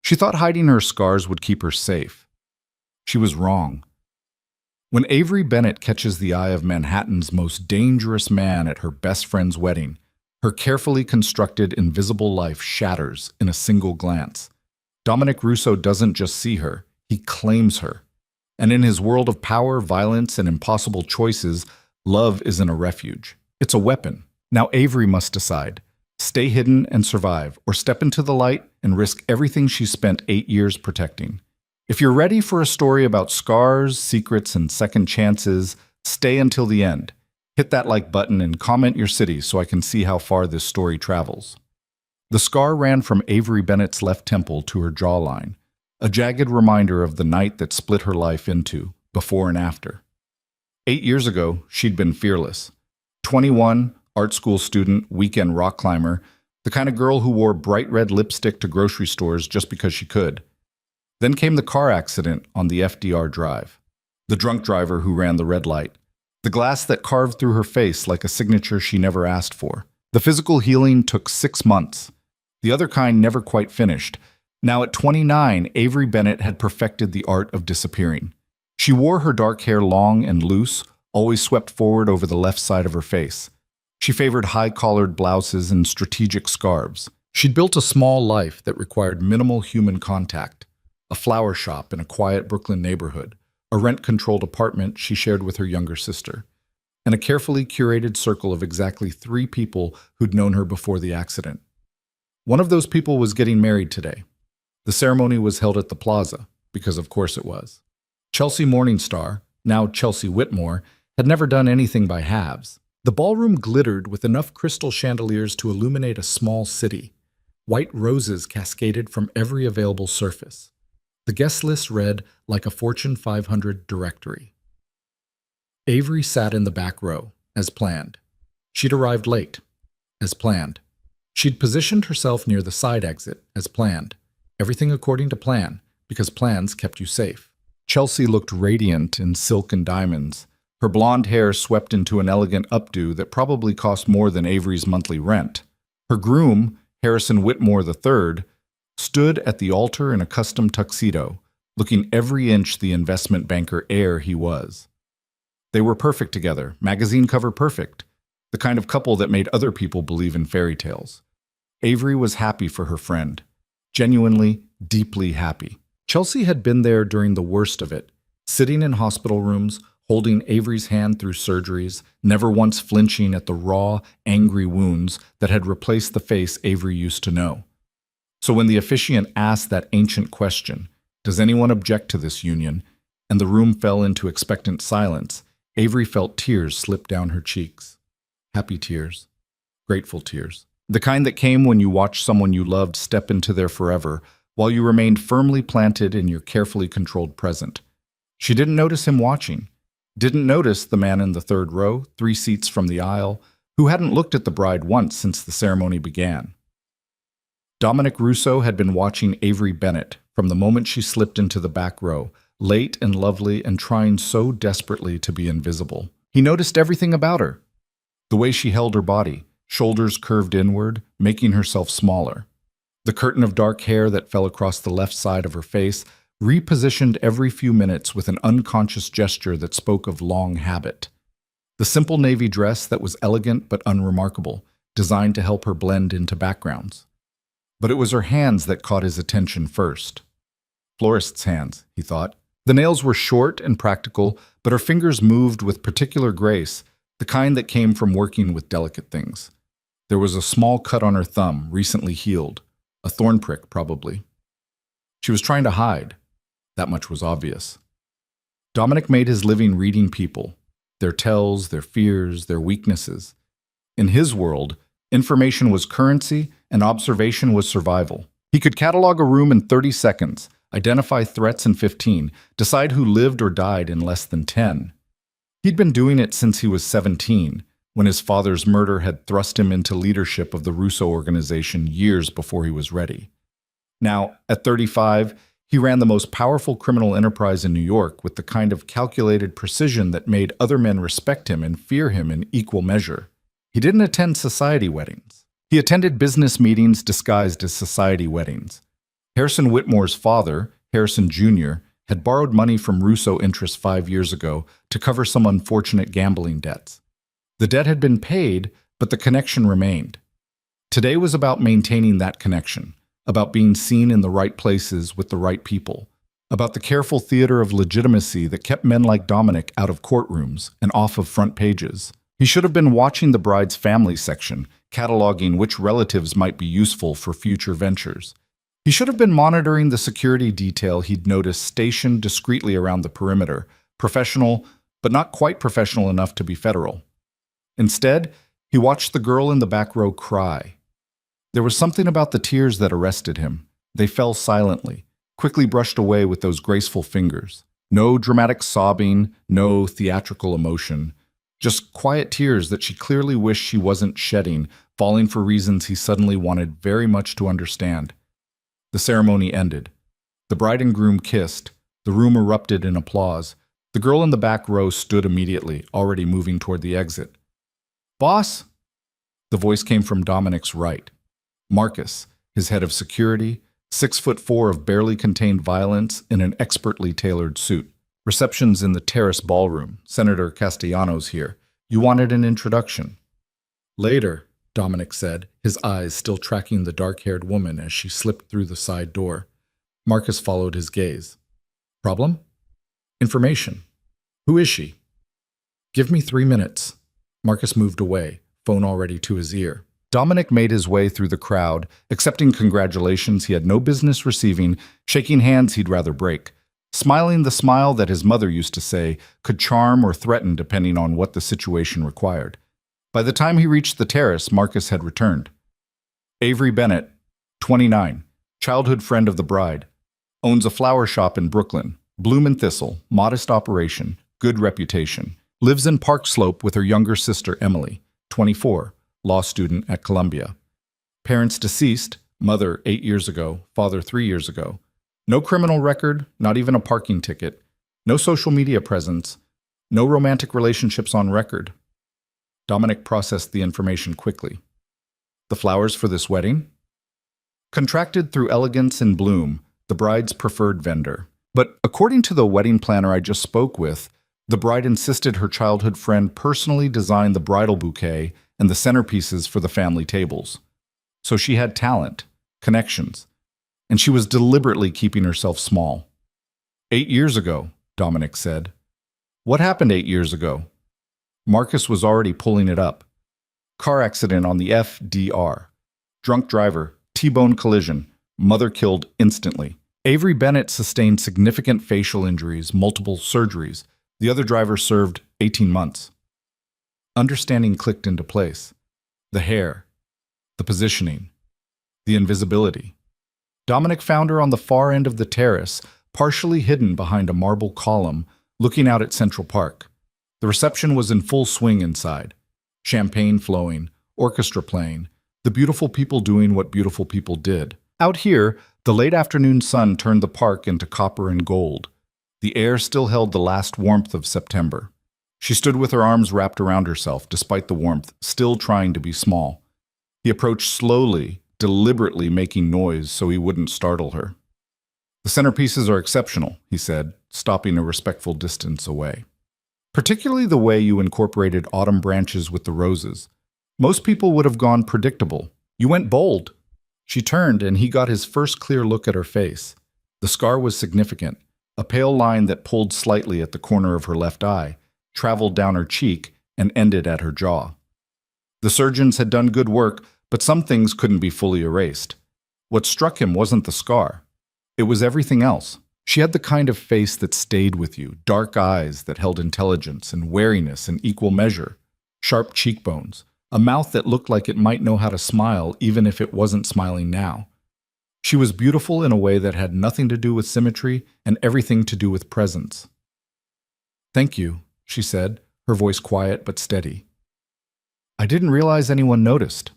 She thought hiding her scars would keep her safe. She was wrong. When Avery Bennett catches the eye of Manhattan's most dangerous man at her best friend's wedding, her carefully constructed invisible life shatters in a single glance. Dominic Russo doesn't just see her, he claims her. And in his world of power, violence, and impossible choices, love isn't a refuge. It's a weapon. Now Avery must decide. Stay hidden and survive, or step into the light and risk everything she spent 8 years protecting. If you're ready for a story about scars, secrets, and second chances, stay until the end. Hit that like button and comment your city so I can see how far this story travels. The scar ran from Avery Bennett's left temple to her jawline, a jagged reminder of the night that split her life into, before and after. 8 years ago, she'd been fearless. 21, art school student, weekend rock climber, the kind of girl who wore bright red lipstick to grocery stores just because she could. Then came the car accident on the FDR Drive. The drunk driver who ran the red light. The glass that carved through her face like a signature she never asked for. The physical healing took 6 months. The other kind never quite finished. Now at 29, Avery Bennett had perfected the art of disappearing. She wore her dark hair long and loose, always swept forward over the left side of her face. She favored high-collared blouses and strategic scarves. She'd built a small life that required minimal human contact. A flower shop in a quiet Brooklyn neighborhood, a rent-controlled apartment she shared with her younger sister, and a carefully curated circle of exactly 3 people who'd known her before the accident. One of those people was getting married today. The ceremony was held at the plaza, because of course it was. Chelsea Morningstar, now Chelsea Whitmore, had never done anything by halves. The ballroom glittered with enough crystal chandeliers to illuminate a small city. White roses cascaded from every available surface. The guest list read like a Fortune 500 directory. Avery sat in the back row, as planned. She'd arrived late, as planned. She'd positioned herself near the side exit, as planned. Everything according to plan, because plans kept you safe. Chelsea looked radiant in silk and diamonds, her blonde hair swept into an elegant updo that probably cost more than Avery's monthly rent. Her groom, Harrison Whitmore III, stood at the altar in a custom tuxedo, looking every inch the investment banker heir he was. They were perfect together, magazine cover perfect, the kind of couple that made other people believe in fairy tales. Avery was happy for her friend, genuinely, deeply happy. Chelsea had been there during the worst of it, sitting in hospital rooms, holding Avery's hand through surgeries, never once flinching at the raw, angry wounds that had replaced the face Avery used to know. So when the officiant asked that ancient question, "Does anyone object to this union?" and the room fell into expectant silence, Avery felt tears slip down her cheeks. Happy tears. Grateful tears. The kind that came when you watched someone you loved step into their forever, while you remained firmly planted in your carefully controlled present. She didn't notice him watching. Didn't notice the man in the third row, 3 seats from the aisle, who hadn't looked at the bride once since the ceremony began. Dominic Russo had been watching Avery Bennett from the moment she slipped into the back row, late and lovely and trying so desperately to be invisible. He noticed everything about her. The way she held her body, shoulders curved inward, making herself smaller. The curtain of dark hair that fell across the left side of her face, repositioned every few minutes with an unconscious gesture that spoke of long habit. The simple navy dress that was elegant but unremarkable, designed to help her blend into backgrounds. But it was her hands that caught his attention first. Florist's hands, he thought. The nails were short and practical, but her fingers moved with particular grace, the kind that came from working with delicate things. There was a small cut on her thumb, recently healed. A thorn prick, probably. She was trying to hide. That much was obvious. Dominic made his living reading people, their tells, their fears, their weaknesses. In his world, information was currency and observation was survival. He could catalog a room in 30 seconds, identify threats in 15, decide who lived or died in less than 10. He'd been doing it since he was 17, when his father's murder had thrust him into leadership of the Russo organization years before he was ready. Now, at 35, he ran the most powerful criminal enterprise in New York with the kind of calculated precision that made other men respect him and fear him in equal measure. He didn't attend society weddings. He attended business meetings disguised as society weddings. Harrison Whitmore's father, Harrison Jr., had borrowed money from Russo Interest 5 years ago to cover some unfortunate gambling debts. The debt had been paid, but the connection remained. Today was about maintaining that connection, about being seen in the right places with the right people, about the careful theater of legitimacy that kept men like Dominic out of courtrooms and off of front pages. He should have been watching the bride's family section, cataloging which relatives might be useful for future ventures. He should have been monitoring the security detail he'd noticed stationed discreetly around the perimeter, professional, but not quite professional enough to be federal. Instead, he watched the girl in the back row cry. There was something about the tears that arrested him. They fell silently, quickly brushed away with those graceful fingers. No dramatic sobbing, no theatrical emotion. Just quiet tears that she clearly wished she wasn't shedding, falling for reasons he suddenly wanted very much to understand. The ceremony ended. The bride and groom kissed. The room erupted in applause. The girl in the back row stood immediately, already moving toward the exit. "Boss?" The voice came from Dominic's right. Marcus, his head of security, 6'4" of barely contained violence in an expertly tailored suit. "Reception's in the terrace ballroom. Senator Castellanos here. You wanted an introduction." "Later," Dominic said, his eyes still tracking the dark-haired woman as she slipped through the side door. Marcus followed his gaze. "Problem?" "Information. Who is she?" "Give me 3 minutes." Marcus moved away, phone already to his ear. Dominic made his way through the crowd, accepting congratulations he had no business receiving, shaking hands he'd rather break, smiling the smile that his mother used to say could charm or threaten depending on what the situation required. By the time he reached the terrace, Marcus had returned. "Avery Bennett, 29, childhood friend of the bride. Owns a flower shop in Brooklyn. Bloom and Thistle, modest operation, good reputation. Lives in Park Slope with her younger sister Emily, 24, law student at Columbia. Parents deceased, mother 8 years ago, father 3 years ago. No criminal record, not even a parking ticket. No social media presence. No romantic relationships on record." Dominic processed the information quickly. "The flowers for this wedding?" "Contracted through Elegance and Bloom, the bride's preferred vendor. But according to the wedding planner I just spoke with, the bride insisted her childhood friend personally design the bridal bouquet and the centerpieces for the family tables. So she had talent, connections, and she was deliberately keeping herself small." 8 years ago, Dominic said. "What happened 8 years ago?" Marcus was already pulling it up. "Car accident on the FDR. Drunk driver, T-bone collision, mother killed instantly. Avery Bennett sustained significant facial injuries, multiple surgeries. The other driver served 18 months. Understanding clicked into place. The hair, the positioning, the invisibility. Dominic found her on the far end of the terrace, partially hidden behind a marble column, looking out at Central Park. The reception was in full swing inside. Champagne flowing, orchestra playing, the beautiful people doing what beautiful people did. Out here, the late afternoon sun turned the park into copper and gold. The air still held the last warmth of September. She stood with her arms wrapped around herself, despite the warmth, still trying to be small. He approached slowly, deliberately making noise so he wouldn't startle her. "The centerpieces are exceptional," he said, stopping a respectful distance away. "Particularly the way you incorporated autumn branches with the roses. Most people would have gone predictable. You went bold." She turned, and he got his first clear look at her face. The scar was significant, a pale line that pulled slightly at the corner of her left eye, traveled down her cheek, and ended at her jaw. The surgeons had done good work, but some things couldn't be fully erased. What struck him wasn't the scar. It was everything else. She had the kind of face that stayed with you, dark eyes that held intelligence and wariness in equal measure, sharp cheekbones, a mouth that looked like it might know how to smile even if it wasn't smiling now. She was beautiful in a way that had nothing to do with symmetry and everything to do with presence. "Thank you," she said, her voice quiet but steady. "I didn't realize anyone noticed."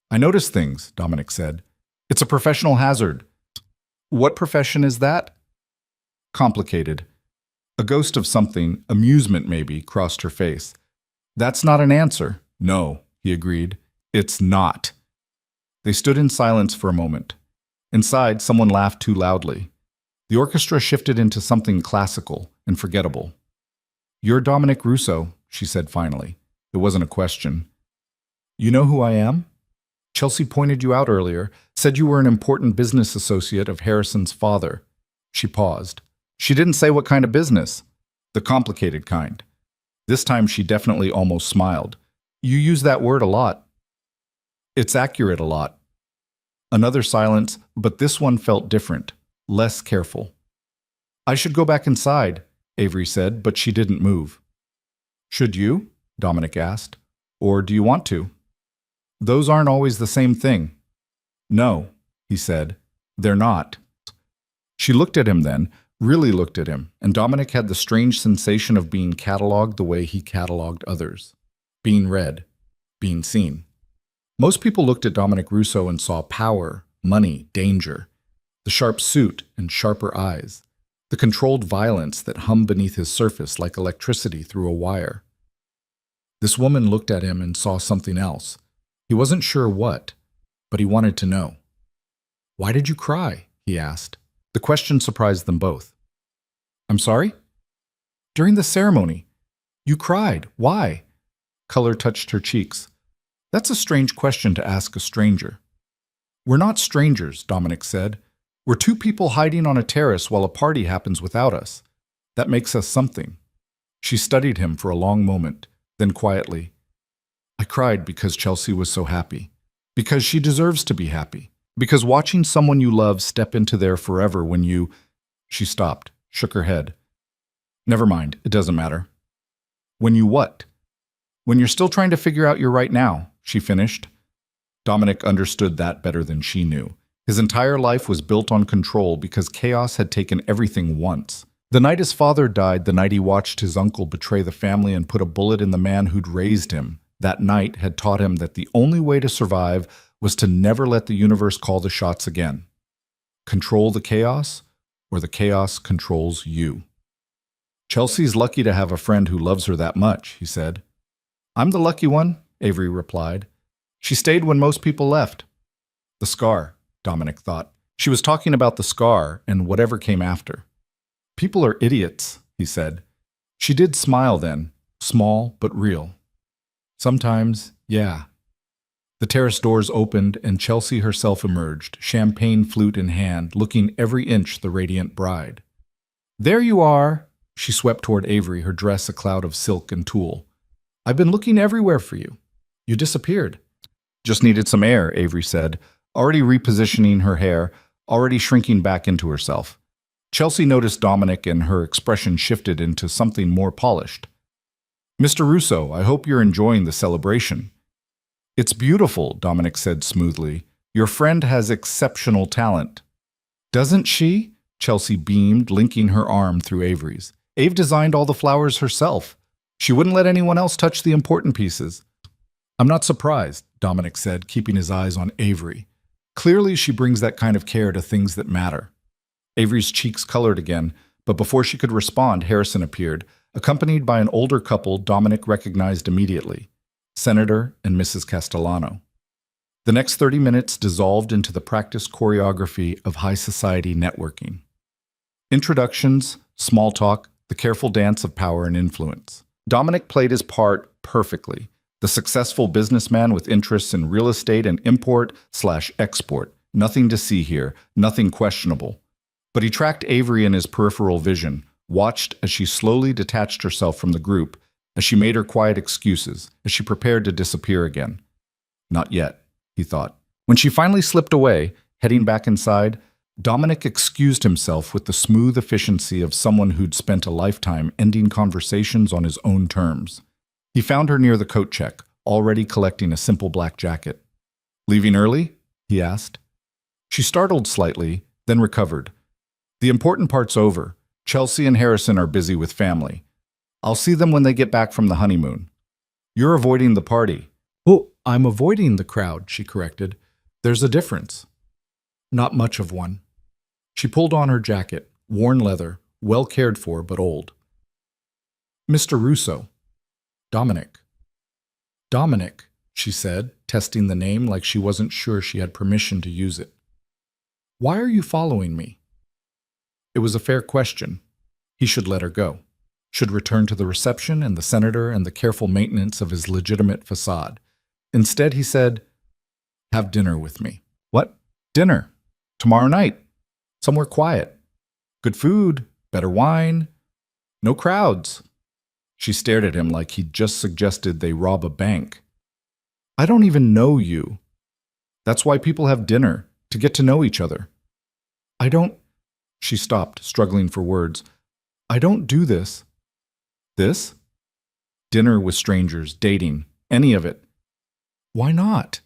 "I noticed things," Dominic said. "It's a professional hazard." "What profession is that?" "Complicated." A ghost of something, amusement maybe, crossed her face. "That's not an answer." "No," he agreed. "It's not." They stood in silence for a moment. Inside, someone laughed too loudly. The orchestra shifted into something classical and forgettable. "You're Dominic Russo," she said finally. It wasn't a question. "You know who I am? Chelsea pointed you out earlier, said you were an important business associate of Harrison's father." She paused. She didn't say what kind of business. The complicated kind. This time she definitely almost smiled. "You use that word a lot." "It's accurate a lot." Another silence, but this one felt different, less careful. "I should go back inside," Avery said, but she didn't move. "Should you?" Dominic asked. "Or do you want to?" "Those aren't always the same thing." "No," he said. "They're not." She looked at him then, really looked at him, and Dominic had the strange sensation of being catalogued the way he catalogued others. Being read, being seen. Most people looked at Dominic Russo and saw power, money, danger, the sharp suit and sharper eyes, the controlled violence that hummed beneath his surface like electricity through a wire. This woman looked at him and saw something else. He wasn't sure what, but he wanted to know. "Why did you cry?" he asked. The question surprised them both. "I'm sorry?" "During the ceremony. You cried. Why?" Color touched her cheeks. "That's a strange question to ask a stranger." "We're not strangers," Dominic said. "We're two people hiding on a terrace while a party happens without us. That makes us something." She studied him for a long moment, then quietly, "I cried because Chelsea was so happy. Because she deserves to be happy. Because watching someone you love step into their forever when you—" She stopped, shook her head. "Never mind, it doesn't matter." "When you what?" "When you're still trying to figure out your right now," she finished. Dominic understood that better than she knew. His entire life was built on control because chaos had taken everything once. The night his father died, the night he watched his uncle betray the family and put a bullet in the man who'd raised him, that night had taught him that the only way to survive was to never let the universe call the shots again. Control the chaos, or the chaos controls you. "Chelsea's lucky to have a friend who loves her that much," he said. "I'm the lucky one," Avery replied. "She stayed when most people left." The scar, Dominic thought. She was talking about the scar and whatever came after. "People are idiots," he said. She did smile then, small but real. "Sometimes, yeah." The terrace doors opened and Chelsea herself emerged, champagne flute in hand, looking every inch the radiant bride. "There you are!" She swept toward Avery, her dress a cloud of silk and tulle. "I've been looking everywhere for you. You disappeared." "Just needed some air," Avery said, already repositioning her hair, already shrinking back into herself. Chelsea noticed Dominic and her expression shifted into something more polished. "Mr. Russo, I hope you're enjoying the celebration." "It's beautiful," Dominic said smoothly. "Your friend has exceptional talent." "Doesn't she?" Chelsea beamed, linking her arm through Avery's. "Ave designed all the flowers herself. She wouldn't let anyone else touch the important pieces." "I'm not surprised," Dominic said, keeping his eyes on Avery. "Clearly she brings that kind of care to things that matter." Avery's cheeks colored again, but before she could respond, Harrison appeared, accompanied by an older couple Dominic recognized immediately. Senator and Mrs. Castellano. The next 30 minutes dissolved into the practiced choreography of high society networking. Introductions, small talk, the careful dance of power and influence. Dominic played his part perfectly. The successful businessman with interests in real estate and import/export. Nothing to see here, nothing questionable. But he tracked Avery in his peripheral vision, watched as she slowly detached herself from the group, as she made her quiet excuses, as she prepared to disappear again. Not yet, he thought. When she finally slipped away, heading back inside, Dominic excused himself with the smooth efficiency of someone who'd spent a lifetime ending conversations on his own terms. He found her near the coat check, already collecting a simple black jacket. "Leaving early?" he asked. She startled slightly, then recovered. "The important part's over. Chelsea and Harrison are busy with family. I'll see them when they get back from the honeymoon." "You're avoiding the party." "Oh, I'm avoiding the crowd," she corrected. "There's a difference." "Not much of one." She pulled on her jacket, worn leather, well cared for but old. "Mr. Russo." "Dominic." "Dominic," she said, testing the name like she wasn't sure she had permission to use it. Why are you following me? It was a fair question. He should let her go, should return to the reception and the senator and the careful maintenance of his legitimate facade. Instead, he said, "Have dinner with me." "What? Dinner? Tomorrow night? Somewhere quiet? Good food? Better wine? No crowds?" She stared at him like he'd just suggested they rob a bank. "I don't even know you. That's why people have dinner, to get to know each other." "I don't—" She stopped, struggling for words. "I don't do this." "This? Dinner with strangers, dating, any of it." "Why not?"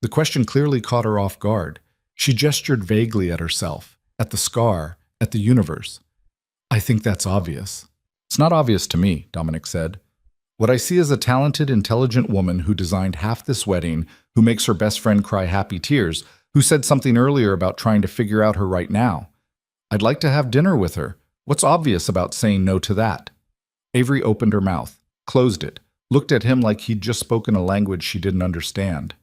The question clearly caught her off guard. She gestured vaguely at herself, at the scar, at the universe. "I think that's obvious." "It's not obvious to me," Dominic said. "What I see is a talented, intelligent woman who designed half this wedding, who makes her best friend cry happy tears, who said something earlier about trying to figure out her right now. I'd like to have dinner with her. What's obvious about saying no to that?" Avery opened her mouth, closed it, looked at him like he'd just spoken a language she didn't understand.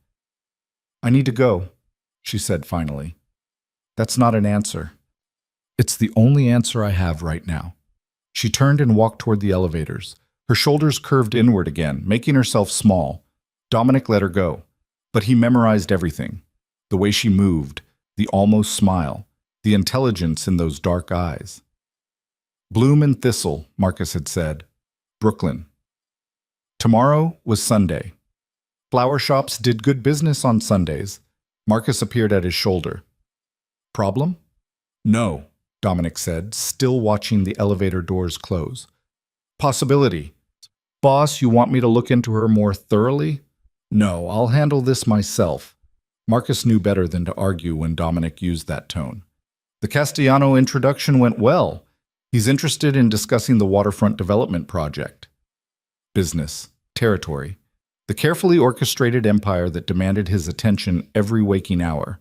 "I need to go," she said finally. "That's not an answer." "It's the only answer I have right now." She turned and walked toward the elevators. Her shoulders curved inward again, making herself small. Dominic let her go, but he memorized everything. The way she moved, the almost smile, the intelligence in those dark eyes. "Bloom and Thistle," Marcus had said. Brooklyn. Tomorrow was Sunday. Flower shops did good business on Sundays. Marcus appeared at his shoulder. "Problem?" "No," Dominic said, still watching the elevator doors close. "Possibility. Boss, you want me to look into her more thoroughly?" "No, I'll handle this myself." Marcus knew better than to argue when Dominic used that tone. The Castellano introduction went well. He's interested in discussing the waterfront development project. Business, territory, the carefully orchestrated empire that demanded his attention every waking hour.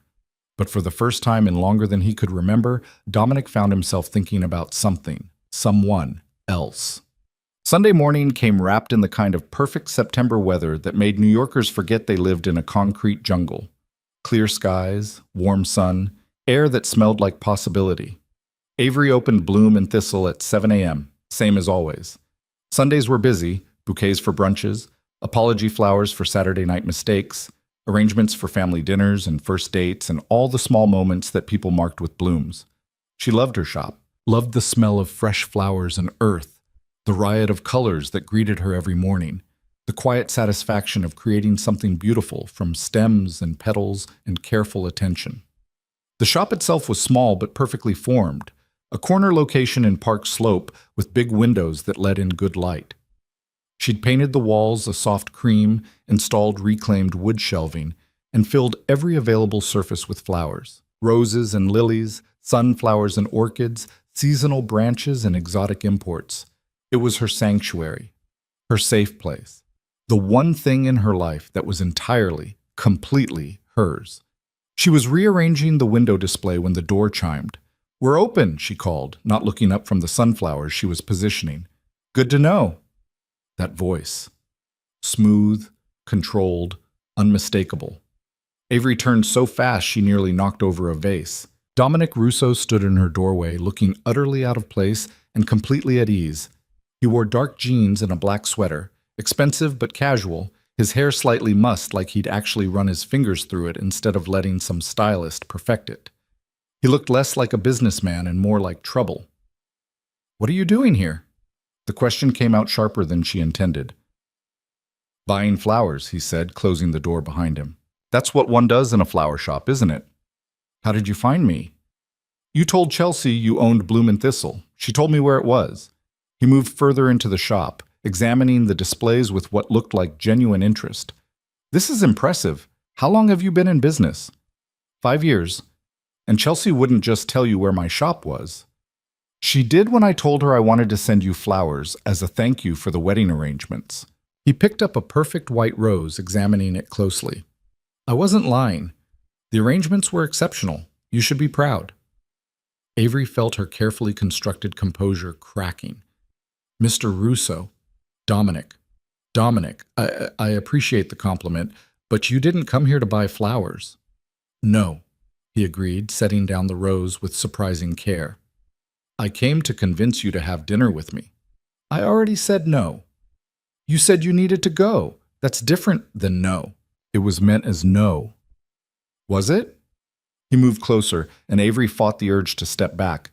But for the first time in longer than he could remember, Dominic found himself thinking about something, someone else. Sunday morning came wrapped in the kind of perfect September weather that made New Yorkers forget they lived in a concrete jungle. Clear skies, warm sun, air that smelled like possibility. Avery opened Bloom and Thistle at 7 a.m., same as always. Sundays were busy, bouquets for brunches, apology flowers for Saturday night mistakes, arrangements for family dinners and first dates, and all the small moments that people marked with blooms. She loved her shop, loved the smell of fresh flowers and earth, the riot of colors that greeted her every morning, the quiet satisfaction of creating something beautiful from stems and petals and careful attention. The shop itself was small but perfectly formed, a corner location in Park Slope with big windows that let in good light. She'd painted the walls a soft cream, installed reclaimed wood shelving, and filled every available surface with flowers. Roses and lilies, sunflowers and orchids, seasonal branches and exotic imports. It was her sanctuary, her safe place. The one thing in her life that was entirely, completely hers. She was rearranging the window display when the door chimed. "We're open," she called, not looking up from the sunflowers she was positioning. "Good to know." That voice. Smooth, controlled, unmistakable. Avery turned so fast she nearly knocked over a vase. Dominic Russo stood in her doorway, looking utterly out of place and completely at ease. He wore dark jeans and a black sweater, expensive but casual, his hair slightly mussed like he'd actually run his fingers through it instead of letting some stylist perfect it. He looked less like a businessman and more like trouble. "What are you doing here?" The question came out sharper than she intended. "Buying flowers," he said, closing the door behind him. "That's what one does in a flower shop, isn't it?" "How did you find me?" "You told Chelsea you owned Bloom and Thistle. She told me where it was." He moved further into the shop, examining the displays with what looked like genuine interest. "This is impressive. How long have you been in business?" 5 years. And Chelsea wouldn't just tell you where my shop was. She did when I told her I wanted to send you flowers as a thank you for the wedding arrangements." He picked up a perfect white rose, examining it closely. "I wasn't lying. The arrangements were exceptional. You should be proud." Avery felt her carefully constructed composure cracking. "Mr. Russo, Dominic, I appreciate the compliment, but you didn't come here to buy flowers." "No." he agreed, setting down the rose with surprising care. I came to convince you to have dinner with me. I already said no. You said you needed to go. That's different than no. It was meant as no. Was it? He moved closer, and Avery fought the urge to step back,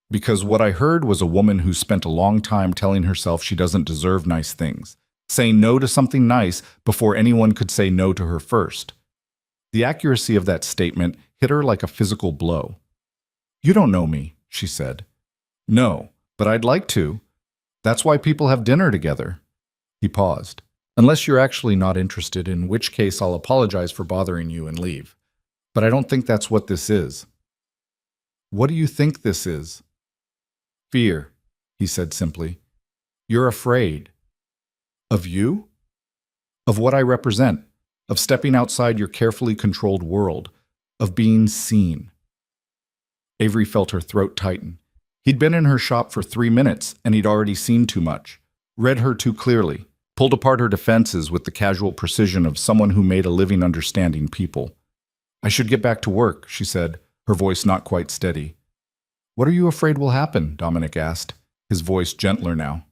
because what I heard was a woman who spent a long time telling herself she doesn't deserve nice things, saying no to something nice before anyone could say no to her first. The accuracy of that statement hit her like a physical blow. You don't know me, she said. No, but I'd like to. That's why people have dinner together. He paused. Unless you're actually not interested, in which case I'll apologize for bothering you and leave. But I don't think that's what this is. What do you think this is? Fear, he said simply. You're afraid. Of you? Of what I represent. Of stepping outside your carefully controlled world. Of being seen. Avery felt her throat tighten. He'd been in her shop for 3 minutes, and he'd already seen too much. Read her too clearly. Pulled apart her defenses with the casual precision of someone who made a living understanding people. I should get back to work, she said, her voice not quite steady. What are you afraid will happen? Dominic asked, his voice gentler now.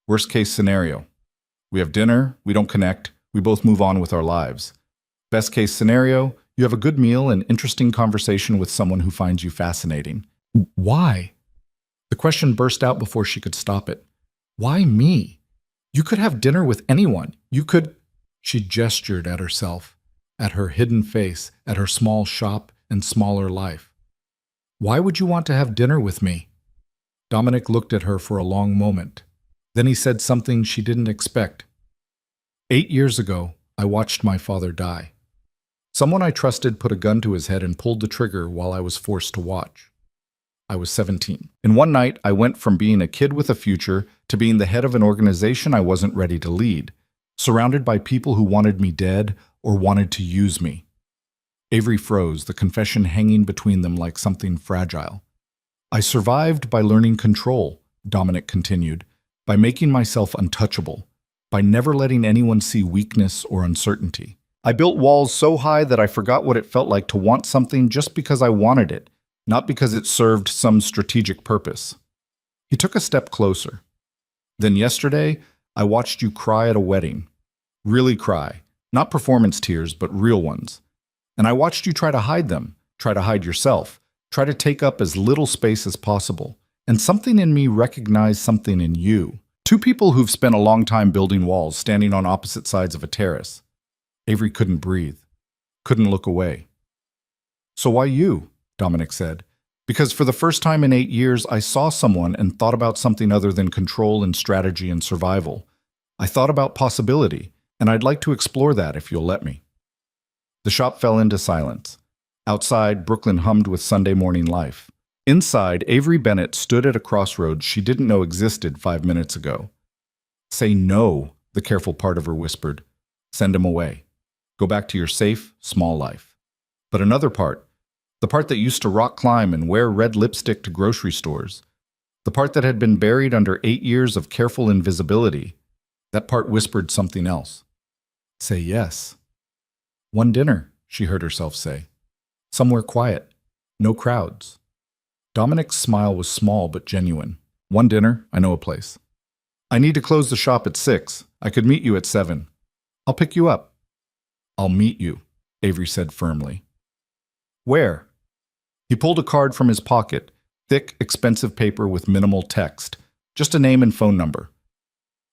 Worst case scenario. We have dinner, we don't connect, we both move on with our lives. Best case scenario, you have a good meal and interesting conversation with someone who finds you fascinating. Why? The question burst out before she could stop it. Why me? You could have dinner with anyone. You could... She gestured at herself, at her hidden face, at her small shop and smaller life. Why would you want to have dinner with me? Dominic looked at her for a long moment. Then he said something she didn't expect. 8 years ago, I watched my father die. Someone I trusted put a gun to his head and pulled the trigger while I was forced to watch. I was 17. In one night, I went from being a kid with a future to being the head of an organization I wasn't ready to lead, surrounded by people who wanted me dead or wanted to use me. Avery froze, the confession hanging between them like something fragile. I survived by learning control, Dominic continued, by making myself untouchable, by never letting anyone see weakness or uncertainty. I built walls so high that I forgot what it felt like to want something just because I wanted it, not because it served some strategic purpose. He took a step closer. Then yesterday, I watched you cry at a wedding. Really cry. Not performance tears, but real ones. And I watched you try to hide them, try to hide yourself, try to take up as little space as possible. And something in me recognized something in you. Two people who've spent a long time building walls, standing on opposite sides of a terrace. Avery couldn't breathe, couldn't look away. So why you? Dominic said. Because for the first time in 8 years, I saw someone and thought about something other than control and strategy and survival. I thought about possibility, and I'd like to explore that if you'll let me. The shop fell into silence. Outside, Brooklyn hummed with Sunday morning life. Inside, Avery Bennett stood at a crossroads she didn't know existed 5 minutes ago. Say no, the careful part of her whispered. Send him away. Go back to your safe, small life. But another part, the part that used to rock climb and wear red lipstick to grocery stores, the part that had been buried under 8 years of careful invisibility, that part whispered something else. Say yes. One dinner, she heard herself say. Somewhere quiet. No crowds. Dominic's smile was small but genuine. One dinner, I know a place. I need to close the shop at 6. I could meet you at 7. I'll pick you up. I'll meet you, Avery said firmly. Where? He pulled a card from his pocket, thick, expensive paper with minimal text, just a name and phone number.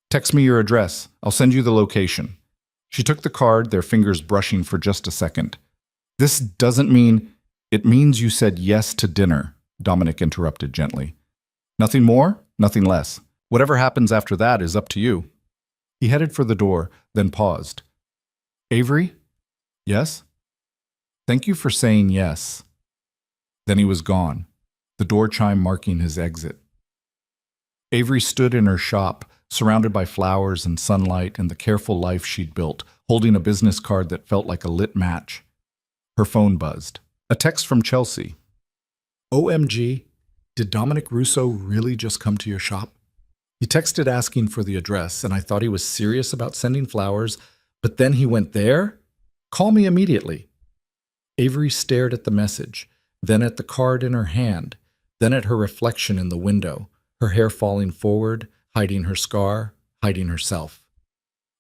Text me your address. I'll send you the location. She took the card, their fingers brushing for just a second. This doesn't mean... It means you said yes to dinner, Dominic interrupted gently. Nothing more, nothing less. Whatever happens after that is up to you. He headed for the door, then paused. Avery? Yes? Thank you for saying yes. Then he was gone, the door chime marking his exit. Avery stood in her shop, surrounded by flowers and sunlight and the careful life she'd built, holding a business card that felt like a lit match. Her phone buzzed. A text from Chelsea. OMG, did Dominic Russo really just come to your shop? He texted asking for the address, and I thought he was serious about sending flowers, but then he went there? Call me immediately. Avery stared at the message, then at the card in her hand, then at her reflection in the window, her hair falling forward, hiding her scar, hiding herself.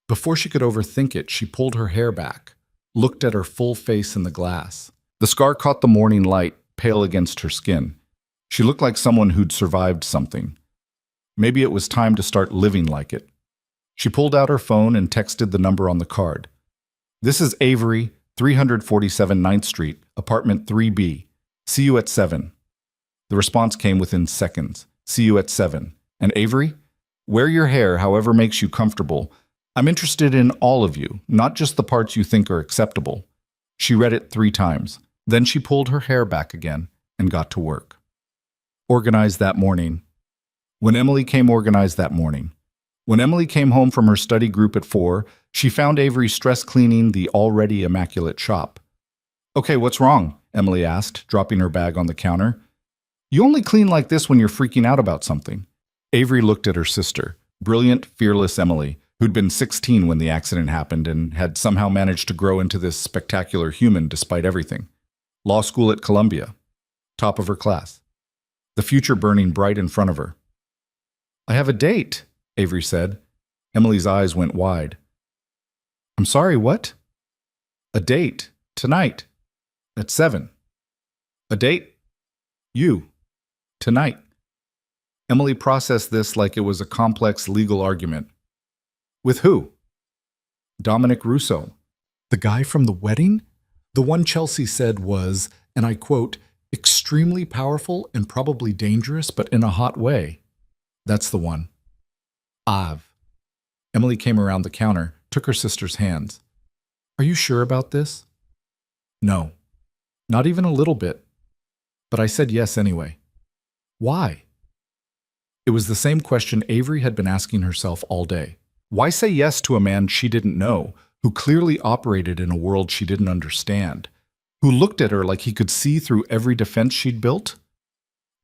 Before she could overthink it, she pulled her hair back, looked at her full face in the glass. The scar caught the morning light, pale against her skin. She looked like someone who'd survived something. Maybe it was time to start living like it. She pulled out her phone and texted the number on the card. "This is Avery, 347 9th Street, apartment 3B. See you at 7. The response came within seconds. "See you at 7. And Avery, wear your hair however makes you comfortable. I'm interested in all of you, not just the parts you think are acceptable." She read it 3 times. Then she pulled her hair back again and got to work. Organized that morning. When Emily came home from her study group at 4, she found Avery stress cleaning the already immaculate shop. "Okay, what's wrong?" Emily asked, dropping her bag on the counter. "You only clean like this when you're freaking out about something." Avery looked at her sister, brilliant, fearless Emily, who'd been 16 when the accident happened and had somehow managed to grow into this spectacular human despite everything. Law school at Columbia. Top of her class. The future burning bright in front of her. "I have a date," Avery said. Emily's eyes went wide. "I'm sorry, what?" "A date. Tonight. At 7. "A date? You. Tonight." Emily processed this like it was a complex legal argument. "With who?" "Dominic Russo." "The guy from the wedding?" The one Chelsea said was, and I quote, "extremely powerful and probably dangerous, but in a hot way." "That's the one." "Av." Emily came around the counter, took her sister's hands. "Are you sure about this?" "No. Not even a little bit. But I said yes anyway." "Why?" It was the same question Avery had been asking herself all day. Why say yes to a man she didn't know, who clearly operated in a world she didn't understand, who looked at her like he could see through every defense she'd built?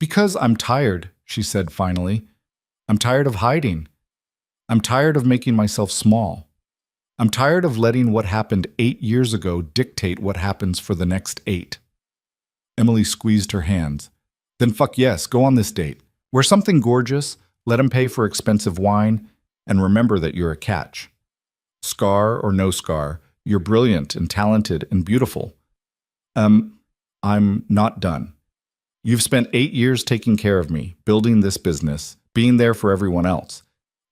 "Because I'm tired," she said finally. "I'm tired of hiding. I'm tired of making myself small. I'm tired of letting what happened 8 years ago dictate what happens for the next 8. Emily squeezed her hands. "Then fuck yes, go on this date. Wear something gorgeous, let him pay for expensive wine, and remember that you're a catch. Scar or no scar, you're brilliant and talented and beautiful." I'm not done. "You've spent 8 years taking care of me, building this business, being there for everyone else.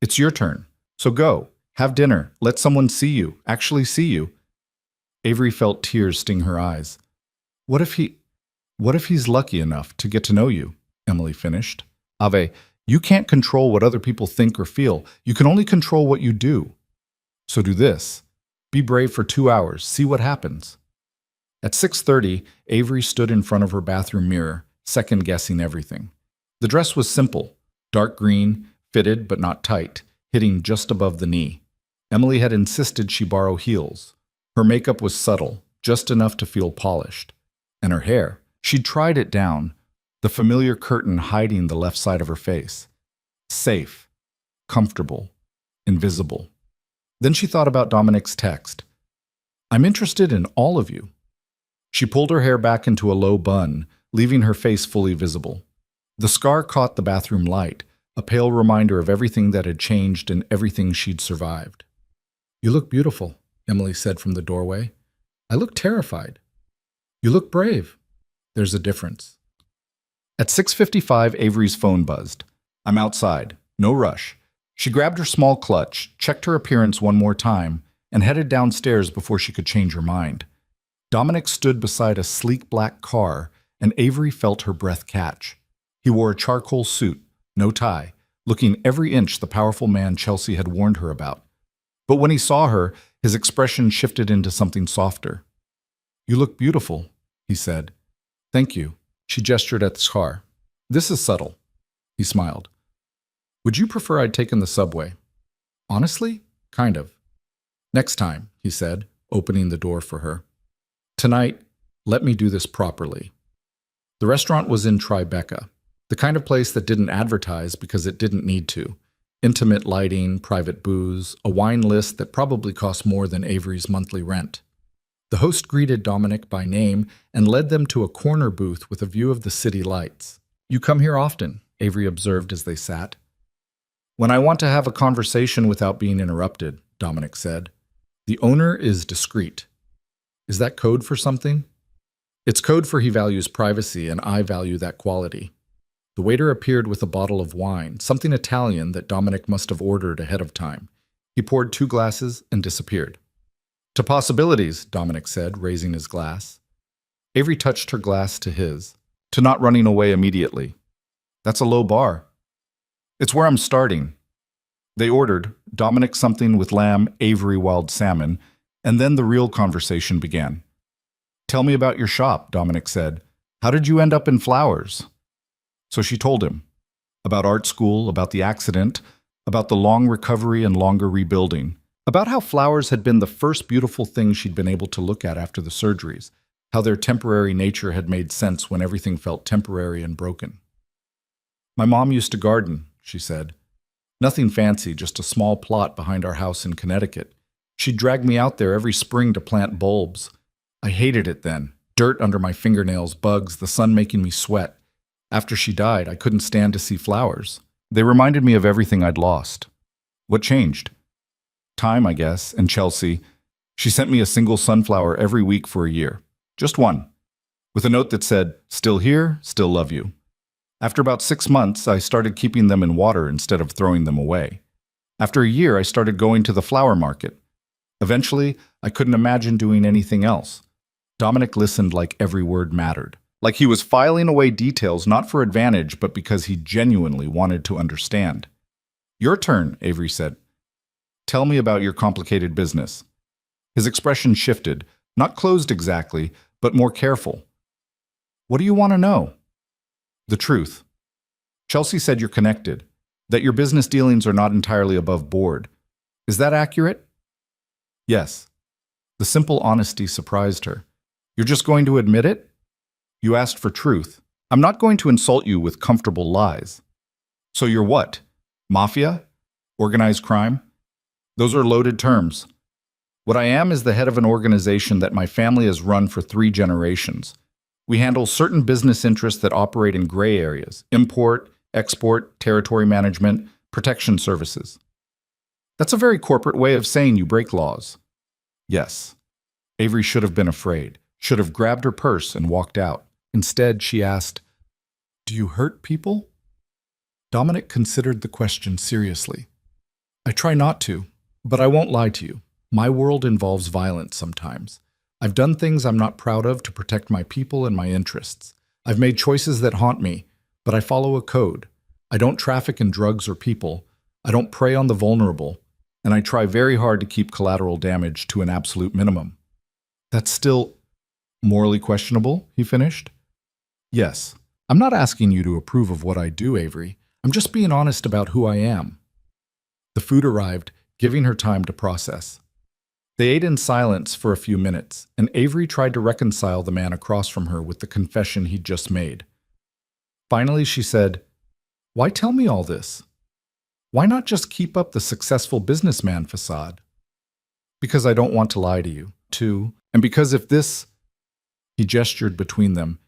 It's your turn. So go, have dinner, let someone see you, actually see you." Avery felt tears sting her eyes. What if he's lucky enough to get to know you?" Emily finished. "Ave, you can't control what other people think or feel. You can only control what you do. So do this. Be brave for 2 hours. See what happens." At 6:30, Avery stood in front of her bathroom mirror, second-guessing everything. The dress was simple, dark green, fitted but not tight, hitting just above the knee. Emily had insisted she borrow heels. Her makeup was subtle, just enough to feel polished. And her hair, she'd tried it down, the familiar curtain hiding the left side of her face. Safe, comfortable, invisible. Then she thought about Dominic's text. "I'm interested in all of you." She pulled her hair back into a low bun, leaving her face fully visible. The scar caught the bathroom light, a pale reminder of everything that had changed and everything she'd survived. "You look beautiful," Emily said from the doorway. "I look terrified." "You look brave." "There's a difference." At 6:55, Avery's phone buzzed. "I'm outside. No rush." She grabbed her small clutch, checked her appearance one more time, and headed downstairs before she could change her mind. Dominic stood beside a sleek black car, and Avery felt her breath catch. He wore a charcoal suit, no tie, looking every inch the powerful man Chelsea had warned her about. But when he saw her, his expression shifted into something softer. "You look beautiful," he said. "Thank you." She gestured at the car. "This is subtle." He smiled. "Would you prefer I'd taken the subway?" "Honestly, kind of." "Next time," he said, opening the door for her. "Tonight, let me do this properly." The restaurant was in Tribeca, the kind of place that didn't advertise because it didn't need to. Intimate lighting, private booze, a wine list that probably cost more than Avery's monthly rent. The host greeted Dominic by name and led them to a corner booth with a view of the city lights. "You come here often," Avery observed as they sat. "When I want to have a conversation without being interrupted," Dominic said. "The owner is discreet." "Is that code for something?" "It's code for he values privacy, and I value that quality." The waiter appeared with a bottle of wine, something Italian that Dominic must have ordered ahead of time. He poured 2 glasses and disappeared. "To possibilities," Dominic said, raising his glass. Avery touched her glass to his. "To not running away immediately." "That's a low bar." "It's where I'm starting." They ordered, Dominic something with lamb, Avery wild salmon, and then the real conversation began. "Tell me about your shop," Dominic said. "How did you end up in flowers?" So she told him. About art school, about the accident, about the long recovery and longer rebuilding, about how flowers had been the first beautiful thing she'd been able to look at after the surgeries, how their temporary nature had made sense when everything felt temporary and broken. "My mom used to garden," she said. "Nothing fancy, just a small plot behind our house in Connecticut. She'd drag me out there every spring to plant bulbs. I hated it then. Dirt under my fingernails, bugs, the sun making me sweat. After she died, I couldn't stand to see flowers. They reminded me of everything I'd lost." "What changed?" "Time, I guess, and Chelsea. She sent me a single sunflower every week for a year. Just one. With a note that said, 'Still here, still love you.' After about 6 months, I started keeping them in water instead of throwing them away. After a year, I started going to the flower market. Eventually, I couldn't imagine doing anything else." Dominic listened like every word mattered. Like he was filing away details not for advantage, but because he genuinely wanted to understand. "Your turn," Avery said. "Tell me about your complicated business." His expression shifted, not closed exactly, but more careful. "What do you want to know?" "The truth. Chelsea said you're connected, that your business dealings are not entirely above board. Is that accurate?" "Yes." The simple honesty surprised her. "You're just going to admit it?" "You asked for truth. I'm not going to insult you with comfortable lies." "So you're what? Mafia? Organized crime?" "Those are loaded terms. What I am is the head of an organization that my family has run for 3 generations. We handle certain business interests that operate in gray areas: import, export, territory management, protection services." "That's a very corporate way of saying you break laws." "Yes." Avery should have been afraid, should have grabbed her purse and walked out. Instead, she asked, "Do you hurt people?" Dominic considered the question seriously. "I try not to, but I won't lie to you. My world involves violence sometimes. I've done things I'm not proud of to protect my people and my interests. I've made choices that haunt me, but I follow a code. I don't traffic in drugs or people. I don't prey on the vulnerable, and I try very hard to keep collateral damage to an absolute minimum." "That's still morally questionable," he finished. "Yes. I'm not asking you to approve of what I do, Avery. I'm just being honest about who I am." The food arrived, giving her time to process. They ate in silence for a few minutes, and Avery tried to reconcile the man across from her with the confession he'd just made. Finally, she said, "Why tell me all this? Why not just keep up the successful businessman facade?" "Because I don't want to lie to you, too, and because if this," he gestured between them,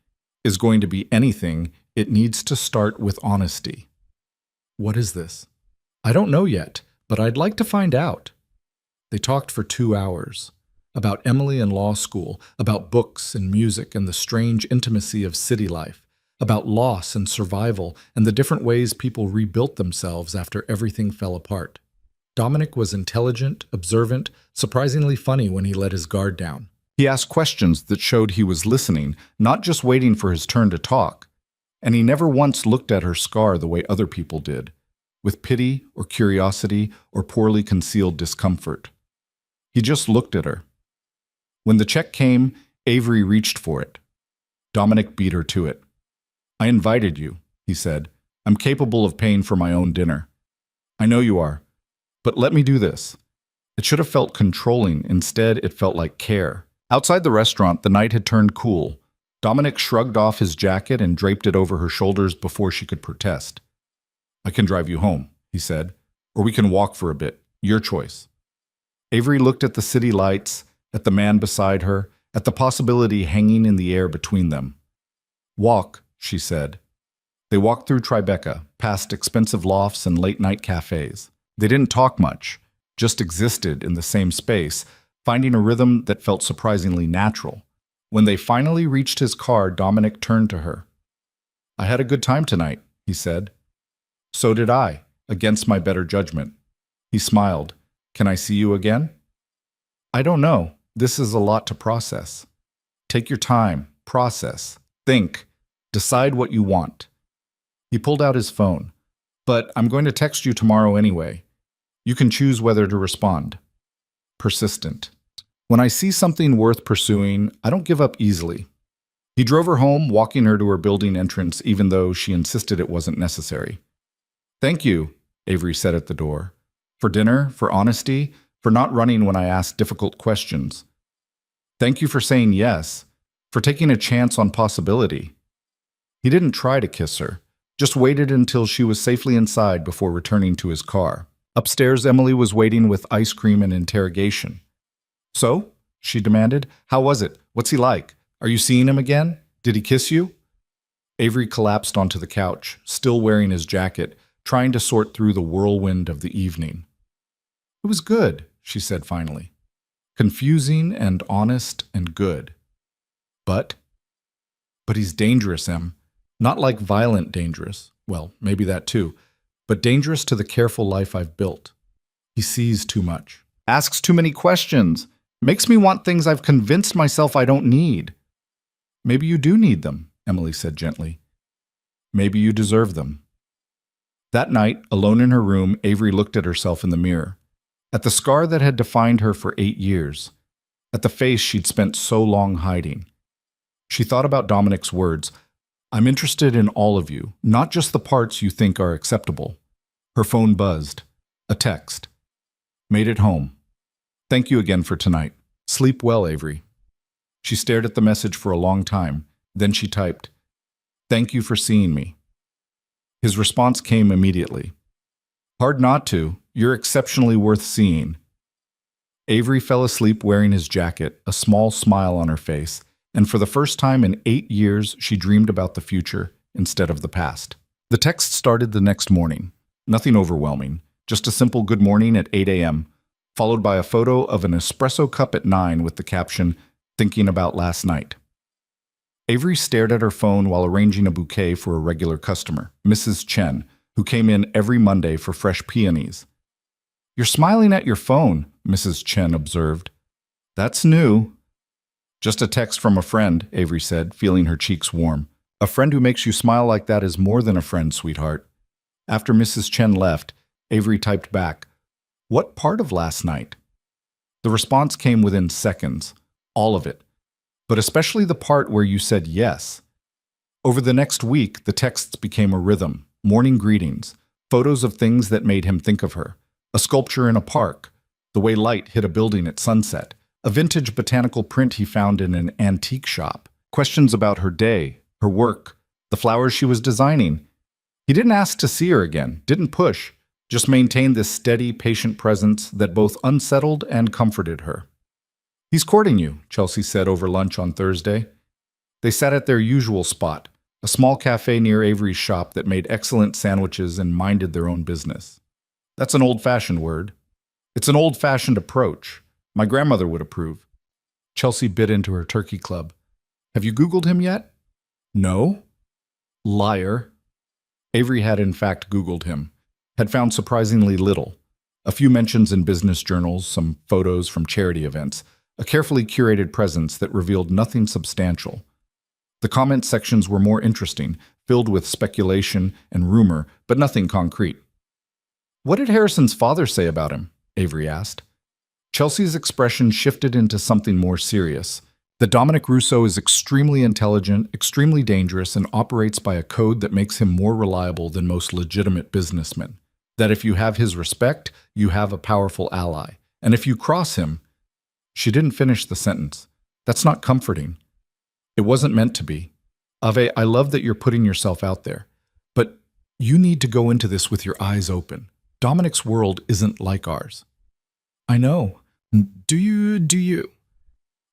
"is going to be anything, it needs to start with honesty." "What is this?" "I don't know yet, but I'd like to find out." They talked for 2 hours. About Emily and law school, about books and music and the strange intimacy of city life, about loss and survival and the different ways people rebuilt themselves after everything fell apart. Dominic was intelligent, observant, surprisingly funny when he let his guard down. He asked questions that showed he was listening, not just waiting for his turn to talk. And he never once looked at her scar the way other people did, with pity or curiosity or poorly concealed discomfort. He just looked at her. When the check came, Avery reached for it. Dominic beat her to it. "I invited you," he said. "I'm capable of paying for my own dinner." "I know you are. But let me do this." It should have felt controlling. Instead, it felt like care. Outside the restaurant, the night had turned cool. Dominic shrugged off his jacket and draped it over her shoulders before she could protest. "I can drive you home," he said, "or we can walk for a bit. Your choice." Avery looked at the city lights, at the man beside her, at the possibility hanging in the air between them. "Walk," she said. They walked through Tribeca, past expensive lofts and late-night cafes. They didn't talk much, just existed in the same space, finding a rhythm that felt surprisingly natural. When they finally reached his car, Dominic turned to her. "I had a good time tonight," he said. "So did I, against my better judgment." He smiled. "Can I see you again?" "I don't know. This is a lot to process." "Take your time, process, think, decide what you want." He pulled out his phone. "But I'm going to text you tomorrow anyway. You can choose whether to respond." Persistent. "When I see something worth pursuing, I don't give up easily." He drove her home, walking her to her building entrance even though she insisted it wasn't necessary. "Thank you," Avery said at the door. "For dinner, for honesty, for not running when I asked difficult questions. Thank you for saying yes, for taking a chance on possibility." He didn't try to kiss her, just waited until she was safely inside before returning to his car. Upstairs, Emily was waiting with ice cream and interrogation. "So?" she demanded. "How was it? What's he like? Are you seeing him again? Did he kiss you?" Avery collapsed onto the couch, still wearing his jacket, trying to sort through the whirlwind of the evening. "It was good," she said finally. "Confusing and honest and good. But he's dangerous, Em. Not like violent dangerous. Well, maybe that too. But dangerous to the careful life I've built. He sees too much. Asks too many questions. Makes me want things I've convinced myself I don't need." "Maybe you do need them," Emily said gently. "Maybe you deserve them." That night, alone in her room, Avery looked at herself in the mirror. At the scar that had defined her for 8 years. At the face she'd spent so long hiding. She thought about Dominic's words. "I'm interested in all of you, not just the parts you think are acceptable." Her phone buzzed. A text. "Made it home. Thank you again for tonight. Sleep well, Avery." She stared at the message for a long time. Then she typed, "Thank you for seeing me." His response came immediately. "Hard not to. You're exceptionally worth seeing." Avery fell asleep wearing his jacket, a small smile on her face, and for the first time in 8 years, she dreamed about the future instead of the past. The text started the next morning. Nothing overwhelming, just a simple good morning at 8 a.m., followed by a photo of an espresso cup at 9 with the caption, "Thinking about last night." Avery stared at her phone while arranging a bouquet for a regular customer, Mrs. Chen, who came in every Monday for fresh peonies. "You're smiling at your phone," Mrs. Chen observed. "That's new." "Just a text from a friend," Avery said, feeling her cheeks warm. "A friend who makes you smile like that is more than a friend, sweetheart." After Mrs. Chen left, Avery typed back, "What part of last night?" The response came within seconds, all of it, but especially the part where you said yes. Over the next week, the texts became a rhythm, morning greetings, photos of things that made him think of her, a sculpture in a park, the way light hit a building at sunset, a vintage botanical print he found in an antique shop, questions about her day, her work, the flowers she was designing. He didn't ask to see her again, didn't push, just maintained this steady, patient presence that both unsettled and comforted her. "He's courting you," Chelsea said over lunch on Thursday. They sat at their usual spot, a small cafe near Avery's shop that made excellent sandwiches and minded their own business. "That's an old-fashioned word." "It's an old-fashioned approach. My grandmother would approve." Chelsea bit into her turkey club. "Have you Googled him yet?" "No." "Liar." Avery had in fact Googled him, had found surprisingly little. A few mentions in business journals, some photos from charity events, a carefully curated presence that revealed nothing substantial. The comment sections were more interesting, filled with speculation and rumor, but nothing concrete. "What did Harrison's father say about him?" Avery asked. Chelsea's expression shifted into something more serious. That Dominic Russo is extremely intelligent, extremely dangerous, and operates by a code that makes him more reliable than most legitimate businessmen. That if you have his respect, you have a powerful ally. And if you cross him... She didn't finish the sentence. That's not comforting. It wasn't meant to be. Ave, I love that you're putting yourself out there. But you need to go into this with your eyes open. Dominic's world isn't like ours. I know. Do you?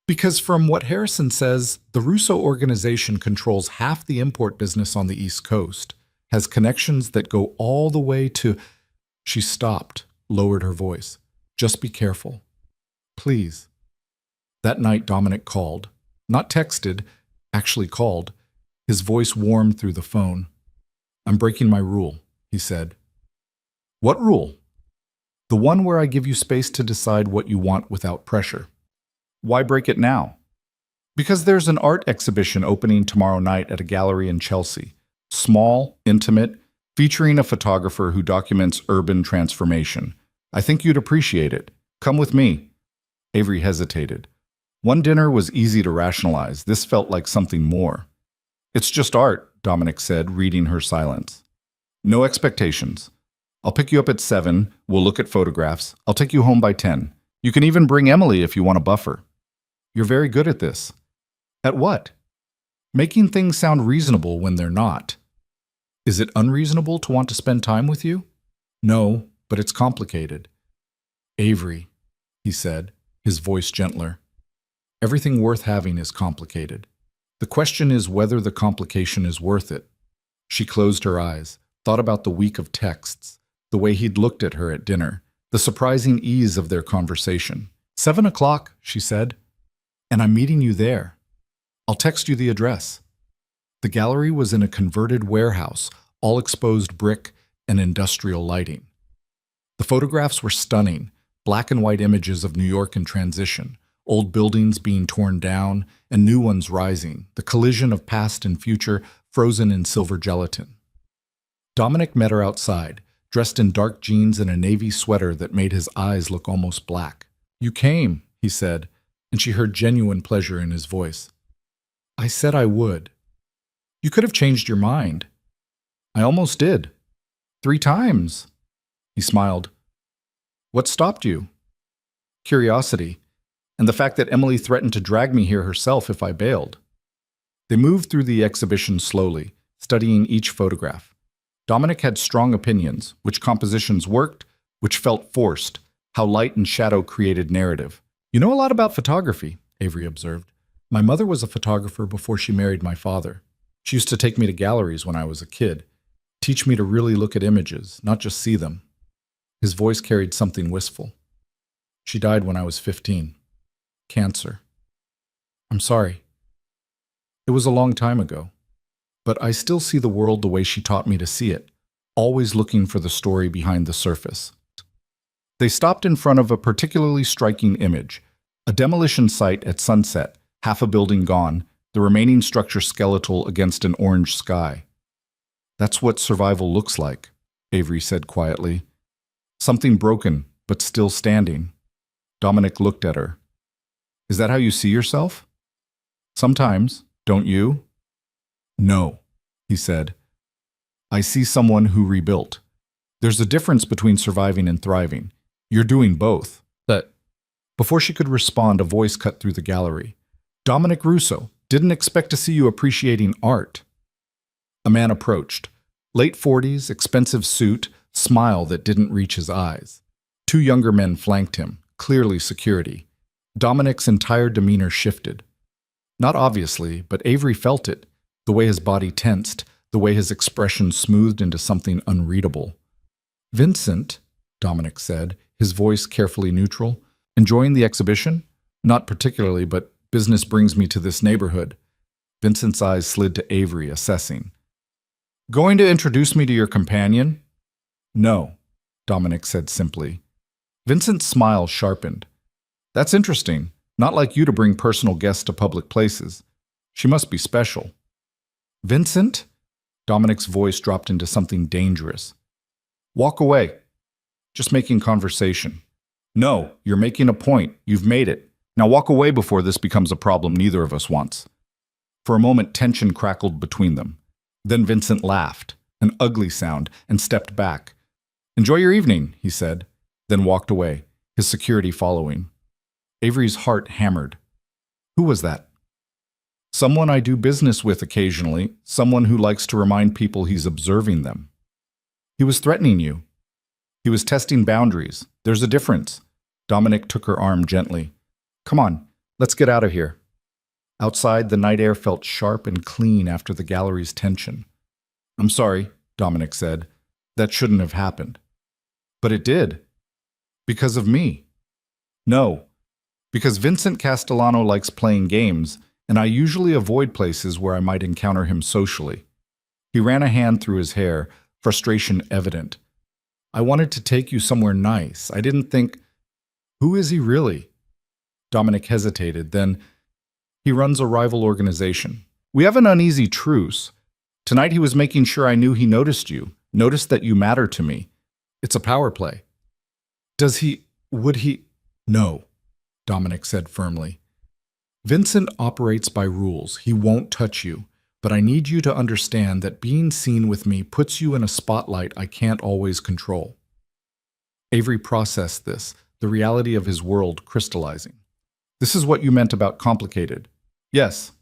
Because from what Harrison says, the Russo organization controls half the import business on the East Coast, has connections that go all the way to... She stopped, lowered her voice. Just be careful. Please. That night, Dominic called. Not texted, actually called. His voice warmed through the phone. I'm breaking my rule, he said. What rule? The one where I give you space to decide what you want without pressure. Why break it now? Because there's an art exhibition opening tomorrow night at a gallery in Chelsea. Small, intimate, featuring a photographer who documents urban transformation. I think you'd appreciate it. Come with me. Avery hesitated. One dinner was easy to rationalize. This felt like something more. It's just art, Dominic said, reading her silence. No expectations. I'll pick you up at 7. We'll look at photographs. I'll take you home by 10. You can even bring Emily if you want a buffer. You're very good at this. At what? Making things sound reasonable when they're not. Is it unreasonable to want to spend time with you? No, but it's complicated. Avery, he said, his voice gentler. Everything worth having is complicated. The question is whether the complication is worth it. She closed her eyes, thought about the week of texts, the way he'd looked at her at dinner, the surprising ease of their conversation. 7 o'clock, she said, and I'm meeting you there. I'll text you the address. The gallery was in a converted warehouse, all exposed brick and industrial lighting. The photographs were stunning, black and white images of New York in transition, old buildings being torn down and new ones rising, the collision of past and future frozen in silver gelatin. Dominic met her outside, dressed in dark jeans and a navy sweater that made his eyes look almost black. You came, he said, and she heard genuine pleasure in his voice. I said I would. You could have changed your mind. I almost did. 3 times. He smiled. What stopped you? Curiosity, and the fact that Emily threatened to drag me here herself if I bailed. They moved through the exhibition slowly, studying each photograph. Dominic had strong opinions, which compositions worked, which felt forced, how light and shadow created narrative. You know a lot about photography, Avery observed. My mother was a photographer before she married my father. She used to take me to galleries when I was a kid, teach me to really look at images, not just see them. His voice carried something wistful. She died when I was 15. Cancer. I'm sorry. It was a long time ago. But I still see the world the way she taught me to see it, always looking for the story behind the surface. They stopped in front of a particularly striking image, a demolition site at sunset, half a building gone, the remaining structure skeletal against an orange sky. That's what survival looks like, Avery said quietly. Something broken, but still standing. Dominic looked at her. Is that how you see yourself? Sometimes, don't you? No, he said. I see someone who rebuilt. There's a difference between surviving and thriving. You're doing both. Before she could respond, a voice cut through the gallery. Dominic Russo, didn't expect to see you appreciating art. A man approached. Late 40s, expensive suit, smile that didn't reach his eyes. 2 younger men flanked him, clearly security. Dominic's entire demeanor shifted. Not obviously, but Avery felt it. The way his body tensed, the way his expression smoothed into something unreadable. Vincent, Dominic said, his voice carefully neutral, enjoying the exhibition? Not particularly, but business brings me to this neighborhood. Vincent's eyes slid to Avery, assessing. Going to introduce me to your companion? No, Dominic said simply. Vincent's smile sharpened. That's interesting. Not like you to bring personal guests to public places. She must be special. Vincent? Dominic's voice dropped into something dangerous. Walk away. Just making conversation. No, you're making a point. You've made it. Now walk away before this becomes a problem neither of us wants. For a moment, tension crackled between them. Then Vincent laughed, an ugly sound, and stepped back. Enjoy your evening, he said, then walked away, his security following. Avery's heart hammered. Who was that? Someone I do business with occasionally, someone who likes to remind people he's observing them. He was threatening you. He was testing boundaries. There's a difference. Dominic took her arm gently. Come on, Let's get out of here. Outside, the night air felt sharp and clean after the gallery's tension. I'm sorry, Dominic said. That shouldn't have happened. But it did. Because of me. No, because Vincent Castellano likes playing games, and I usually avoid places where I might encounter him socially. He ran a hand through his hair, frustration evident. I wanted to take you somewhere nice. I didn't think, who is he really? Dominic hesitated, then, he runs a rival organization. We have an uneasy truce. Tonight he was making sure I knew he noticed you, noticed that you matter to me. It's a power play. Would he? No, Dominic said firmly. Vincent operates by rules. He won't touch you. But I need you to understand that being seen with me puts you in a spotlight I can't always control. Avery processed this, the reality of his world crystallizing. This is what you meant about complicated. Yes.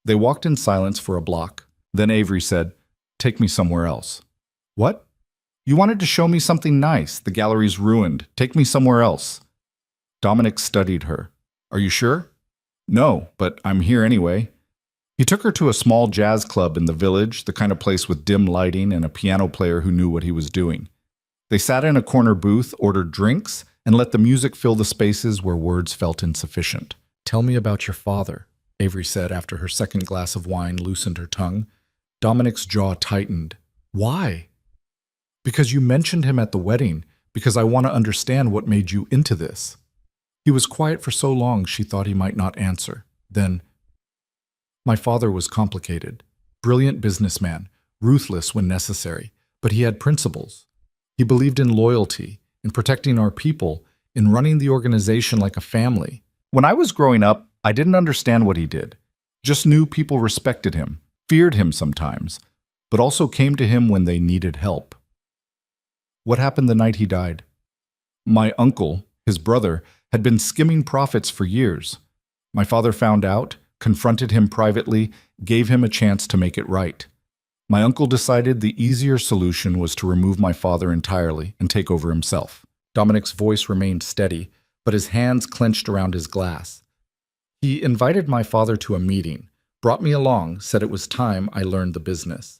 They walked in silence for a block. Then Avery said, Take me somewhere else. What? You wanted to show me something nice. The gallery's ruined. Take me somewhere else. Dominic studied her. Are you sure? No, but I'm here anyway. He took her to a small jazz club in the village, the kind of place with dim lighting and a piano player who knew what he was doing. They sat in a corner booth, ordered drinks, and let the music fill the spaces where words felt insufficient. Tell me about your father, Avery said after her second glass of wine loosened her tongue. Dominic's jaw tightened. Why? Because you mentioned him at the wedding, because I want to understand what made you into this. He was quiet for so long she thought he might not answer. Then, my father was complicated, brilliant businessman, ruthless when necessary, but he had principles. He believed in loyalty, in protecting our people, in running the organization like a family. When I was growing up, I didn't understand what he did. Just knew people respected him, feared him sometimes, but also came to him when they needed help. What happened the night he died? My uncle, his brother, had been skimming profits for years. My father found out, confronted him privately, gave him a chance to make it right. My uncle decided the easier solution was to remove my father entirely and take over himself. Dominic's voice remained steady, but his hands clenched around his glass. He invited my father to a meeting, brought me along, said it was time I learned the business.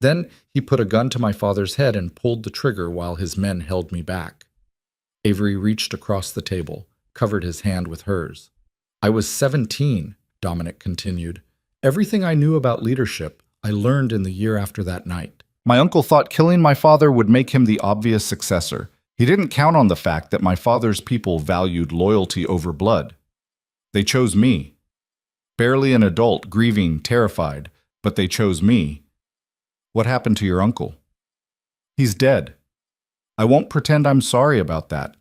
Then he put a gun to my father's head and pulled the trigger while his men held me back. Avery reached across the table, covered his hand with hers. I was 17, Dominic continued. Everything I knew about leadership, I learned in the year after that night. My uncle thought killing my father would make him the obvious successor. He didn't count on the fact that my father's people valued loyalty over blood. They chose me. Barely an adult, grieving, terrified, but they chose me. What happened to your uncle? He's dead. I won't pretend I'm sorry about that.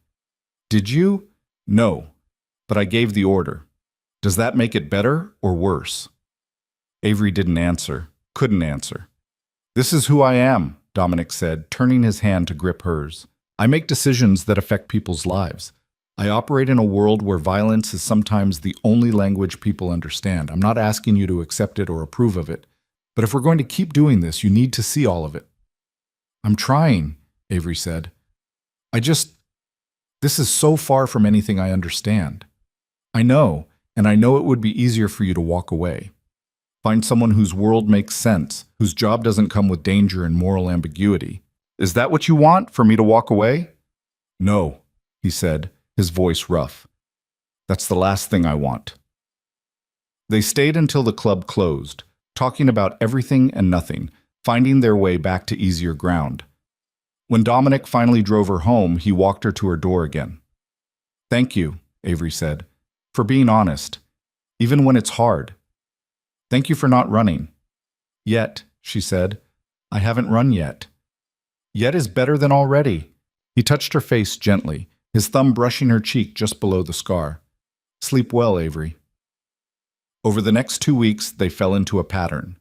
Did you? No, but I gave the order. Does that make it better or worse? Avery didn't answer, couldn't answer. This is who I am, Dominic said, turning his hand to grip hers. I make decisions that affect people's lives. I operate in a world where violence is sometimes the only language people understand. I'm not asking you to accept it or approve of it. But if we're going to keep doing this, you need to see all of it. I'm trying, Avery said. This is so far from anything I understand. I know, and I know it would be easier for you to walk away. Find someone whose world makes sense, whose job doesn't come with danger and moral ambiguity. Is that what you want, for me to walk away? No, he said, his voice rough. That's the last thing I want. They stayed until the club closed, talking about everything and nothing, finding their way back to easier ground. When Dominic finally drove her home, he walked her to her door again. Thank you, Avery said, for being honest, even when it's hard. Thank you for not running. Yet, she said, I haven't run yet. Yet is better than already. He touched her face gently, his thumb brushing her cheek just below the scar. Sleep well, Avery. Over the next 2 weeks, they fell into a pattern.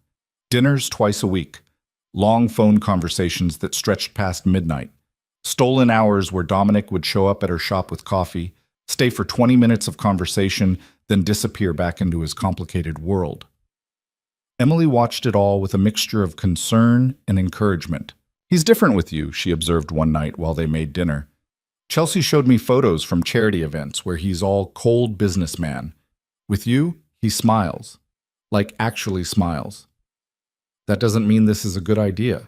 Dinners twice a week, long phone conversations that stretched past midnight, stolen hours where Dominic would show up at her shop with coffee, stay for 20 minutes of conversation, then disappear back into his complicated world. Emily watched it all with a mixture of concern and encouragement. He's different with you, she observed one night while they made dinner. Chelsea showed me photos from charity events where he's all cold businessman, With you, he smiles. Like actually smiles. That doesn't mean this is a good idea.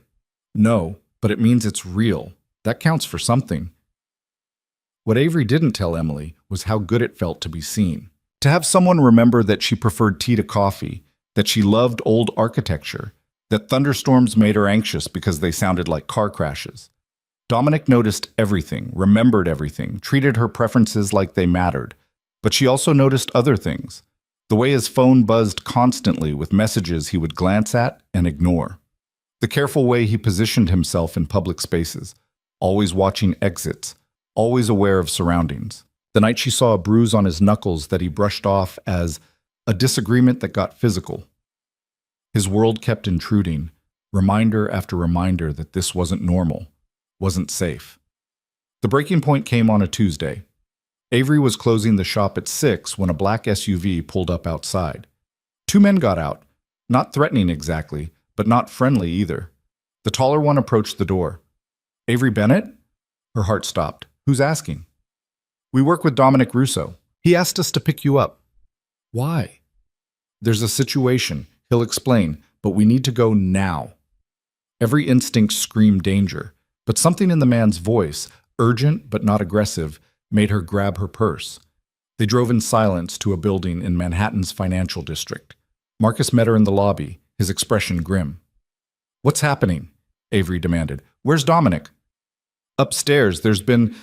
No, but it means it's real. That counts for something. What Avery didn't tell Emily was how good it felt to be seen. To have someone remember that she preferred tea to coffee, that she loved old architecture, that thunderstorms made her anxious because they sounded like car crashes. Dominic noticed everything, remembered everything, treated her preferences like they mattered. But she also noticed other things. The way his phone buzzed constantly with messages he would glance at and ignore. The careful way he positioned himself in public spaces, always watching exits, always aware of surroundings. The night she saw a bruise on his knuckles that he brushed off as a disagreement that got physical. His world kept intruding, reminder after reminder that this wasn't normal, wasn't safe. The breaking point came on a Tuesday. Avery was closing the shop at 6 when a black SUV pulled up outside. Two men got out, not threatening exactly, but not friendly either. The taller one approached the door. "Avery Bennett?" Her heart stopped. "Who's asking?" "We work with Dominic Russo. He asked us to pick you up." "Why?" "There's a situation. He'll explain, but we need to go now." Every instinct screamed danger, but something in the man's voice, urgent but not aggressive, made her grab her purse. They drove in silence to a building in Manhattan's financial district. Marcus met her in the lobby, his expression grim. "What's happening?" Avery demanded. "Where's Dominic?" "Upstairs, there's been—"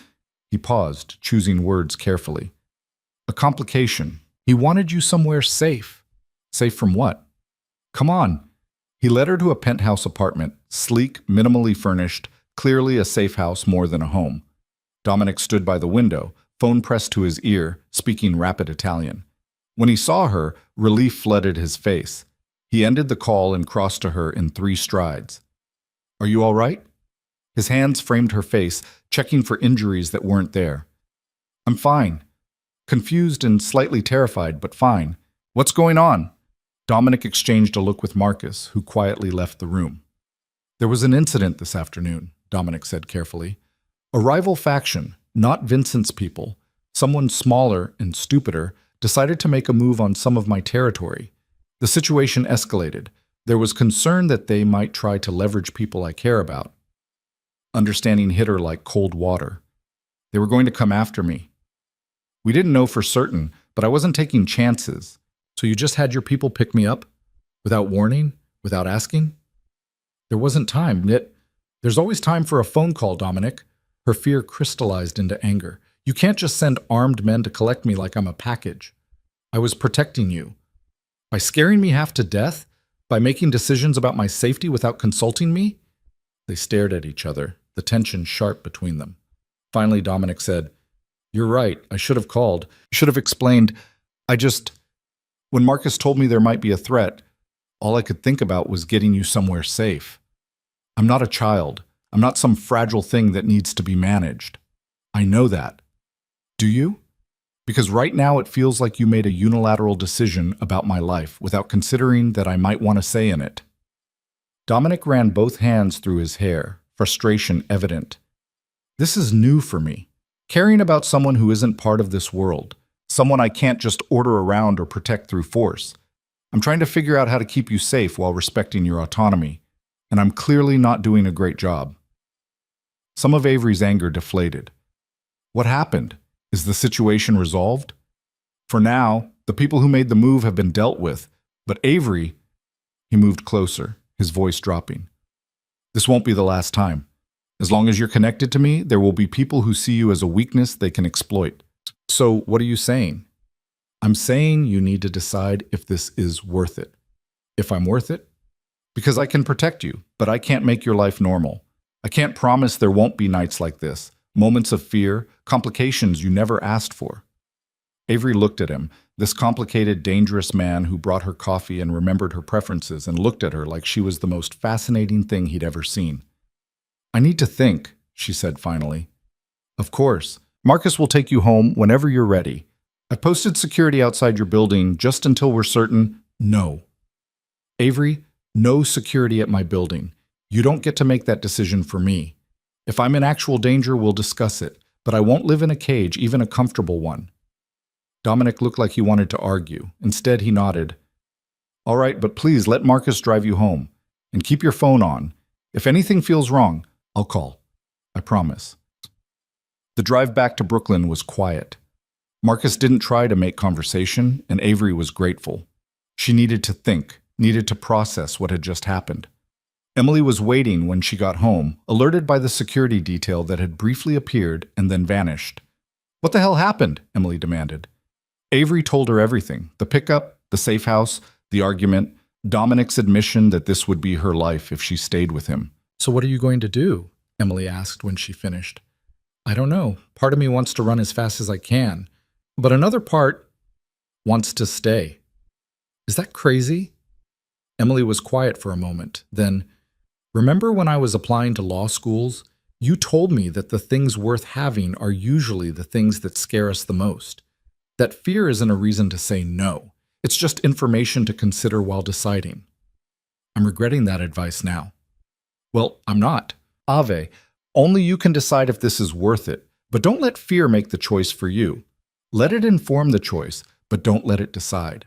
He paused, choosing words carefully. "A complication. He wanted you somewhere safe." "Safe from what?" "Come on." He led her to a penthouse apartment, sleek, minimally furnished, clearly a safe house more than a home. Dominic stood by the window, phone pressed to his ear, speaking rapid Italian. When he saw her, relief flooded his face. He ended the call and crossed to her in 3 strides. "Are you all right?" His hands framed her face, checking for injuries that weren't there. "I'm fine." Confused and slightly terrified, but fine. "What's going on?" Dominic exchanged a look with Marcus, who quietly left the room. "There was an incident this afternoon," Dominic said carefully. "A rival faction, not Vincent's people, someone smaller and stupider, decided to make a move on some of my territory. The situation escalated. There was concern that they might try to leverage people I care about. Understanding hit her like cold water. They were going to come after me. We didn't know for certain, but I wasn't taking chances. So you just had your people pick me up? Without warning? Without asking?" "There wasn't time, yet there's always time for a phone call, Dominic." Her fear crystallized into anger. "You can't just send armed men to collect me like I'm a package. I was protecting you. By scaring me half to death? By making decisions about my safety without consulting me?" They stared at each other, the tension sharp between them. Finally, Dominic said, "You're right, I should have called. Should have explained. When Marcus told me there might be a threat, all I could think about was getting you somewhere safe. I'm not a child. I'm not some fragile thing that needs to be managed. I know that. Do you? Because right now it feels like you made a unilateral decision about my life without considering that I might want a say in it." Dominic ran both hands through his hair, frustration evident. "This is new for me. Caring about someone who isn't part of this world. Someone I can't just order around or protect through force. I'm trying to figure out how to keep you safe while respecting your autonomy, and I'm clearly not doing a great job." Some of Avery's anger deflated. "What happened? Is the situation resolved?" "For now, the people who made the move have been dealt with, but Avery—" He moved closer, his voice dropping. "This won't be the last time. As long as you're connected to me, there will be people who see you as a weakness they can exploit. So what are you saying?" "I'm saying you need to decide if this is worth it." "If I'm worth it?" "Because I can protect you, but I can't make your life normal. I can't promise there won't be nights like this, moments of fear, complications you never asked for." Avery looked at him, this complicated, dangerous man who brought her coffee and remembered her preferences and looked at her like she was the most fascinating thing he'd ever seen. "I need to think," she said finally. "Of course. Marcus will take you home whenever you're ready. I've posted security outside your building just until we're certain—" "No." "Avery, no security at my building. You don't get to make that decision for me. If I'm in actual danger, we'll discuss it, but I won't live in a cage, even a comfortable one." Dominic looked like he wanted to argue. Instead, he nodded. All right, but please let Marcus drive you home. And keep your phone on. If anything feels wrong, I'll call. I promise. The drive back to Brooklyn was quiet. Marcus didn't try to make conversation, and Avery was grateful. She needed to think, needed to process what had just happened. Emily was waiting when she got home, alerted by the security detail that had briefly appeared and then vanished. What the hell happened? Emily demanded. Avery told her everything. The pickup, the safe house, the argument, Dominic's admission that this would be her life if she stayed with him. So what are you going to do? Emily asked when she finished. I don't know. Part of me wants to run as fast as I can, but another part wants to stay. Is that crazy? Emily was quiet for a moment. Then, remember when I was applying to law schools? You told me that the things worth having are usually the things that scare us the most. That fear isn't a reason to say no. It's just information to consider while deciding. I'm regretting that advice now. Well, I'm not. Ave, only you can decide if this is worth it, but don't let fear make the choice for you. Let it inform the choice, but don't let it decide.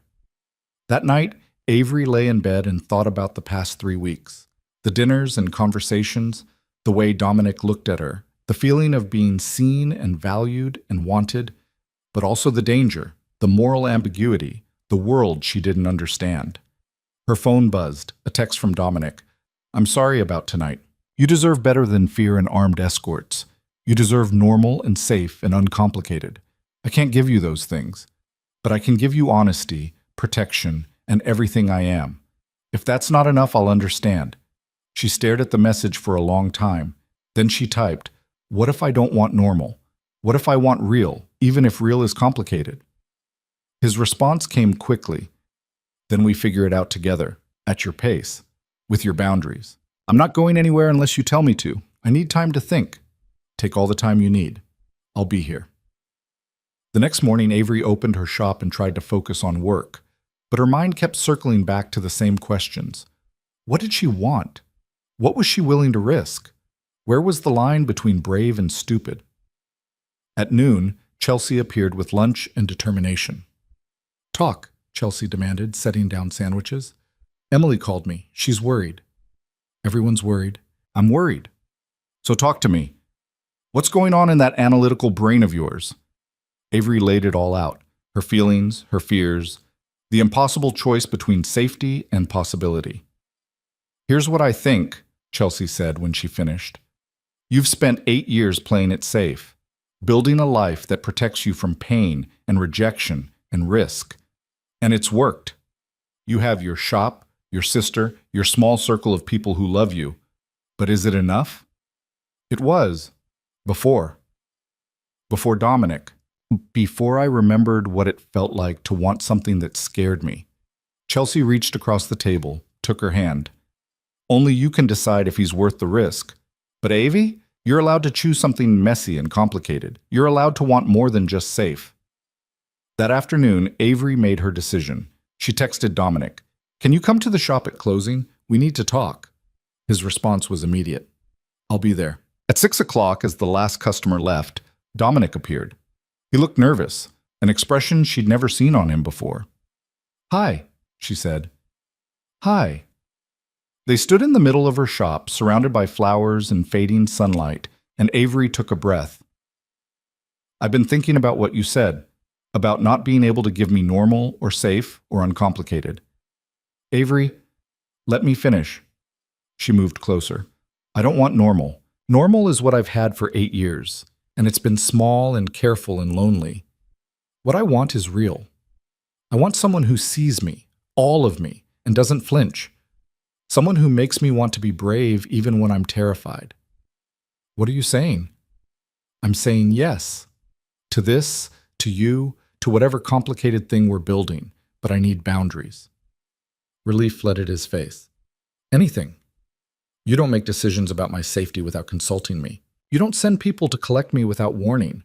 That night, Avery lay in bed and thought about the past 3 weeks. The dinners and conversations, the way Dominic looked at her, the feeling of being seen and valued and wanted, but also the danger, the moral ambiguity, the world she didn't understand. Her phone buzzed, a text from Dominic. I'm sorry about tonight. You deserve better than fear and armed escorts. You deserve normal and safe and uncomplicated. I can't give you those things, but I can give you honesty, protection, and everything I am. If that's not enough, I'll understand. She stared at the message for a long time. Then she typed, what if I don't want normal? What if I want real, even if real is complicated? His response came quickly. Then we figure it out together, at your pace, with your boundaries. I'm not going anywhere unless you tell me to. I need time to think. Take all the time you need. I'll be here. The next morning, Avery opened her shop and tried to focus on work, but her mind kept circling back to the same questions. What did she want? What was she willing to risk? Where was the line between brave and stupid? At noon, Chelsea appeared with lunch and determination. Talk, Chelsea demanded, setting down sandwiches. Emily called me. She's worried. Everyone's worried. I'm worried. So talk to me. What's going on in that analytical brain of yours? Avery laid it all out. Her feelings, her fears, the impossible choice between safety and possibility. Here's what I think, Chelsea said when she finished. You've spent 8 years playing it safe, building a life that protects you from pain and rejection and risk. And it's worked. You have your shop, your sister, your small circle of people who love you. But is it enough? It was. Before Dominic. Before I remembered what it felt like to want something that scared me. Chelsea reached across the table, took her hand. Only you can decide if he's worth the risk. But Avie, you're allowed to choose something messy and complicated. You're allowed to want more than just safe. That afternoon, Avery made her decision. She texted Dominic, "Can you come to the shop at closing? We need to talk." His response was immediate. "I'll be there." At 6 o'clock, as the last customer left, Dominic appeared. He looked nervous, an expression she'd never seen on him before. "Hi," she said. "Hi." They stood in the middle of her shop, surrounded by flowers and fading sunlight, and Avery took a breath. "I've been thinking about what you said, about not being able to give me normal or safe or uncomplicated." "Avery, let me finish." She moved closer. "I don't want normal. Normal is what I've had for 8 years, and it's been small and careful and lonely. What I want is real. I want someone who sees me, all of me, and doesn't flinch. Someone who makes me want to be brave even when I'm terrified." "What are you saying?" "I'm saying yes. To this, to you, to whatever complicated thing we're building, but I need boundaries." Relief flooded his face. "Anything. You don't make decisions about my safety without consulting me. You don't send people to collect me without warning.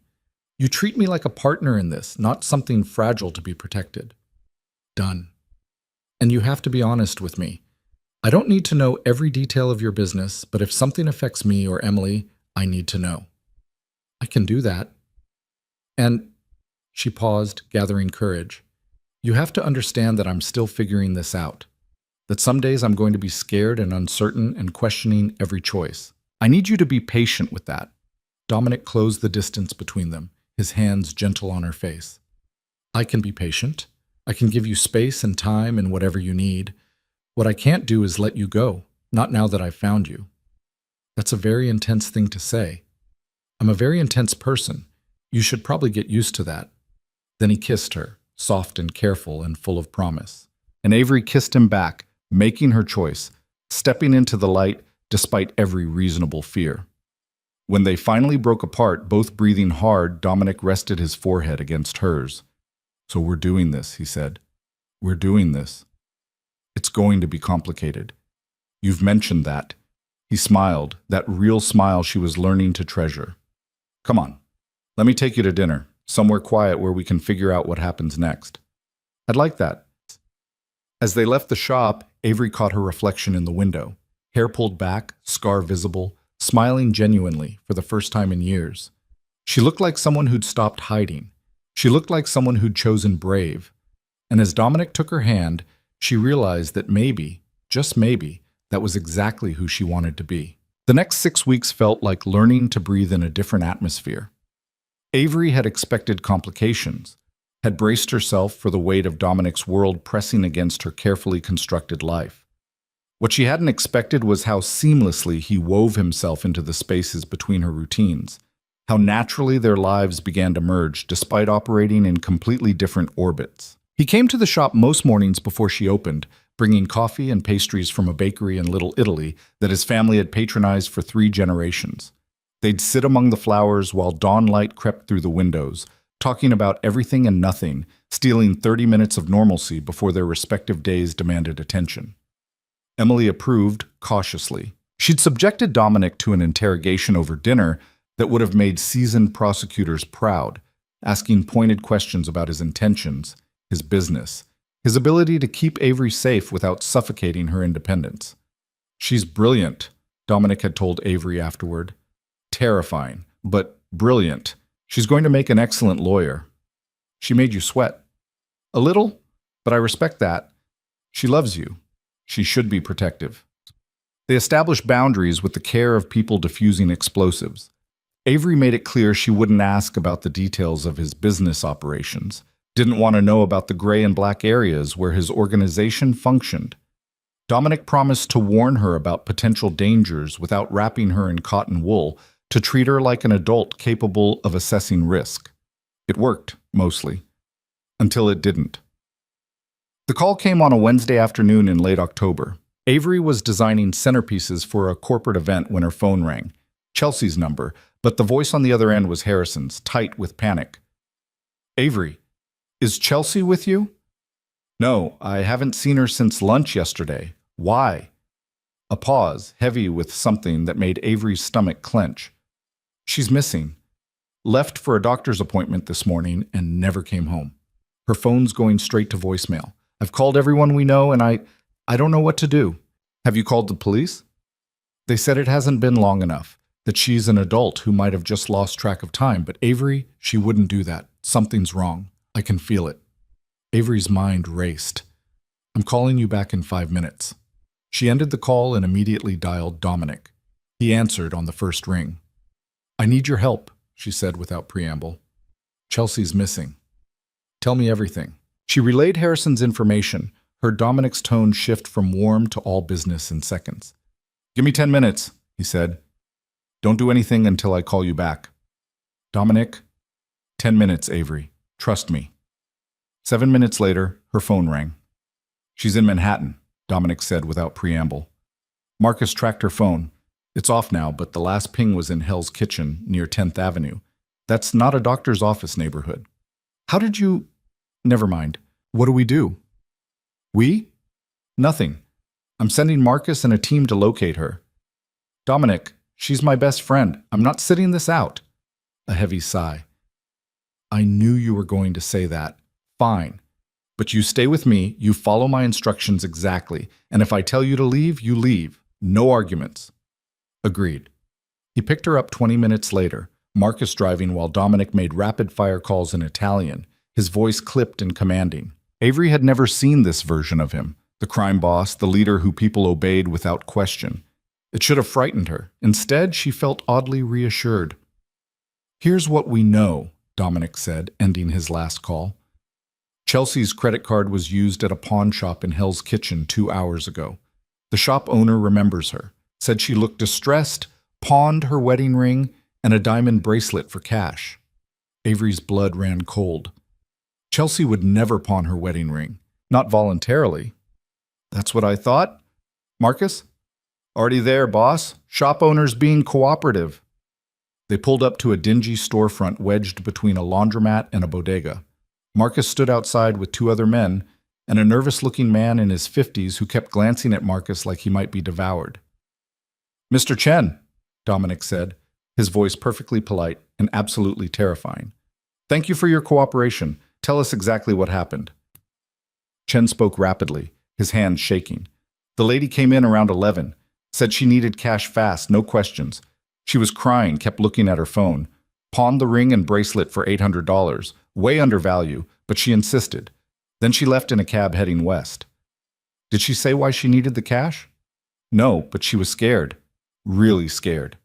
You treat me like a partner in this, not something fragile to be protected." "Done. And you have to be honest with me. I don't need to know every detail of your business, but if something affects me or Emily, I need to know." "I can do that." "And She paused, gathering courage. You have to understand that I'm still figuring this out. That some days I'm going to be scared and uncertain and questioning every choice. I need you to be patient with that. Dominic closed the distance between them, his hands gentle on her face. I can be patient. I can give you space and time and whatever you need. What I can't do is let you go, not now that I've found you. That's a very intense thing to say. I'm a very intense person. You should probably get used to that. Then he kissed her, soft and careful and full of promise. And Avery kissed him back, making her choice, stepping into the light despite every reasonable fear. When they finally broke apart, both breathing hard, Dominic rested his forehead against hers. So we're doing this, he said. We're doing this. It's going to be complicated. You've mentioned that. He smiled, that real smile she was learning to treasure. Come on, let me take you to dinner, somewhere quiet where we can figure out what happens next. I'd like that. As they left the shop, Avery caught her reflection in the window, hair pulled back, scar visible, smiling genuinely for the first time in years. She looked like someone who'd stopped hiding. She looked like someone who'd chosen brave. And as Dominic took her hand, she realized that maybe, just maybe, that was exactly who she wanted to be. The next 6 weeks felt like learning to breathe in a different atmosphere. Avery had expected complications, had braced herself for the weight of Dominic's world pressing against her carefully constructed life. What she hadn't expected was how seamlessly he wove himself into the spaces between her routines, how naturally their lives began to merge despite operating in completely different orbits. He came to the shop most mornings before she opened, bringing coffee and pastries from a bakery in Little Italy that his family had patronized for 3 generations. They'd sit among the flowers while dawn light crept through the windows, talking about everything and nothing, stealing 30 minutes of normalcy before their respective days demanded attention. Emily approved, cautiously. She'd subjected Dominic to an interrogation over dinner that would have made seasoned prosecutors proud, asking pointed questions about his intentions, his business, his ability to keep Avery safe without suffocating her independence. She's brilliant, Dominic had told Avery afterward. Terrifying, but brilliant. She's going to make an excellent lawyer. She made you sweat. A little, but I respect that. She loves you. She should be protective. They established boundaries with the care of people diffusing explosives. Avery made it clear she wouldn't ask about the details of his business operations, didn't want to know about the gray and black areas where his organization functioned. Dominic promised to warn her about potential dangers without wrapping her in cotton wool, to treat her like an adult capable of assessing risk. It worked, mostly, until it didn't. The call came on a Wednesday afternoon in late October. Avery was designing centerpieces for a corporate event when her phone rang. Chelsea's number, but the voice on the other end was Harrison's, tight with panic. Avery, is Chelsea with you? No, I haven't seen her since lunch yesterday. Why? A pause, heavy with something that made Avery's stomach clench. She's missing. Left for a doctor's appointment this morning and never came home. Her phone's going straight to voicemail. I've called everyone we know and I don't know what to do. Have you called the police? They said it hasn't been long enough, that she's an adult who might have just lost track of time, but Avery, she wouldn't do that. Something's wrong. I can feel it. Avery's mind raced. I'm calling you back in 5 minutes. She ended the call and immediately dialed Dominic. He answered on the first ring. I need your help, she said without preamble. Chelsea's missing. Tell me everything. She relayed Harrison's information, heard Dominic's tone shift from warm to all business in seconds. Give me 10 minutes, he said. Don't do anything until I call you back. Dominic, 10 minutes, Avery. Trust me. 7 minutes later, her phone rang. She's in Manhattan, Dominic said without preamble. Marcus tracked her phone. It's off now, but the last ping was in Hell's Kitchen near 10th Avenue. That's not a doctor's office neighborhood. How did you... Never mind. What do we do? We? Nothing. I'm sending Marcus and a team to locate her. Dominic, she's my best friend. I'm not sitting this out. A heavy sigh. I knew you were going to say that. Fine. But you stay with me, you follow my instructions exactly, and if I tell you to leave, you leave. No arguments. Agreed. He picked her up 20 minutes later, Marcus driving while Dominic made rapid-fire calls in Italian, his voice clipped and commanding. Avery had never seen this version of him, the crime boss, the leader who people obeyed without question. It should have frightened her. Instead, she felt oddly reassured. "Here's what we know," Dominic said, ending his last call. "Chelsea's credit card was used at a pawn shop in Hell's Kitchen 2 hours ago. The shop owner remembers her, said she looked distressed, pawned her wedding ring and a diamond bracelet for cash." Avery's blood ran cold. Chelsea would never pawn her wedding ring, not voluntarily. "That's what I thought. Marcus?" "Already there, boss. Shop owner's being cooperative." They pulled up to a dingy storefront wedged between a laundromat and a bodega. Marcus stood outside with 2 other men and a nervous-looking man in his 50s who kept glancing at Marcus like he might be devoured. "Mr. Chen," Dominic said, his voice perfectly polite and absolutely terrifying. "Thank you for your cooperation. Tell us exactly what happened." Chen spoke rapidly, his hands shaking. "The lady came in around 11, said she needed cash fast, no questions. She was crying, kept looking at her phone. Pawned the ring and bracelet for $800, way under value, but she insisted. Then she left in a cab heading west." "Did she say why she needed the cash?" "No, but she was scared. Really scared."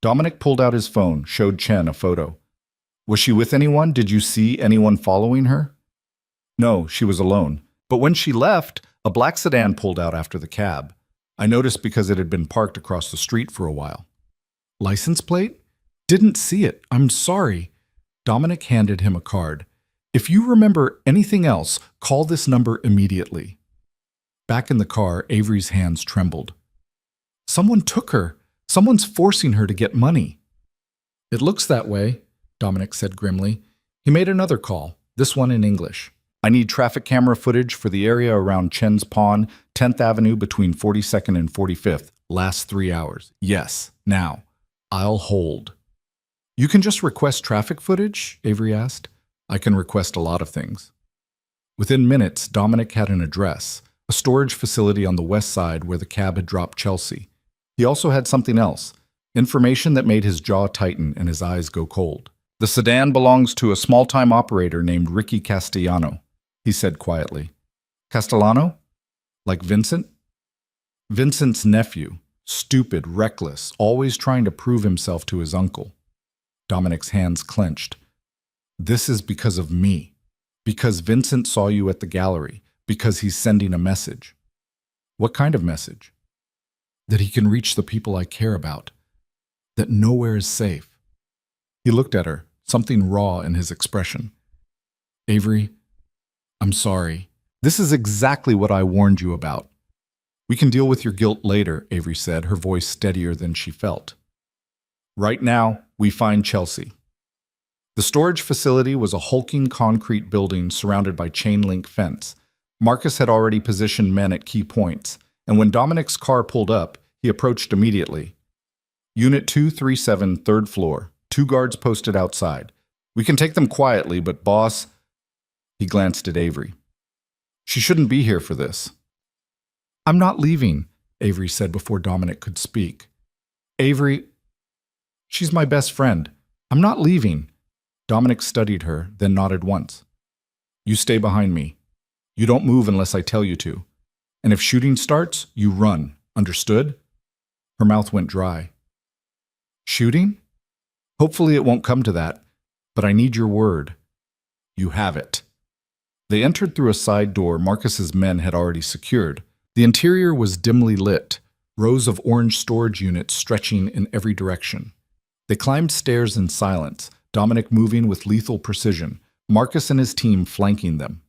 Dominic pulled out his phone, showed Chen a photo. "Was she with anyone? Did you see anyone following her?" "No, she was alone. But when she left, a black sedan pulled out after the cab. I noticed because it had been parked across the street for a while." "License plate? Didn't see it. I'm sorry." Dominic handed him a card. "If you remember anything else, call this number immediately." Back in the car, Avery's hands trembled. "Someone took her. Someone's forcing her to get money." "It looks that way," Dominic said grimly. He made another call, this one in English. "I need traffic camera footage for the area around Chen's Pawn, 10th Avenue between 42nd and 45th, last 3 hours. Yes, now. I'll hold." "You can just request traffic footage?" Avery asked. "I can request a lot of things." Within minutes, Dominic had an address, a storage facility on the west side where the cab had dropped Chelsea. He also had something else, information that made his jaw tighten and his eyes go cold. "The sedan belongs to a small-time operator named Ricky Castellano," he said quietly. "Castellano? Like Vincent?" "Vincent's nephew. Stupid, reckless, always trying to prove himself to his uncle." Dominic's hands clenched. "This is because of me. Because Vincent saw you at the gallery. Because he's sending a message." "What kind of message?" "That he can reach the people I care about. That nowhere is safe." He looked at her, something raw in his expression. "Avery, I'm sorry. This is exactly what I warned you about." "We can deal with your guilt later," Avery said, her voice steadier than she felt. "Right now, we find Chelsea." The storage facility was a hulking concrete building surrounded by chain-link fence. Marcus had already positioned men at key points, and when Dominic's car pulled up, he approached immediately. "Unit 237, 3rd floor. 2 guards posted outside. We can take them quietly, but boss..." He glanced at Avery. "She shouldn't be here for this." "I'm not leaving," Avery said before Dominic could speak. "Avery, she's my best friend. I'm not leaving." Dominic studied her, then nodded once. "You stay behind me. You don't move unless I tell you to. And if shooting starts, you run. Understood?" Her mouth went dry. "Shooting? Hopefully it won't come to that, but I need your word." "You have it." They entered through a side door Marcus's men had already secured. The interior was dimly lit, rows of orange storage units stretching in every direction. They climbed stairs in silence, Dominic moving with lethal precision, Marcus and his team flanking them.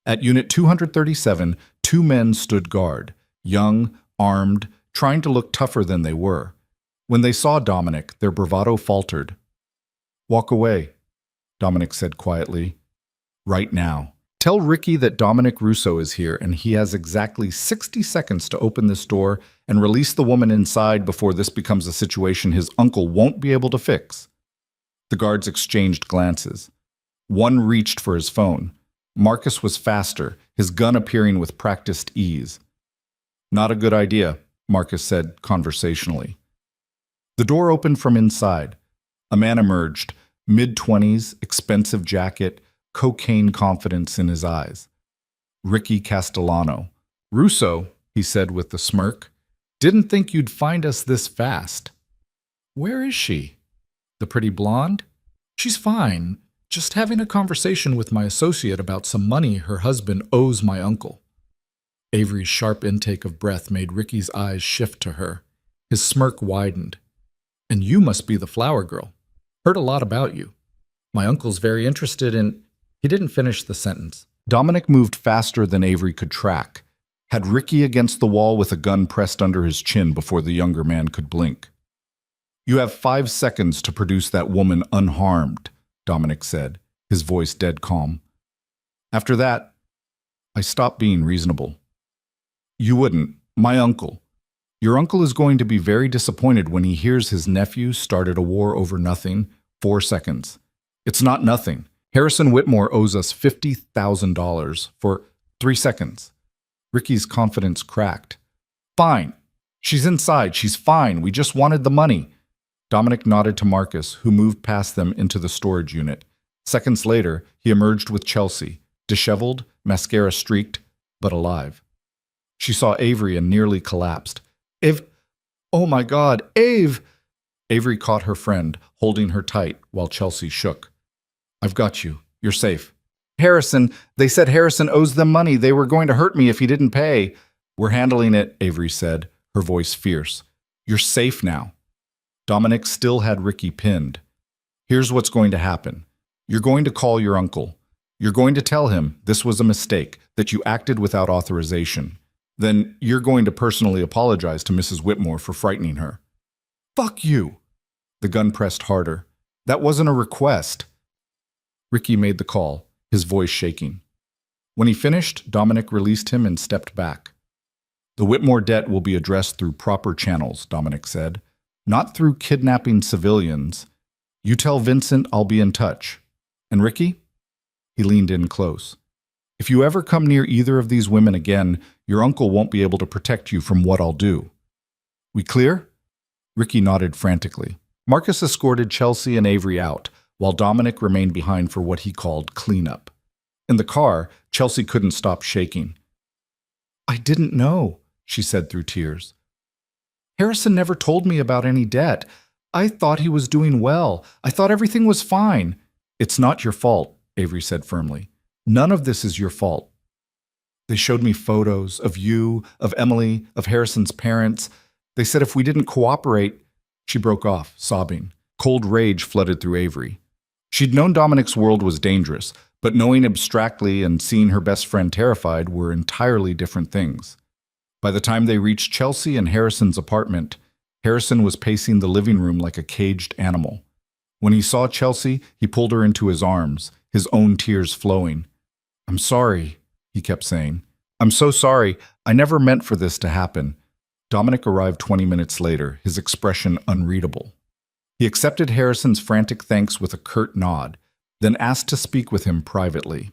At Unit 237, 2 men stood guard, young, armed, trying to look tougher than they were. When they saw Dominic, their bravado faltered. "Walk away," Dominic said quietly. "Right now. Tell Ricky that Dominic Russo is here and he has exactly 60 seconds to open this door and release the woman inside before this becomes a situation his uncle won't be able to fix." The guards exchanged glances. One reached for his phone. Marcus was faster, his gun appearing with practiced ease. "Not a good idea," Marcus said conversationally. The door opened from inside. A man emerged, mid-20s, expensive jacket, cocaine confidence in his eyes. Ricky Castellano. "Russo," he said with a smirk, "didn't think you'd find us this fast." "Where is she?" "The pretty blonde?" "She's fine. Just having a conversation with my associate about some money her husband owes my uncle." Avery's sharp intake of breath made Ricky's eyes shift to her. His smirk widened. "And you must be the flower girl. Heard a lot about you. My uncle's very interested in—" He didn't finish the sentence. Dominic moved faster than Avery could track, had Ricky against the wall with a gun pressed under his chin before the younger man could blink. "You have 5 seconds to produce that woman unharmed," Dominic said, his voice dead calm. "After that, I stop being reasonable." "You wouldn't. My uncle. Your uncle is going to be very disappointed when he hears his nephew started a war over nothing. 4 seconds. It's not nothing. Harrison Whitmore owes us $50,000 for 3 seconds. Ricky's confidence cracked. "Fine. She's inside. She's fine. We just wanted the money." Dominic nodded to Marcus, who moved past them into the storage unit. Seconds later, he emerged with Chelsea, disheveled, mascara streaked, but alive. She saw Avery and nearly collapsed. Oh my God, Ave!" Avery caught her friend, holding her tight while Chelsea shook. "I've got you. You're safe." "Harrison, they said Harrison owes them money. They were going to hurt me if he didn't pay." "We're handling it," Avery said, her voice fierce. "You're safe now." Dominic still had Ricky pinned. "Here's what's going to happen. You're going to call your uncle. You're going to tell him this was a mistake, that you acted without authorization. Then you're going to personally apologize to Mrs. Whitmore for frightening her." "Fuck you!" The gun pressed harder. "That wasn't a request." Ricky made the call, his voice shaking. When he finished, Dominic released him and stepped back. "The Whitmore debt will be addressed through proper channels," Dominic said. "Not through kidnapping civilians. You tell Vincent I'll be in touch. And Ricky?" He leaned in close. "If you ever come near either of these women again, your uncle won't be able to protect you from what I'll do. We clear?" Ricky nodded frantically. Marcus escorted Chelsea and Avery out, while Dominic remained behind for what he called cleanup. In the car, Chelsea couldn't stop shaking. "I didn't know," she said through tears. "Harrison never told me about any debt. I thought he was doing well. I thought everything was fine." "It's not your fault," Avery said firmly. "None of this is your fault. They showed me photos of you, of Emily, of Harrison's parents. They said if we didn't cooperate—" She broke off, sobbing. Cold rage flooded through Avery. She'd known Dominic's world was dangerous, but knowing abstractly and seeing her best friend terrified were entirely different things. By the time they reached Chelsea and Harrison's apartment, Harrison was pacing the living room like a caged animal. When he saw Chelsea, he pulled her into his arms, his own tears flowing. "I'm sorry," he kept saying. "I'm so sorry. I never meant for this to happen." Dominic arrived 20 minutes later, his expression unreadable. He accepted Harrison's frantic thanks with a curt nod, then asked to speak with him privately.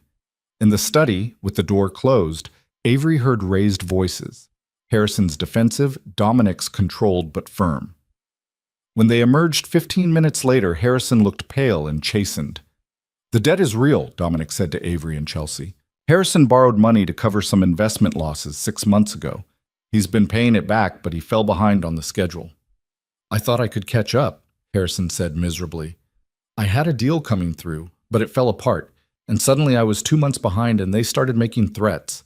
In the study, with the door closed, Avery heard raised voices. Harrison's defensive, Dominic's controlled but firm. When they emerged 15 minutes later, Harrison looked pale and chastened. "The debt is real," Dominic said to Avery and Chelsea. "Harrison borrowed money to cover some investment losses 6 months ago. He's been paying it back, but he fell behind on the schedule." "I thought I could catch up," Harrison said miserably. "I had a deal coming through, but it fell apart, and suddenly I was 2 months behind and they started making threats."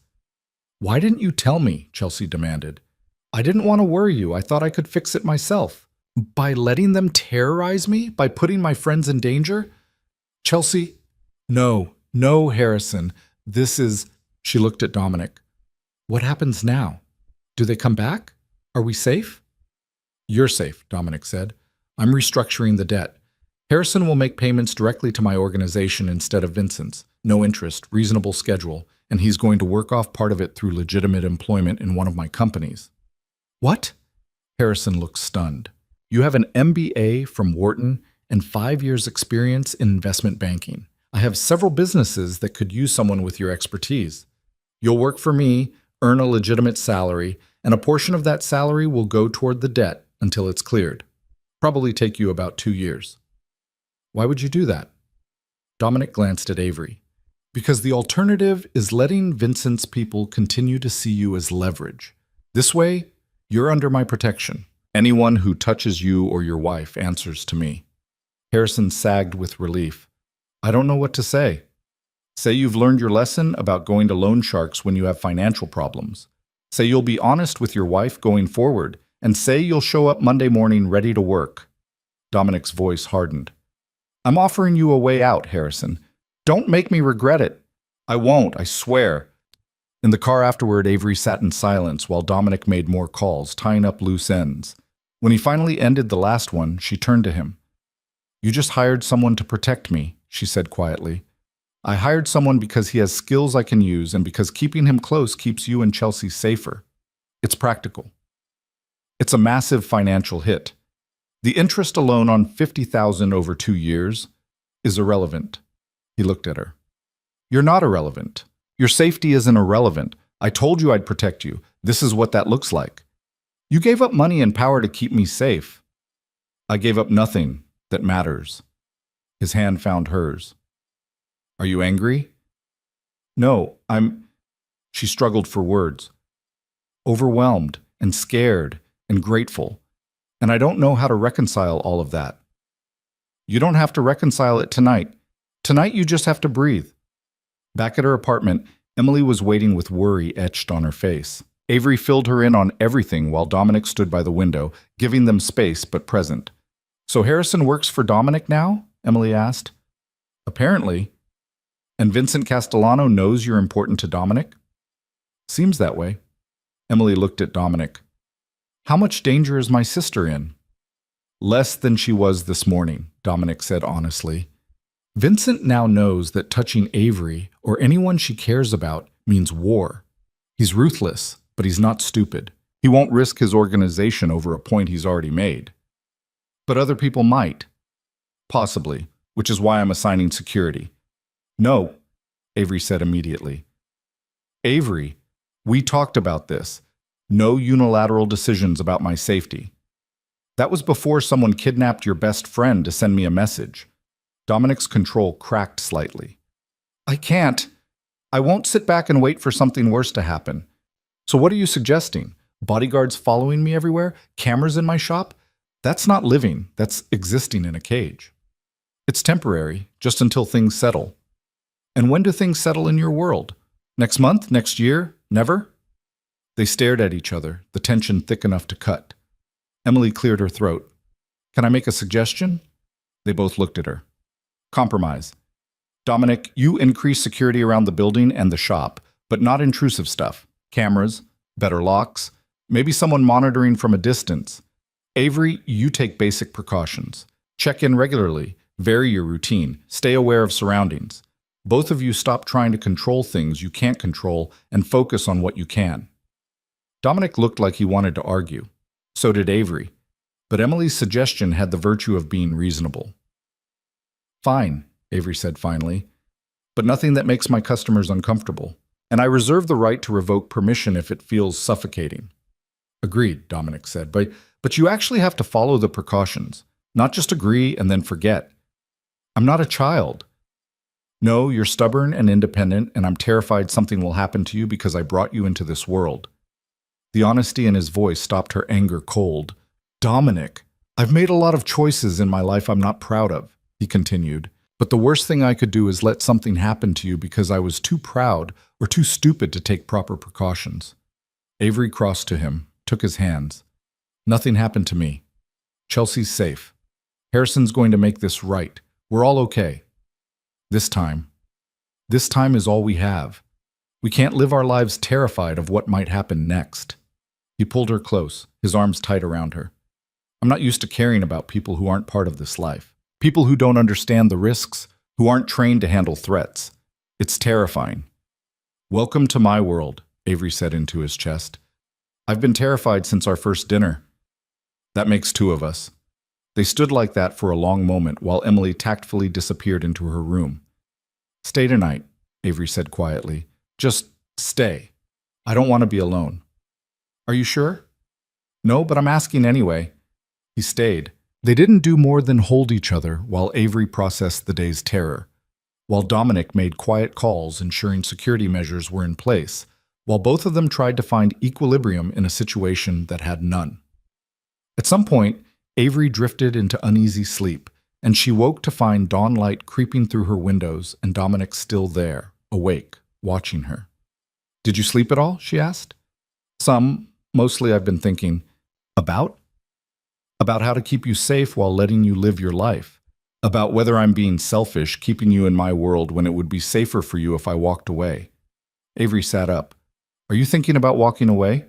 "Why didn't you tell me?" Chelsea demanded. "I didn't want to worry you. I thought I could fix it myself." "By letting them terrorize me? By putting my friends in danger?" "Chelsea, no, Harrison. This is—" She looked at Dominic. "What happens now? Do they come back? Are we safe?" "You're safe," Dominic said. "I'm restructuring the debt. Harrison will make payments directly to my organization instead of Vincent's. No interest, reasonable schedule, and he's going to work off part of it through legitimate employment in one of my companies." "What?" Harrison looked stunned. "You have an MBA from Wharton and 5 years' experience in investment banking. I have several businesses that could use someone with your expertise. You'll work for me, earn a legitimate salary, and a portion of that salary will go toward the debt until it's cleared. Probably take you about 2 years." Why would you do that? Dominic glanced at Avery. Because the alternative is letting Vincent's people continue to see you as leverage. This way, you're under my protection. Anyone who touches you or your wife answers to me. Harrison sagged with relief. I don't know what to say. Say you've learned your lesson about going to loan sharks when you have financial problems. Say you'll be honest with your wife going forward, and say you'll show up Monday morning ready to work. Dominic's voice hardened. I'm offering you a way out, Harrison. Don't make me regret it. I won't, I swear. In the car afterward, Avery sat in silence while Dominic made more calls, tying up loose ends. When he finally ended the last one, she turned to him. You just hired someone to protect me, she said quietly. I hired someone because he has skills I can use and because keeping him close keeps you and Chelsea safer. It's practical. It's a massive financial hit. The interest alone on $50,000 over 2 years is irrelevant. He looked at her. You're not irrelevant. Your safety isn't irrelevant. I told you I'd protect you. This is what that looks like. You gave up money and power to keep me safe. I gave up nothing that matters. His hand found hers. Are you angry? No, She struggled for words. Overwhelmed and scared and grateful. And I don't know how to reconcile all of that. You don't have to reconcile it tonight. Tonight you just have to breathe. Back at her apartment, Emily was waiting with worry etched on her face. Avery filled her in on everything while Dominic stood by the window, giving them space but present. So Harrison works for Dominic now? Emily asked. Apparently. And Vincent Castellano knows you're important to Dominic? Seems that way. Emily looked at Dominic. How much danger is my sister in? Less than she was this morning, Dominic said honestly. Vincent now knows that touching Avery or anyone she cares about means war. He's ruthless, but he's not stupid. He won't risk his organization over a point he's already made. But other people might. Possibly, which is why I'm assigning security. No, Avery said immediately. Avery, we talked about this. No unilateral decisions about my safety. That was before someone kidnapped your best friend to send me a message. Dominic's control cracked slightly. I can't. I won't sit back and wait for something worse to happen. So what are you suggesting? Bodyguards following me everywhere? Cameras in my shop? That's not living. That's existing in a cage. It's temporary, just until things settle. And when do things settle in your world? Next month? Next year? Never? They stared at each other, the tension thick enough to cut. Emily cleared her throat. Can I make a suggestion? They both looked at her. Compromise. Dominic, you increase security around the building and the shop, but not intrusive stuff. Cameras, better locks, maybe someone monitoring from a distance. Avery, you take basic precautions. Check in regularly, vary your routine, stay aware of surroundings. Both of you stop trying to control things you can't control and focus on what you can. Dominic looked like he wanted to argue. So did Avery. But Emily's suggestion had the virtue of being reasonable. Fine, Avery said finally, but nothing that makes my customers uncomfortable. And I reserve the right to revoke permission if it feels suffocating. Agreed, Dominic said, but you actually have to follow the precautions, not just agree and then forget. I'm not a child. No, you're stubborn and independent, and I'm terrified something will happen to you because I brought you into this world. The honesty in his voice stopped her anger cold. Dominic, I've made a lot of choices in my life I'm not proud of, he continued, but the worst thing I could do is let something happen to you because I was too proud or too stupid to take proper precautions. Avery crossed to him, took his hands. Nothing happened to me. Chelsea's safe. Harrison's going to make this right. We're all okay. This time is all we have. We can't live our lives terrified of what might happen next. He pulled her close, his arms tight around her. I'm not used to caring about people who aren't part of this life. People who don't understand the risks, who aren't trained to handle threats. It's terrifying. Welcome to my world, Avery said into his chest. I've been terrified since our first dinner. That makes two of us. They stood like that for a long moment while Emily tactfully disappeared into her room. Stay tonight, Avery said quietly. Just stay. I don't want to be alone. Are you sure? No, but I'm asking anyway. He stayed, They didn't do more than hold each other while Avery processed the day's terror, while Dominic made quiet calls ensuring security measures were in place, while both of them tried to find equilibrium in a situation that had none. At some point, Avery drifted into uneasy sleep, and she woke to find dawn light creeping through her windows and Dominic still there, awake, watching her. "Did you sleep at all?" she asked. "Some. Mostly I've been thinking." "About?" "About how to keep you safe while letting you live your life. About whether I'm being selfish, keeping you in my world when it would be safer for you if I walked away." Avery sat up. "Are you thinking about walking away?"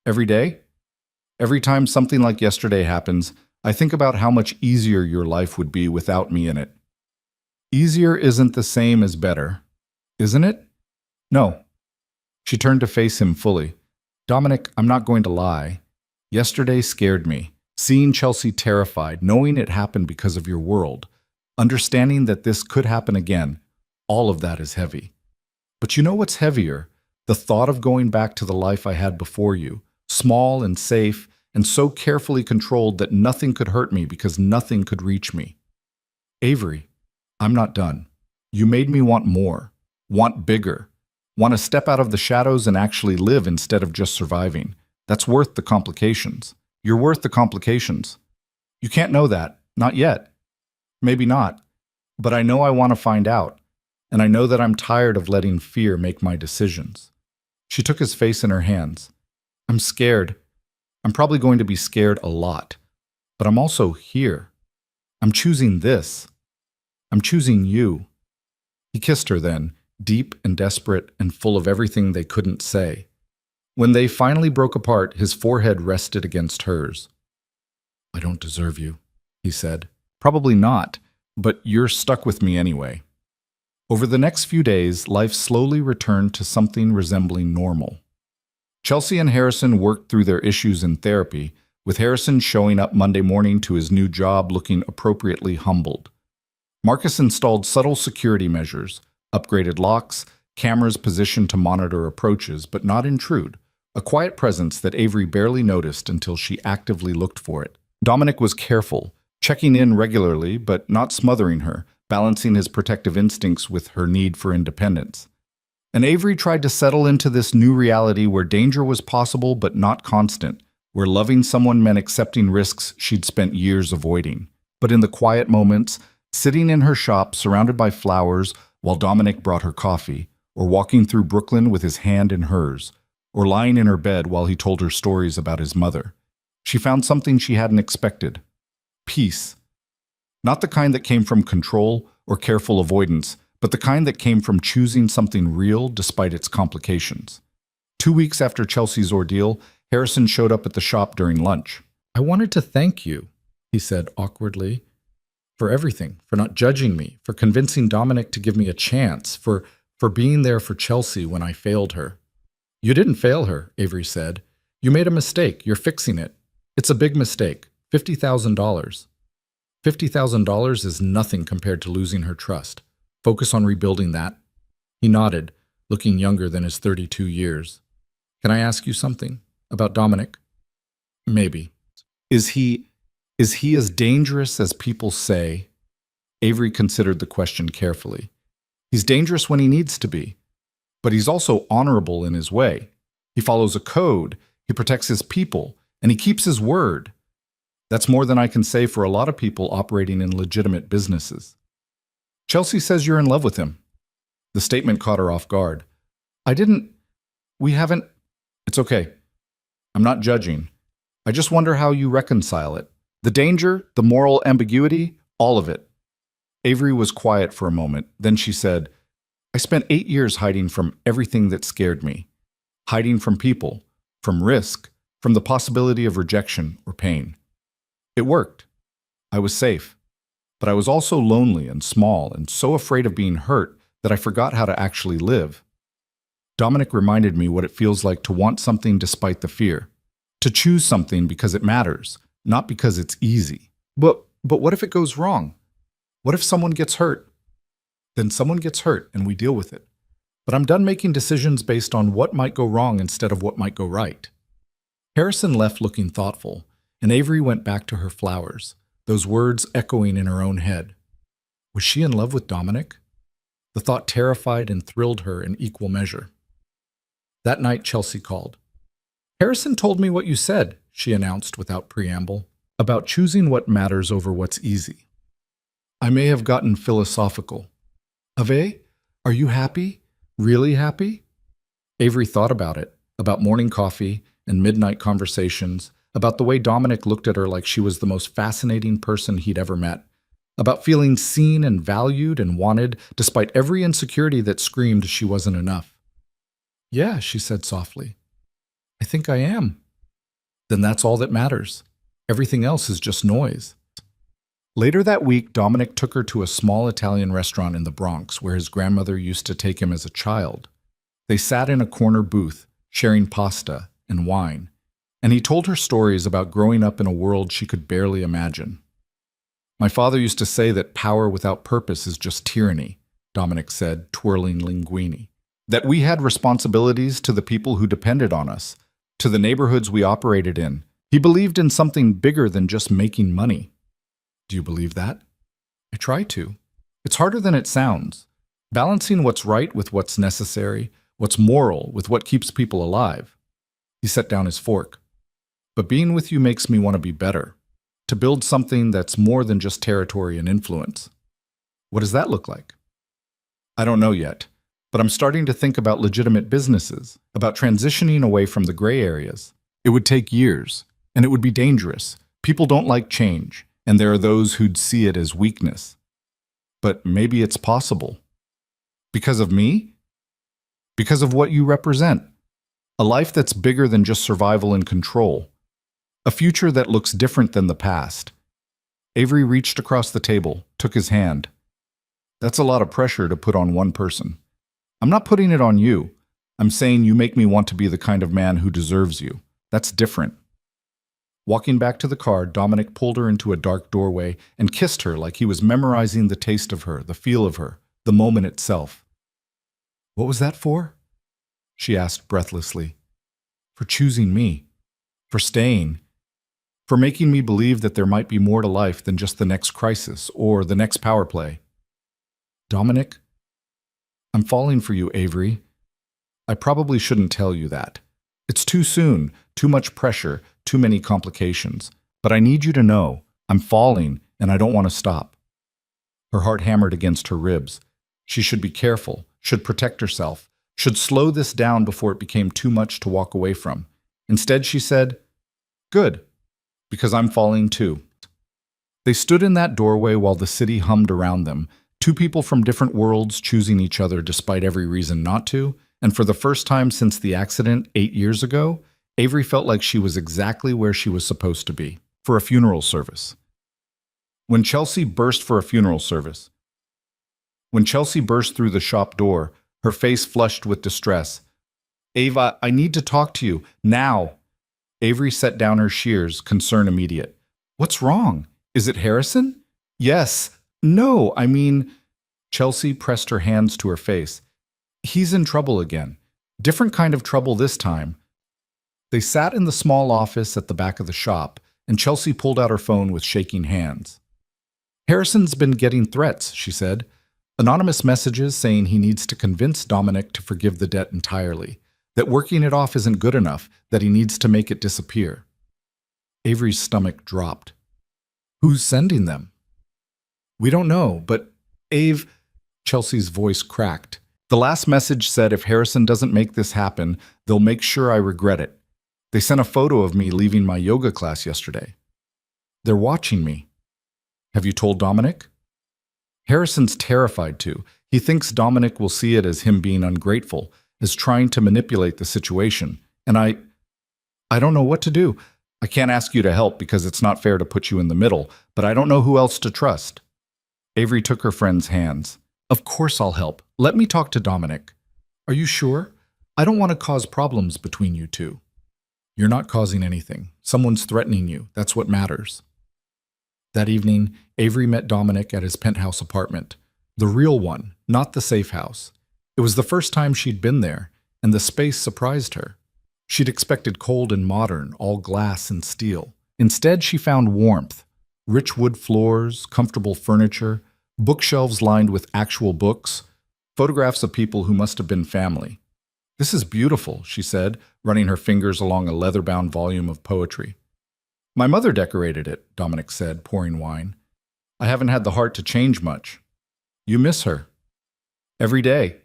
"Every day? Every time something like yesterday happens, I think about how much easier your life would be without me in it." "Easier isn't the same as better, isn't it?" "No." She turned to face him fully. "Dominic, I'm not going to lie. Yesterday scared me. Seeing Chelsea terrified, knowing it happened because of your world, understanding that this could happen again, all of that is heavy. But you know what's heavier? The thought of going back to the life I had before you, small and safe, and so carefully controlled that nothing could hurt me because nothing could reach me. Avery, I'm not done. You made me want more, want bigger, want to step out of the shadows and actually live instead of just surviving. That's worth the complications. You're worth the complications. You can't know that, not yet. Maybe not. But I know I want to find out, and I know that I'm tired of letting fear make my decisions." She took his face in her hands. "I'm scared. I'm probably going to be scared a lot. But I'm also here. I'm choosing this. I'm choosing you." He kissed her then, deep and desperate and full of everything they couldn't say. When they finally broke apart, his forehead rested against hers. "I don't deserve you," he said. "Probably not, but you're stuck with me anyway." Over the next few days, life slowly returned to something resembling normal. Chelsea and Harrison worked through their issues in therapy, with Harrison showing up Monday morning to his new job looking appropriately humbled. Marcus installed subtle security measures, upgraded locks, cameras positioned to monitor approaches but not intrude, a quiet presence that Avery barely noticed until she actively looked for it. Dominic was careful, checking in regularly but not smothering her, balancing his protective instincts with her need for independence. And Avery tried to settle into this new reality where danger was possible but not constant, where loving someone meant accepting risks she'd spent years avoiding. But in the quiet moments, sitting in her shop surrounded by flowers while Dominic brought her coffee, or walking through Brooklyn with his hand in hers, or lying in her bed while he told her stories about his mother, she found something she hadn't expected. Peace. Not the kind that came from control or careful avoidance, but the kind that came from choosing something real despite its complications. 2 weeks after Chelsea's ordeal, Harrison showed up at the shop during lunch. "I wanted to thank you," he said awkwardly, "for everything, for not judging me, for convincing Dominic to give me a chance, for being there for Chelsea when I failed her." "You didn't fail her," Avery said. "You made a mistake. You're fixing it. It's a big mistake. $50,000. $50,000 is nothing compared to losing her trust. Focus on rebuilding that." He nodded, looking younger than his 32 years. "Can I ask you something? About Dominic?" "Maybe." Is he as dangerous as people say?" Avery considered the question carefully. "He's dangerous when he needs to be. But he's also honorable in his way. He follows a code, he protects his people, and he keeps his word. That's more than I can say for a lot of people operating in legitimate businesses." "Chelsea says you're in love with him." The statement caught her off guard. We haven't. It's okay. I'm not judging. I just wonder how you reconcile it. The danger, the moral ambiguity, all of it." Avery was quiet for a moment. Then she said, "I spent 8 years hiding from everything that scared me. Hiding from people, from risk, from the possibility of rejection or pain. It worked. I was safe. But I was also lonely and small and so afraid of being hurt that I forgot how to actually live. Dominic reminded me what it feels like to want something despite the fear. To choose something because it matters, not because it's easy. But what if it goes wrong? What if someone gets hurt? Then someone gets hurt and we deal with it. But I'm done making decisions based on what might go wrong instead of what might go right." Harrison left looking thoughtful. and Avery went back to her flowers, those words echoing in her own head. Was she in love with Dominic? The thought terrified and thrilled her in equal measure. That night, Chelsea called. "Harrison told me what you said," she announced without preamble, "about choosing what matters over what's easy." I may have gotten philosophical. Ave, are you happy? Really happy? Avery thought about it, about morning coffee and midnight conversations, about the way Dominic looked at her like she was the most fascinating person he'd ever met, about feeling seen and valued and wanted despite every insecurity that screamed she wasn't enough. "Yeah," she said softly. "I think I am." "Then that's all that matters. Everything else is just noise." Later that week, Dominic took her to a small Italian restaurant in the Bronx where his grandmother used to take him as a child. They sat in a corner booth, sharing pasta and wine, and he told her stories about growing up in a world she could barely imagine. "My father used to say that power without purpose is just tyranny," Dominic said, twirling linguine. "That we had responsibilities to the people who depended on us, to the neighborhoods we operated in. He believed in something bigger than just making money." "Do you believe that?" "I try to. It's harder than it sounds. Balancing what's right with what's necessary, what's moral with what keeps people alive." He set down his fork. "But being with you makes me want to be better, to build something that's more than just territory and influence." "What does that look like?" "I don't know yet, but I'm starting to think about legitimate businesses, about transitioning away from the gray areas. It would take years, and it would be dangerous. People don't like change, and there are those who'd see it as weakness. But maybe it's possible. Because of me? Because of what you represent. A life that's bigger than just survival and control. A future that looks different than the past." Avery reached across the table, took his hand. "That's a lot of pressure to put on one person. I'm not putting it on you. I'm saying you make me want to be the kind of man who deserves you. That's different." Walking back to the car, Dominic pulled her into a dark doorway and kissed her like he was memorizing the taste of her, the feel of her, the moment itself. "What was that for?" she asked breathlessly. "For choosing me. For staying. For making me believe that there might be more to life than just the next crisis or the next power play." "Dominic, I'm falling for you, Avery. I probably shouldn't tell you that. It's too soon, too much pressure, too many complications. But I need you to know, I'm falling and I don't want to stop." Her heart hammered against her ribs. She should be careful, should protect herself, should slow this down before it became too much to walk away from. Instead, she said, "Good, because I'm falling too." They stood in that doorway while the city hummed around them, two people from different worlds choosing each other despite every reason not to, and for the first time since the accident 8 years ago, Avery felt like she was exactly where she was supposed to be, for a funeral service. When Chelsea burst through the shop door, her face flushed with distress. "Ava, I need to talk to you, now." Avery set down her shears, concern immediate. "What's wrong? Is it Harrison?" "Yes. No, I mean..." Chelsea pressed her hands to her face. "He's in trouble again. Different kind of trouble this time." They sat in the small office at the back of the shop, and Chelsea pulled out her phone with shaking hands. "Harrison's been getting threats," she said. "Anonymous messages saying he needs to convince Dominic to forgive the debt entirely, that working it off isn't good enough, that he needs to make it disappear." Avery's stomach dropped. "Who's sending them?" "We don't know, but Chelsea's voice cracked. "The last message said if Harrison doesn't make this happen, they'll make sure I regret it. They sent a photo of me leaving my yoga class yesterday. They're watching me." "Have you told Dominic?" "Harrison's terrified to. He thinks Dominic will see it as him being ungrateful, as trying to manipulate the situation. And I don't know what to do. I can't ask you to help because it's not fair to put you in the middle, but I don't know who else to trust." Avery took her friend's hands. "Of course I'll help. Let me talk to Dominic." "Are you sure? I don't want to cause problems between you two." "You're not causing anything. Someone's threatening you. That's what matters." That evening, Avery met Dominic at his penthouse apartment. The real one, not the safe house. It was the first time she'd been there, and the space surprised her. She'd expected cold and modern, all glass and steel. Instead, she found warmth, rich wood floors, comfortable furniture, bookshelves lined with actual books, photographs of people who must have been family. "This is beautiful," she said, running her fingers along a leather-bound volume of poetry. "My mother decorated it," Dominic said, pouring wine. "I haven't had the heart to change much." "You miss her." "Every day."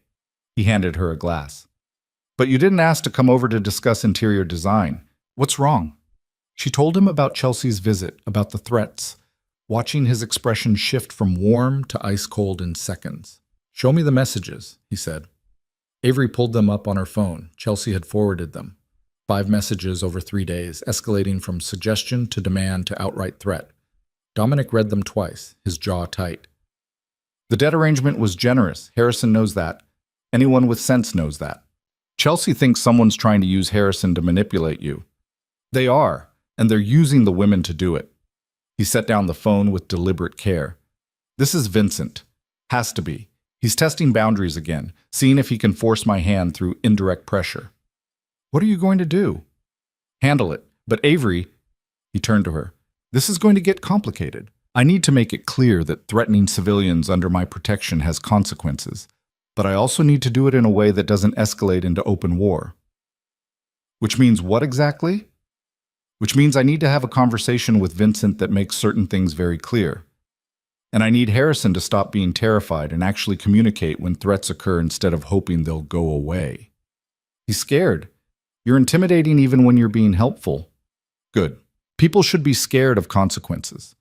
He handed her a glass. "But you didn't ask to come over to discuss interior design. What's wrong?" She told him about Chelsea's visit, about the threats, watching his expression shift from warm to ice-cold in seconds. "Show me the messages," he said. Avery pulled them up on her phone. Chelsea had forwarded them. 5 messages over 3 days, escalating from suggestion to demand to outright threat. Dominic read them twice, his jaw tight. "The debt arrangement was generous. Harrison knows that. Anyone with sense knows that. Chelsea thinks someone's trying to use Harrison to manipulate you. They are, and they're using the women to do it." He set down the phone with deliberate care. "This is Vincent. Has to be. He's testing boundaries again, seeing if he can force my hand through indirect pressure." "What are you going to do?" "Handle it. But Avery," he turned to her, "this is going to get complicated. I need to make it clear that threatening civilians under my protection has consequences, but I also need to do it in a way that doesn't escalate into open war." "Which means what exactly?" "Which means I need to have a conversation with Vincent that makes certain things very clear. And I need Harrison to stop being terrified and actually communicate when threats occur instead of hoping they'll go away. He's scared. You're intimidating even when you're being helpful." "Good. People should be scared of consequences.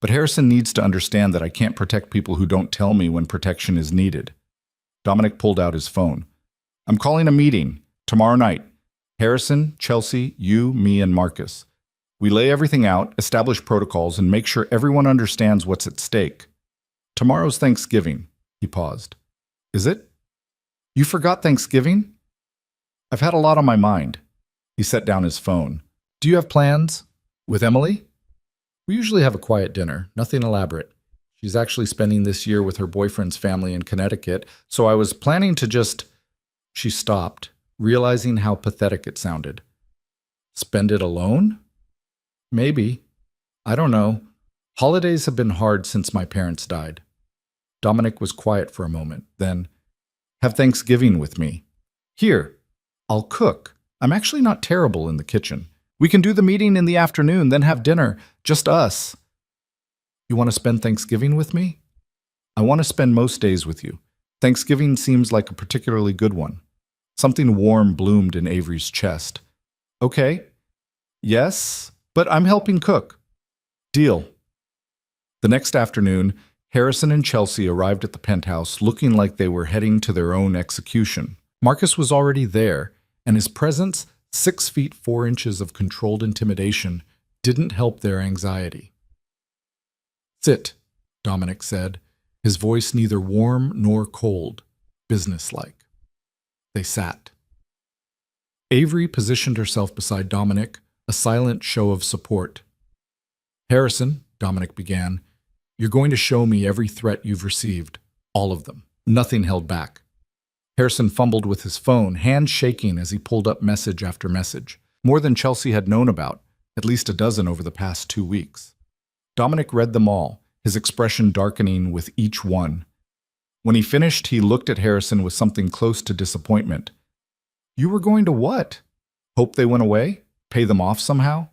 But Harrison needs to understand that I can't protect people who don't tell me when protection is needed." Dominic pulled out his phone. "I'm calling a meeting. Tomorrow night. Harrison, Chelsea, you, me, and Marcus. We lay everything out, establish protocols, and make sure everyone understands what's at stake. Tomorrow's Thanksgiving." He paused. "Is it? You forgot Thanksgiving?" "I've had a lot on my mind." He set down his phone. "Do you have plans? With Emily?" "We usually have a quiet dinner, nothing elaborate. She's actually spending this year with her boyfriend's family in Connecticut, so I was planning to just—" She stopped, realizing how pathetic it sounded. "Spend it alone?" "Maybe. I don't know. Holidays have been hard since my parents died." Dominic was quiet for a moment, then, "Have Thanksgiving with me. Here, I'll cook. I'm actually not terrible in the kitchen. We can do the meeting in the afternoon, then have dinner, just us." "You want to spend Thanksgiving with me?" "I want to spend most days with you. Thanksgiving seems like a particularly good one." Something warm bloomed in Avery's chest. "Okay. Yes, but I'm helping cook." "Deal." The next afternoon, Harrison and Chelsea arrived at the penthouse looking like they were heading to their own execution. Marcus was already there, and his presence, 6 feet 4 inches of controlled intimidation, didn't help their anxiety. "Sit," Dominic said, his voice neither warm nor cold, businesslike. They sat. Avery positioned herself beside Dominic, a silent show of support. "Harrison," Dominic began, "you're going to show me every threat you've received, all of them, nothing held back." Harrison fumbled with his phone, hands shaking as he pulled up message after message, more than Chelsea had known about, at least a dozen over the past 2 weeks. Dominic read them all, his expression darkening with each one. When he finished, he looked at Harrison with something close to disappointment. "You were going to what? Hope they went away? Pay them off somehow?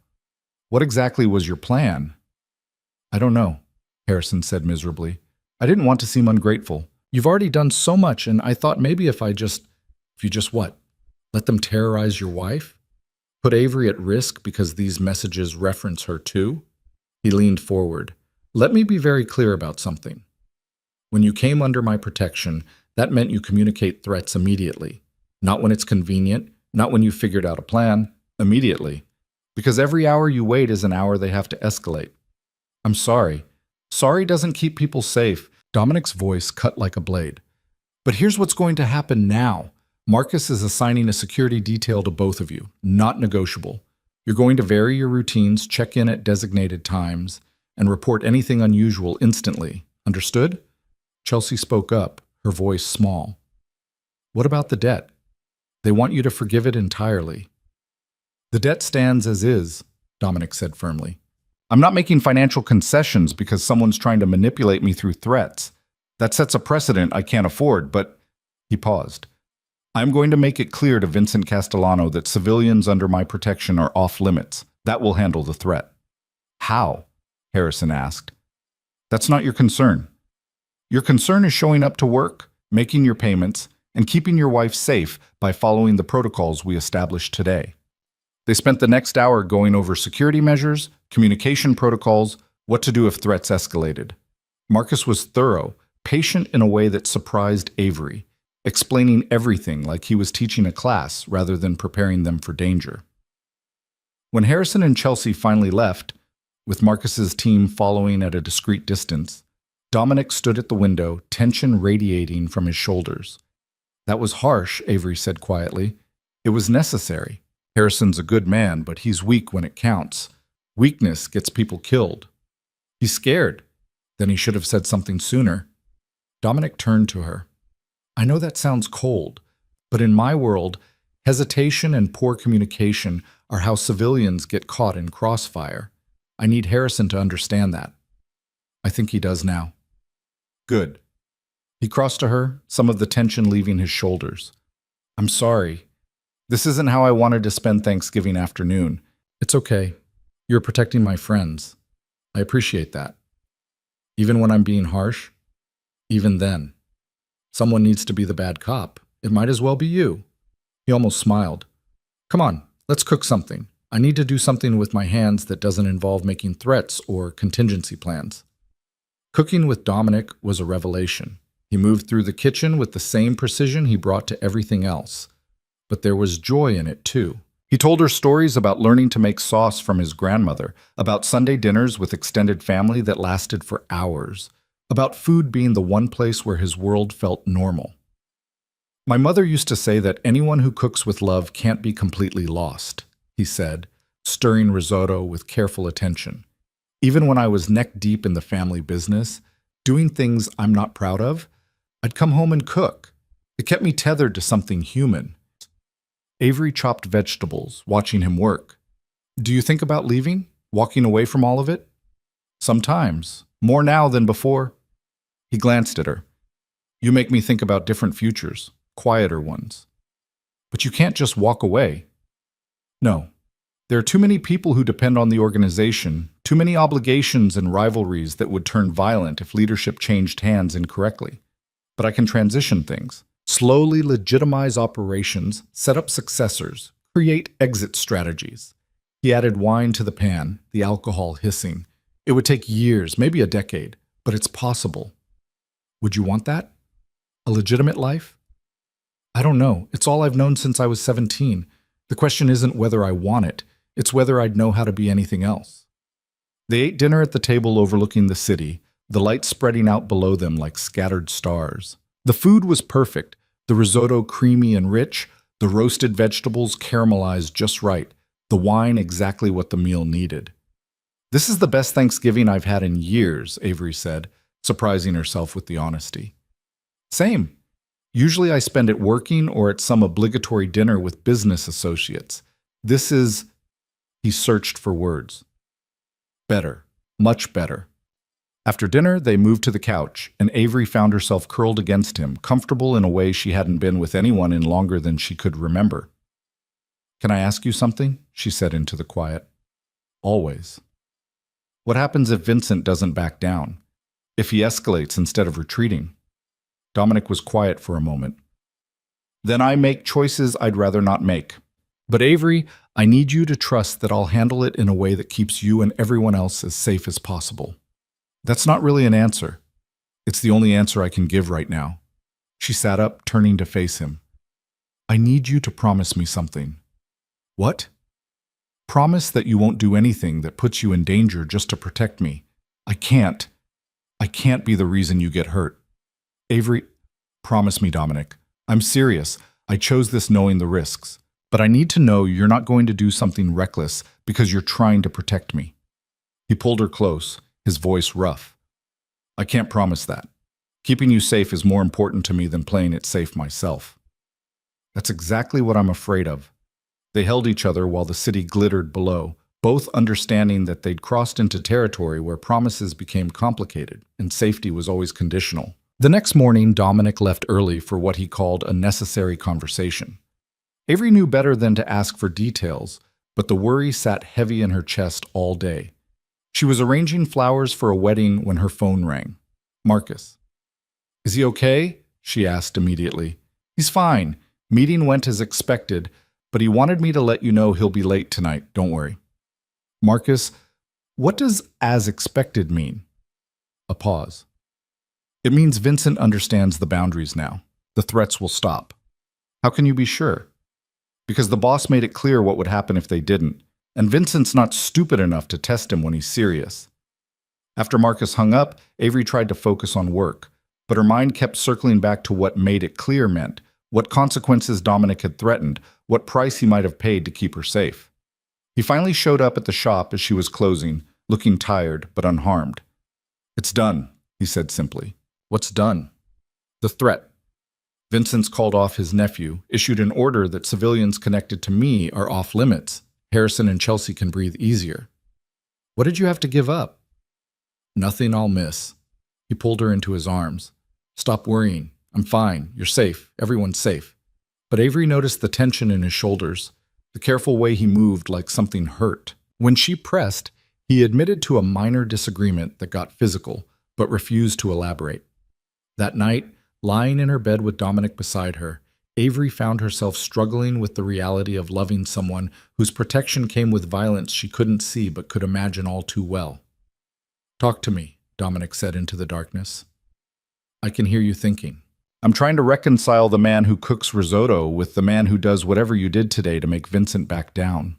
What exactly was your plan?" "I don't know," Harrison said miserably. "I didn't want to seem ungrateful. You've already done so much, and I thought maybe if you just what? Let them terrorize your wife? Put Avery at risk because these messages reference her too?" He leaned forward. "Let me be very clear about something. When you came under my protection, that meant you communicate threats immediately. Not when it's convenient, not when you figured out a plan, immediately. Because every hour you wait is an hour they have to escalate. I'm sorry. Sorry doesn't keep people safe." Dominic's voice cut like a blade. "But here's what's going to happen now. Marcus is assigning a security detail to both of you, not negotiable. You're going to vary your routines, check in at designated times, and report anything unusual instantly. Understood?" Chelsea spoke up, her voice small. "What about the debt? They want you to forgive it entirely." "The debt stands as is. Dominic said firmly. I'm not making financial concessions because someone's trying to manipulate me through threats. That sets a precedent I can't afford, but he paused. I'm going to make it clear to Vincent Castellano that civilians under my protection are off limits. That will handle the threat. How? Harrison asked. That's not your concern. Your concern is showing up to work, making your payments, and keeping your wife safe by following the protocols we established today. They spent the next hour going over security measures, communication protocols, what to do if threats escalated. Marcus was thorough, patient in a way that surprised Avery, explaining everything like he was teaching a class rather than preparing them for danger. When Harrison and Chelsea finally left, with Marcus's team following at a discreet distance, Dominic stood at the window, tension radiating from his shoulders. That was harsh, Avery said quietly. It was necessary. Harrison's a good man, but he's weak when it counts. Weakness gets people killed. He's scared. Then he should have said something sooner. Dominic turned to her. I know that sounds cold, but in my world, hesitation and poor communication are how civilians get caught in crossfire. I need Harrison to understand that. I think he does now. Good. He crossed to her, some of the tension leaving his shoulders. I'm sorry. This isn't how I wanted to spend Thanksgiving afternoon. It's okay. You're protecting my friends. I appreciate that. Even when I'm being harsh? Even then. Someone needs to be the bad cop. It might as well be you. He almost smiled. Come on, let's cook something. I need to do something with my hands that doesn't involve making threats or contingency plans. Cooking with Dominic was a revelation. He moved through the kitchen with the same precision he brought to everything else. But there was joy in it, too. He told her stories about learning to make sauce from his grandmother, about Sunday dinners with extended family that lasted for hours, about food being the one place where his world felt normal. My mother used to say that anyone who cooks with love can't be completely lost, he said, stirring risotto with careful attention. Even when I was neck deep in the family business, doing things I'm not proud of, I'd come home and cook. It kept me tethered to something human. Avery chopped vegetables, watching him work. Do you think about leaving? Walking away from all of it? Sometimes. More now than before. He glanced at her. You make me think about different futures, quieter ones. But you can't just walk away. No. There are too many people who depend on the organization, too many obligations and rivalries that would turn violent if leadership changed hands incorrectly. But I can transition things, slowly legitimize operations, set up successors, create exit strategies. He added wine to the pan, the alcohol hissing. It would take years, maybe a decade, but it's possible. Would you want that? A legitimate life? I don't know. It's all I've known since I was 17. The question isn't whether I want it. It's whether I'd know how to be anything else. They ate dinner at the table overlooking the city, the lights spreading out below them like scattered stars. The food was perfect, the risotto creamy and rich, the roasted vegetables caramelized just right, the wine exactly what the meal needed. This is the best Thanksgiving I've had in years, Avery said, surprising herself with the honesty. Same. Usually I spend it working or at some obligatory dinner with business associates. This is... He searched for words. Better. Much better. After dinner, they moved to the couch, and Avery found herself curled against him, comfortable in a way she hadn't been with anyone in longer than she could remember. Can I ask you something? She said into the quiet. Always. What happens if Vincent doesn't back down? If he escalates instead of retreating? Dominic was quiet for a moment. Then I make choices I'd rather not make. But Avery, I need you to trust that I'll handle it in a way that keeps you and everyone else as safe as possible. That's not really an answer. It's the only answer I can give right now. She sat up, turning to face him. I need you to promise me something. What? Promise that you won't do anything that puts you in danger just to protect me. I can't be the reason you get hurt. Avery, promise me, Dominic. I'm serious. I chose this knowing the risks. But I need to know you're not going to do something reckless because you're trying to protect me. He pulled her close, his voice rough. I can't promise that. Keeping you safe is more important to me than playing it safe myself. That's exactly what I'm afraid of. They held each other while the city glittered below, both understanding that they'd crossed into territory where promises became complicated and safety was always conditional. The next morning, Dominic left early for what he called a necessary conversation. Avery knew better than to ask for details, but the worry sat heavy in her chest all day. She was arranging flowers for a wedding when her phone rang. Marcus. "Is he okay?" she asked immediately. "He's fine. Meeting went as expected, but he wanted me to let you know he'll be late tonight. Don't worry." Marcus, what does as expected mean? A pause. It means Vincent understands the boundaries now. The threats will stop. How can you be sure? Because the boss made it clear what would happen if they didn't, and Vincent's not stupid enough to test him when he's serious. After Marcus hung up, Avery tried to focus on work, but her mind kept circling back to what made it clear meant, what consequences Dominic had threatened, what price he might have paid to keep her safe. He finally showed up at the shop as she was closing, looking tired but unharmed. "It's done," he said simply. "What's done?" "The threat. Vincent's called off his nephew, issued an order that civilians connected to me are off limits. Harrison and Chelsea can breathe easier." "What did you have to give up?" "Nothing I'll miss." He pulled her into his arms. "Stop worrying. I'm fine. You're safe. Everyone's safe." But Avery noticed the tension in his shoulders, the careful way he moved like something hurt. When she pressed, he admitted to a minor disagreement that got physical, but refused to elaborate. That night, lying in her bed with Dominic beside her, Avery found herself struggling with the reality of loving someone whose protection came with violence she couldn't see but could imagine all too well. "Talk to me," Dominic said into the darkness. "I can hear you thinking. I'm trying to reconcile the man who cooks risotto with the man who does whatever you did today to make Vincent back down.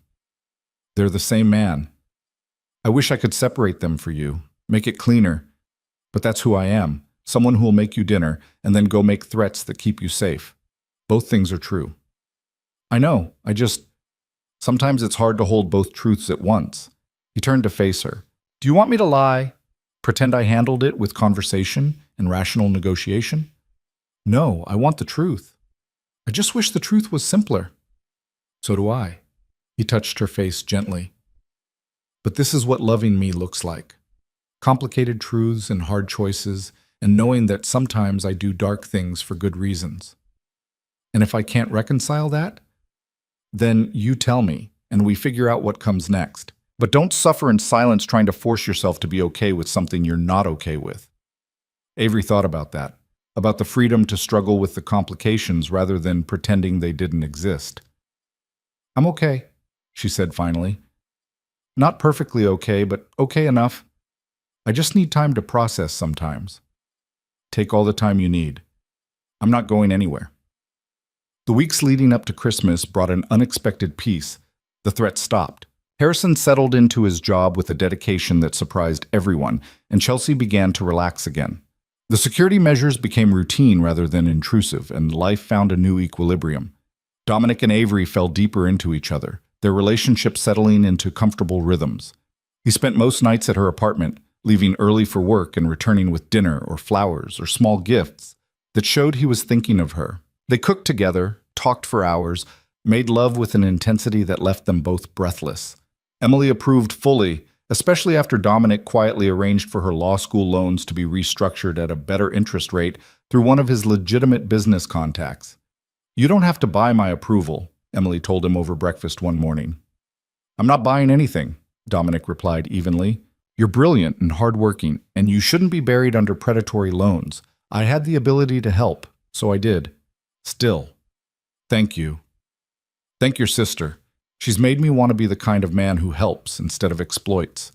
They're the same man. I wish I could separate them for you, make it cleaner, but that's who I am, someone who will make you dinner and then go make threats that keep you safe. Both things are true." "I know, sometimes it's hard to hold both truths at once." He turned to face her. "Do you want me to lie? Pretend I handled it with conversation and rational negotiation?" "No, I want the truth. I just wish the truth was simpler." "So do I." He touched her face gently. "But this is what loving me looks like. Complicated truths and hard choices, and knowing that sometimes I do dark things for good reasons. And if I can't reconcile that, then you tell me, and we figure out what comes next. But don't suffer in silence trying to force yourself to be okay with something you're not okay with." Avery thought about that, about the freedom to struggle with the complications rather than pretending they didn't exist. "I'm okay," she said finally. "Not perfectly okay, but okay enough. I just need time to process sometimes." "Take all the time you need. I'm not going anywhere." The weeks leading up to Christmas brought an unexpected peace. The threat stopped. Harrison settled into his job with a dedication that surprised everyone, and Chelsea began to relax again. The security measures became routine rather than intrusive, and life found a new equilibrium. Dominic and Avery fell deeper into each other, their relationship settling into comfortable rhythms. He spent most nights at her apartment, leaving early for work and returning with dinner or flowers or small gifts that showed he was thinking of her. They cooked together, talked for hours, made love with an intensity that left them both breathless. Emily approved fully, especially after Dominic quietly arranged for her law school loans to be restructured at a better interest rate through one of his legitimate business contacts. "You don't have to buy my approval," Emily told him over breakfast one morning. "I'm not buying anything," Dominic replied evenly. "You're brilliant and hardworking, and you shouldn't be buried under predatory loans. I had the ability to help, so I did. Still, thank you. Thank your sister. She's made me want to be the kind of man who helps instead of exploits."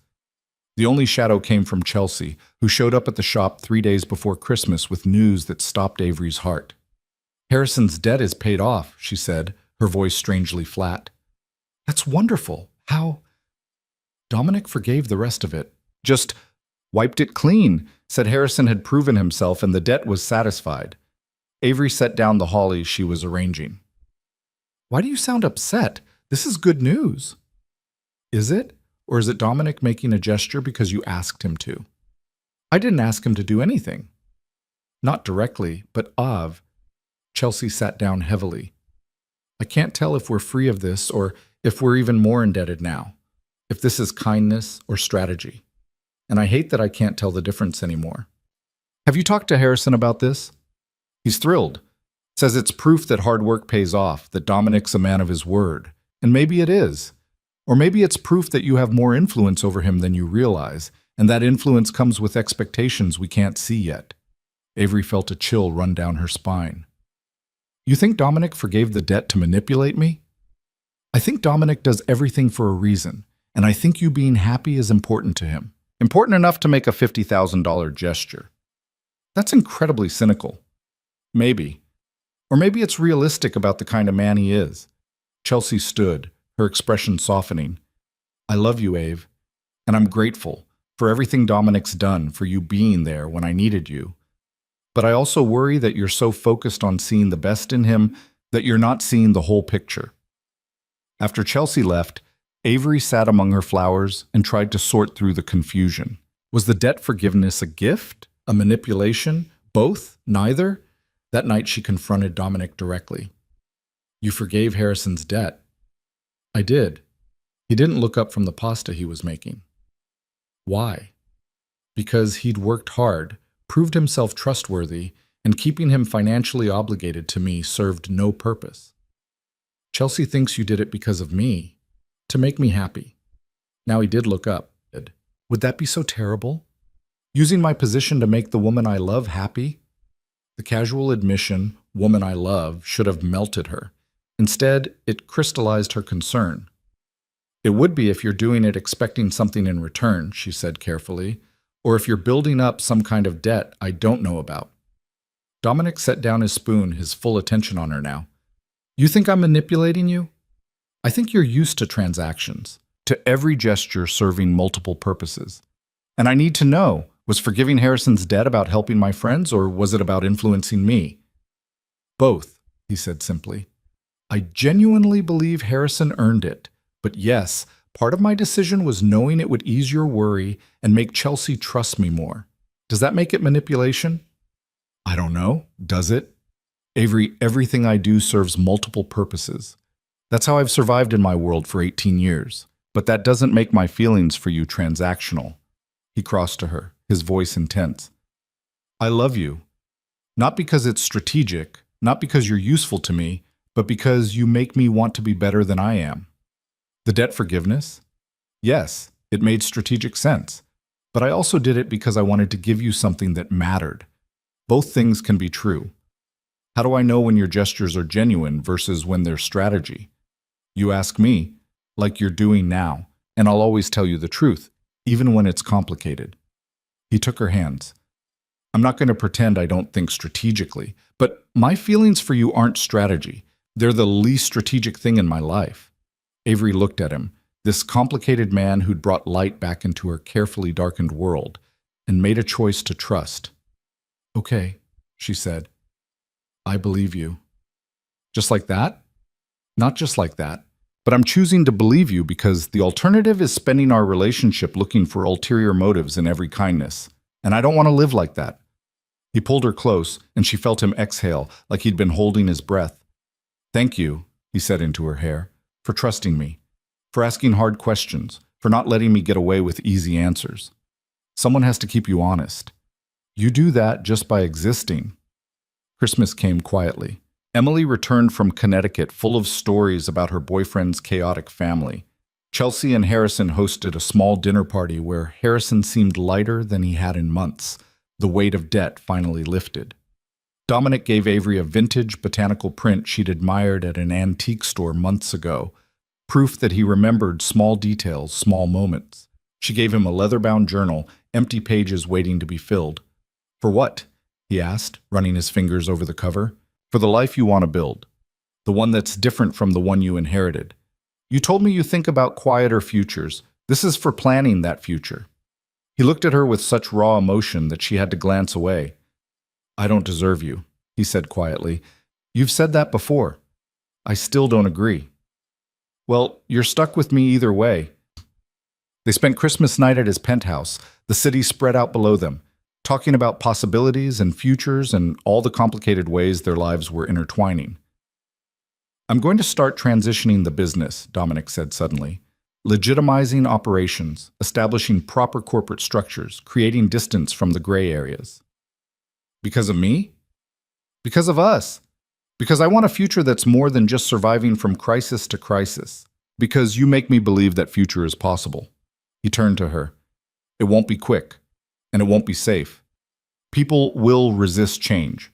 The only shadow came from Chelsea, who showed up at the shop 3 days before Christmas with news that stopped Avery's heart. "Harrison's debt is paid off," she said, her voice strangely flat. "That's wonderful. How?" Dominic forgave the rest of it. "Just wiped it clean," said Harrison had proven himself and the debt was satisfied. Avery set down the holly she was arranging. "Why do you sound upset? This is good news." "Is it? Or is it Dominic making a gesture because you asked him to?" "I didn't ask him to do anything." "Not directly, but Av." Chelsea sat down heavily. "I can't tell if we're free of this or if we're even more indebted now. if this is kindness or strategy. And I hate that I can't tell the difference anymore. Have you talked to Harrison about this? He's thrilled. Says it's proof that hard work pays off, that Dominic's a man of his word. And maybe it is. Or maybe it's proof that you have more influence over him than you realize, and that influence comes with expectations we can't see yet. Avery felt a chill run down her spine. You think Dominic forgave the debt to manipulate me? I think Dominic does everything for a reason, and I think you being happy is important to him. Important enough to make a $50,000 gesture. That's incredibly cynical. Maybe. Or maybe it's realistic about the kind of man he is. Chelsea stood, her expression softening. I love you, Ave, and I'm grateful for everything Dominic's done, for you being there when I needed you. But I also worry that you're so focused on seeing the best in him that you're not seeing the whole picture. After Chelsea left, Avery sat among her flowers and tried to sort through the confusion. Was the debt forgiveness a gift? A manipulation? Both? Neither? That night she confronted Dominic directly. You forgave Harrison's debt. I did. He didn't look up from the pasta he was making. Why? Because he'd worked hard, proved himself trustworthy, and keeping him financially obligated to me served no purpose. Chelsea thinks you did it because of me, to make me happy. Now he did look up. Would that be so terrible? Using my position to make the woman I love happy? The casual admission, woman I love, should have melted her. Instead, it crystallized her concern. It would be if you're doing it expecting something in return, she said carefully, or if you're building up some kind of debt I don't know about. Dominic set down his spoon, his full attention on her now. You think I'm manipulating you? I think you're used to transactions, to every gesture serving multiple purposes. And I need to know, was forgiving Harrison's debt about helping my friends, or was it about influencing me? Both, he said simply. I genuinely believe Harrison earned it, but yes, part of my decision was knowing it would ease your worry and make Chelsea trust me more. Does that make it manipulation? I don't know. Does it? Avery, everything I do serves multiple purposes. That's how I've survived in my world for 18 years. But that doesn't make my feelings for you transactional. He crossed to her, his voice intense. I love you. Not because it's strategic, not because you're useful to me, but because you make me want to be better than I am. The debt forgiveness? Yes, it made strategic sense. But I also did it because I wanted to give you something that mattered. Both things can be true. How do I know when your gestures are genuine versus when they're strategy? You ask me, like you're doing now, and I'll always tell you the truth, even when it's complicated. He took her hands. I'm not going to pretend I don't think strategically, but my feelings for you aren't strategy. They're the least strategic thing in my life. Avery looked at him, this complicated man who'd brought light back into her carefully darkened world, and made a choice to trust. Okay, she said. I believe you. Just like that? Not just like that, but I'm choosing to believe you because the alternative is spending our relationship looking for ulterior motives in every kindness, and I don't want to live like that. He pulled her close, and she felt him exhale like he'd been holding his breath. Thank you, he said into her hair, for trusting me, for asking hard questions, for not letting me get away with easy answers. Someone has to keep you honest. You do that just by existing. Christmas came quietly. Emily returned from Connecticut full of stories about her boyfriend's chaotic family. Chelsea and Harrison hosted a small dinner party where Harrison seemed lighter than he had in months. The weight of debt finally lifted. Dominic gave Avery a vintage botanical print she'd admired at an antique store months ago, proof that he remembered small details, small moments. She gave him a leather-bound journal, empty pages waiting to be filled. For what? He asked, running his fingers over the cover. For the life you want to build. The one that's different from the one you inherited. You told me you think about quieter futures. This is for planning that future. He looked at her with such raw emotion that she had to glance away. I don't deserve you, he said quietly. You've said that before. I still don't agree. Well, you're stuck with me either way. They spent Christmas night at his penthouse, the city spread out below them, talking about possibilities and futures and all the complicated ways their lives were intertwining. I'm going to start transitioning the business, Dominic said suddenly. legitimizing operations, establishing proper corporate structures, creating distance from the gray areas. Because of me? Because of us. Because I want a future that's more than just surviving from crisis to crisis. Because you make me believe that future is possible. He turned to her. It won't be quick, and it won't be safe. People will resist change.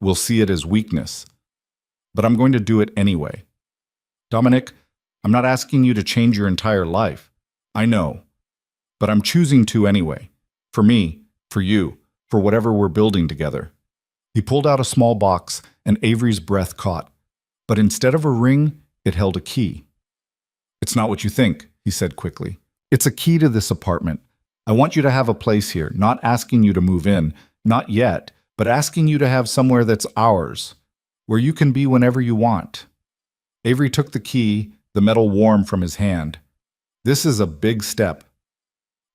We'll see it as weakness. But I'm going to do it anyway. Dominic, I'm not asking you to change your entire life. I know. But I'm choosing to anyway. For me, for you, for whatever we're building together. He pulled out a small box, and Avery's breath caught. But instead of a ring, it held a key. It's not what you think, he said quickly. It's a key to this apartment. I want you to have a place here, not asking you to move in, not yet, but asking you to have somewhere that's ours, where you can be whenever you want. Avery took the key, the metal warm from his hand. This is a big step.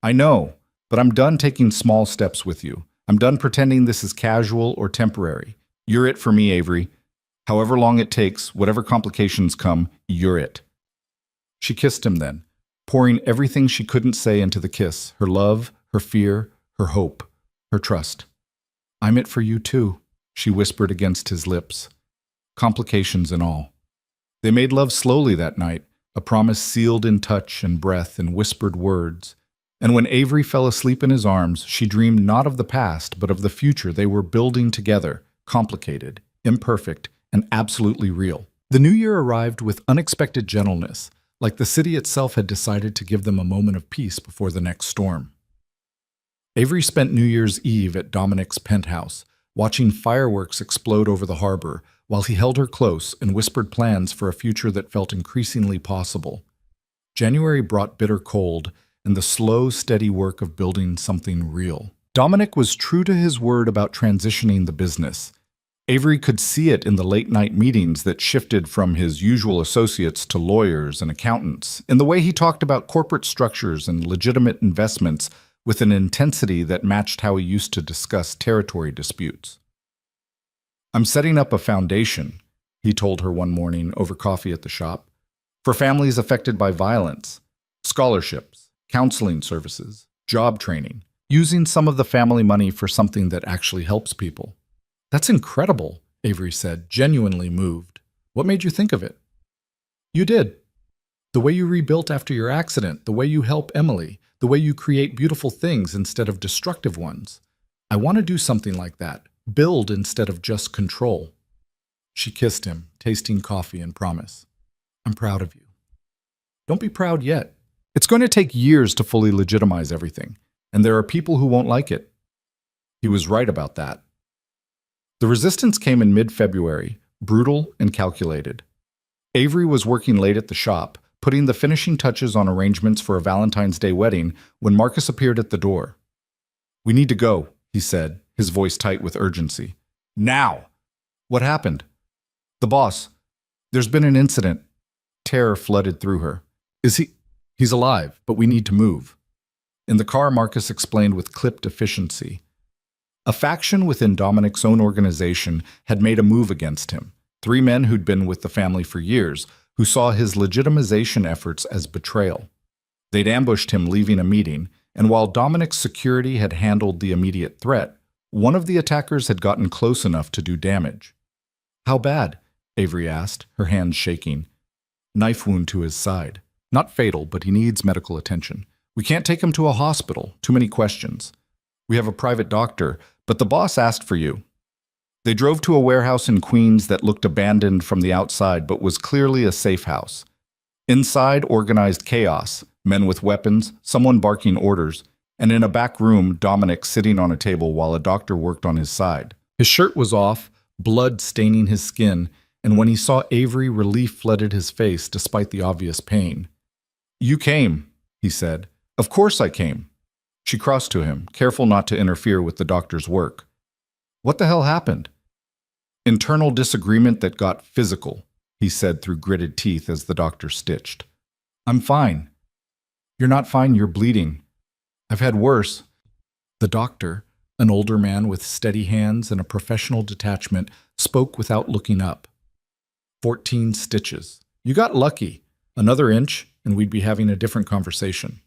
I know, but I'm done taking small steps with you. I'm done pretending this is casual or temporary. You're it for me, Avery. However long it takes, whatever complications come, you're it. She kissed him then, pouring everything she couldn't say into the kiss, her love, her fear, her hope, her trust. I'm it for you too, she whispered against his lips. Complications and all. They made love slowly that night, a promise sealed in touch and breath and whispered words. And when Avery fell asleep in his arms, she dreamed not of the past, but of the future they were building together, complicated, imperfect, and absolutely real. The new year arrived with unexpected gentleness, like the city itself had decided to give them a moment of peace before the next storm. Avery spent New Year's Eve at Dominic's penthouse, watching fireworks explode over the harbor, while he held her close and whispered plans for a future that felt increasingly possible. January brought bitter cold and the slow, steady work of building something real. Dominic was true to his word about transitioning the business. Avery could see it in the late-night meetings that shifted from his usual associates to lawyers and accountants, in the way he talked about corporate structures and legitimate investments with an intensity that matched how he used to discuss territory disputes. I'm setting up a foundation, he told her one morning over coffee at the shop, for families affected by violence, scholarships, counseling services, job training, using some of the family money for something that actually helps people. That's incredible, Avery said, genuinely moved. What made you think of it? You did. The way you rebuilt after your accident, the way you help Emily, the way you create beautiful things instead of destructive ones. I want to do something like that. Build instead of just control. She kissed him, tasting coffee and promise. I'm proud of you. Don't be proud yet. It's going to take years to fully legitimize everything, and there are people who won't like it. He was right about that. The resistance came in mid-February, brutal and calculated. Avery was working late at the shop, putting the finishing touches on arrangements for a Valentine's Day wedding when Marcus appeared at the door. We need to go, he said, his voice tight with urgency. Now! What happened? The boss. There's been an incident. Terror flooded through her. Is he? He's alive, but we need to move. In the car, Marcus explained with clipped efficiency. A faction within Dominic's own organization had made a move against him. 3 men who'd been with the family for years, who saw his legitimization efforts as betrayal. They'd ambushed him leaving a meeting, and while Dominic's security had handled the immediate threat, one of the attackers had gotten close enough to do damage. How bad? Avery asked, her hands shaking. Knife wound to his side. Not fatal, but he needs medical attention. We can't take him to a hospital. Too many questions. We have a private doctor, but the boss asked for you. They drove to a warehouse in Queens that looked abandoned from the outside but was clearly a safe house. Inside, organized chaos, men with weapons, someone barking orders, and in a back room, Dominic sitting on a table while a doctor worked on his side. His shirt was off, blood staining his skin, and when he saw Avery, relief flooded his face despite the obvious pain. You came, he said. Of course I came. She crossed to him, careful not to interfere with the doctor's work. What the hell happened? Internal disagreement that got physical, he said through gritted teeth as the doctor stitched. I'm fine. You're not fine, you're bleeding. I've had worse. The doctor, an older man with steady hands and a professional detachment, spoke without looking up. 14 stitches. You got lucky. Another inch, and we'd be having a different conversation.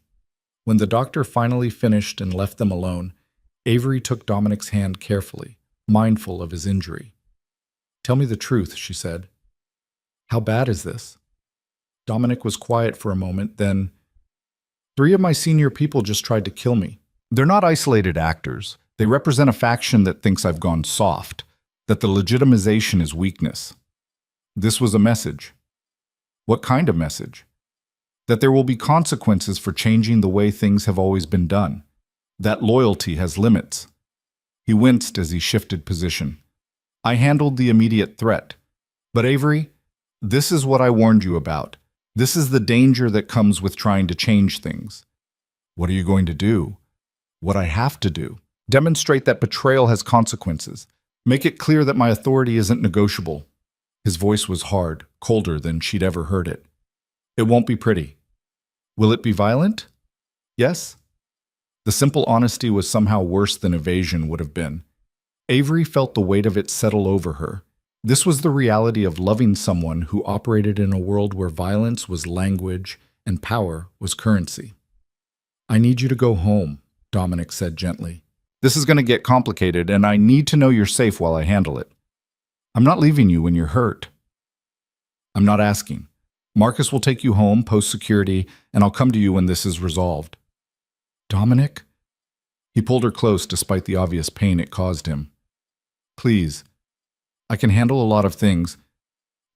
When the doctor finally finished and left them alone, Avery took Dominic's hand carefully, mindful of his injury. "Tell me the truth," she said. "How bad is this?" Dominic was quiet for a moment, then, "3 of my senior people just tried to kill me. They're not isolated actors. They represent a faction that thinks I've gone soft, that the legitimization is weakness. This was a message." "What kind of message?" "That there will be consequences for changing the way things have always been done. That loyalty has limits." He winced as he shifted position. "I handled the immediate threat. But Avery, this is what I warned you about. This is the danger that comes with trying to change things." "What are you going to do?" "What I have to do. Demonstrate that betrayal has consequences. Make it clear that my authority isn't negotiable." His voice was hard, colder than she'd ever heard it. "It won't be pretty." "Will it be violent?" "Yes." The simple honesty was somehow worse than evasion would have been. Avery felt the weight of it settle over her. This was the reality of loving someone who operated in a world where violence was language and power was currency. "I need you to go home," Dominic said gently. "This is going to get complicated, and I need to know you're safe while I handle it. I'm not leaving you when you're hurt." "I'm not asking. Marcus will take you home, post-security, and I'll come to you when this is resolved." "Dominic?" He pulled her close despite the obvious pain it caused him. "Please. I can handle a lot of things,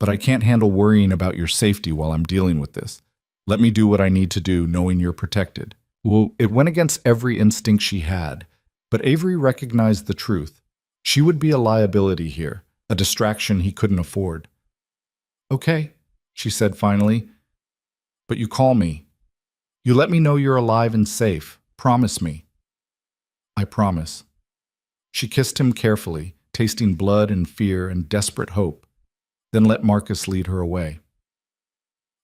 but I can't handle worrying about your safety while I'm dealing with this. Let me do what I need to do, knowing you're protected." Well, it went against every instinct she had, but Avery recognized the truth. She would be a liability here, a distraction he couldn't afford. "Okay," she said finally, "but you call me. You let me know you're alive and safe. Promise me." "I promise." She kissed him carefully, tasting blood and fear and desperate hope, then let Marcus lead her away.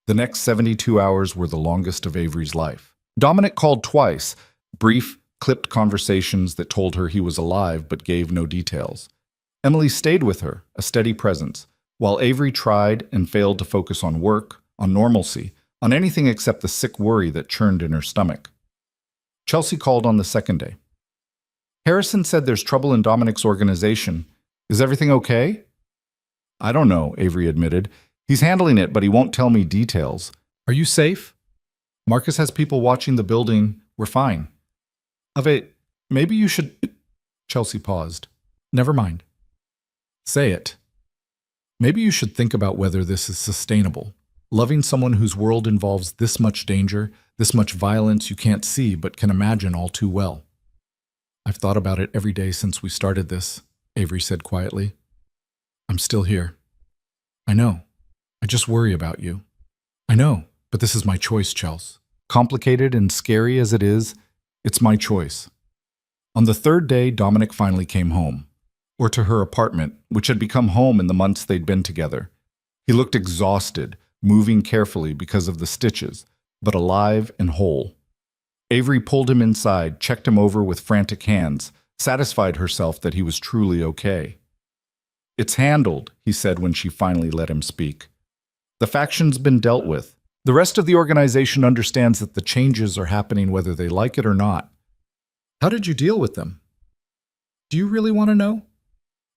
The next 72 hours were the longest of Avery's life. Dominic called twice, brief, clipped conversations that told her he was alive but gave no details. Emily stayed with her, a steady presence, while Avery tried and failed to focus on work, on normalcy, on anything except the sick worry that churned in her stomach. Chelsea called on the second day. "Harrison said there's trouble in Dominic's organization. Is everything okay?" "I don't know," Avery admitted. "He's handling it, but he won't tell me details." "Are you safe?" "Marcus has people watching the building. We're fine." "Ave, maybe you should—" Chelsea paused. "Never mind." "Say it." "Maybe you should think about whether this is sustainable. Loving someone whose world involves this much danger, this much violence you can't see but can imagine all too well." "I've thought about it every day since we started this," Avery said quietly. "I'm still here." "I know. I just worry about you." "I know, but this is my choice, Chels. Complicated and scary as it is, it's my choice." On the third day, Dominic finally came home, or to her apartment, which had become home in the months they'd been together. He looked exhausted, moving carefully because of the stitches, but alive and whole. Avery pulled him inside, checked him over with frantic hands, satisfied herself that he was truly okay. "It's handled," he said when she finally let him speak. "The faction's been dealt with. The rest of the organization understands that the changes are happening whether they like it or not." "How did you deal with them?" "Do you really want to know?"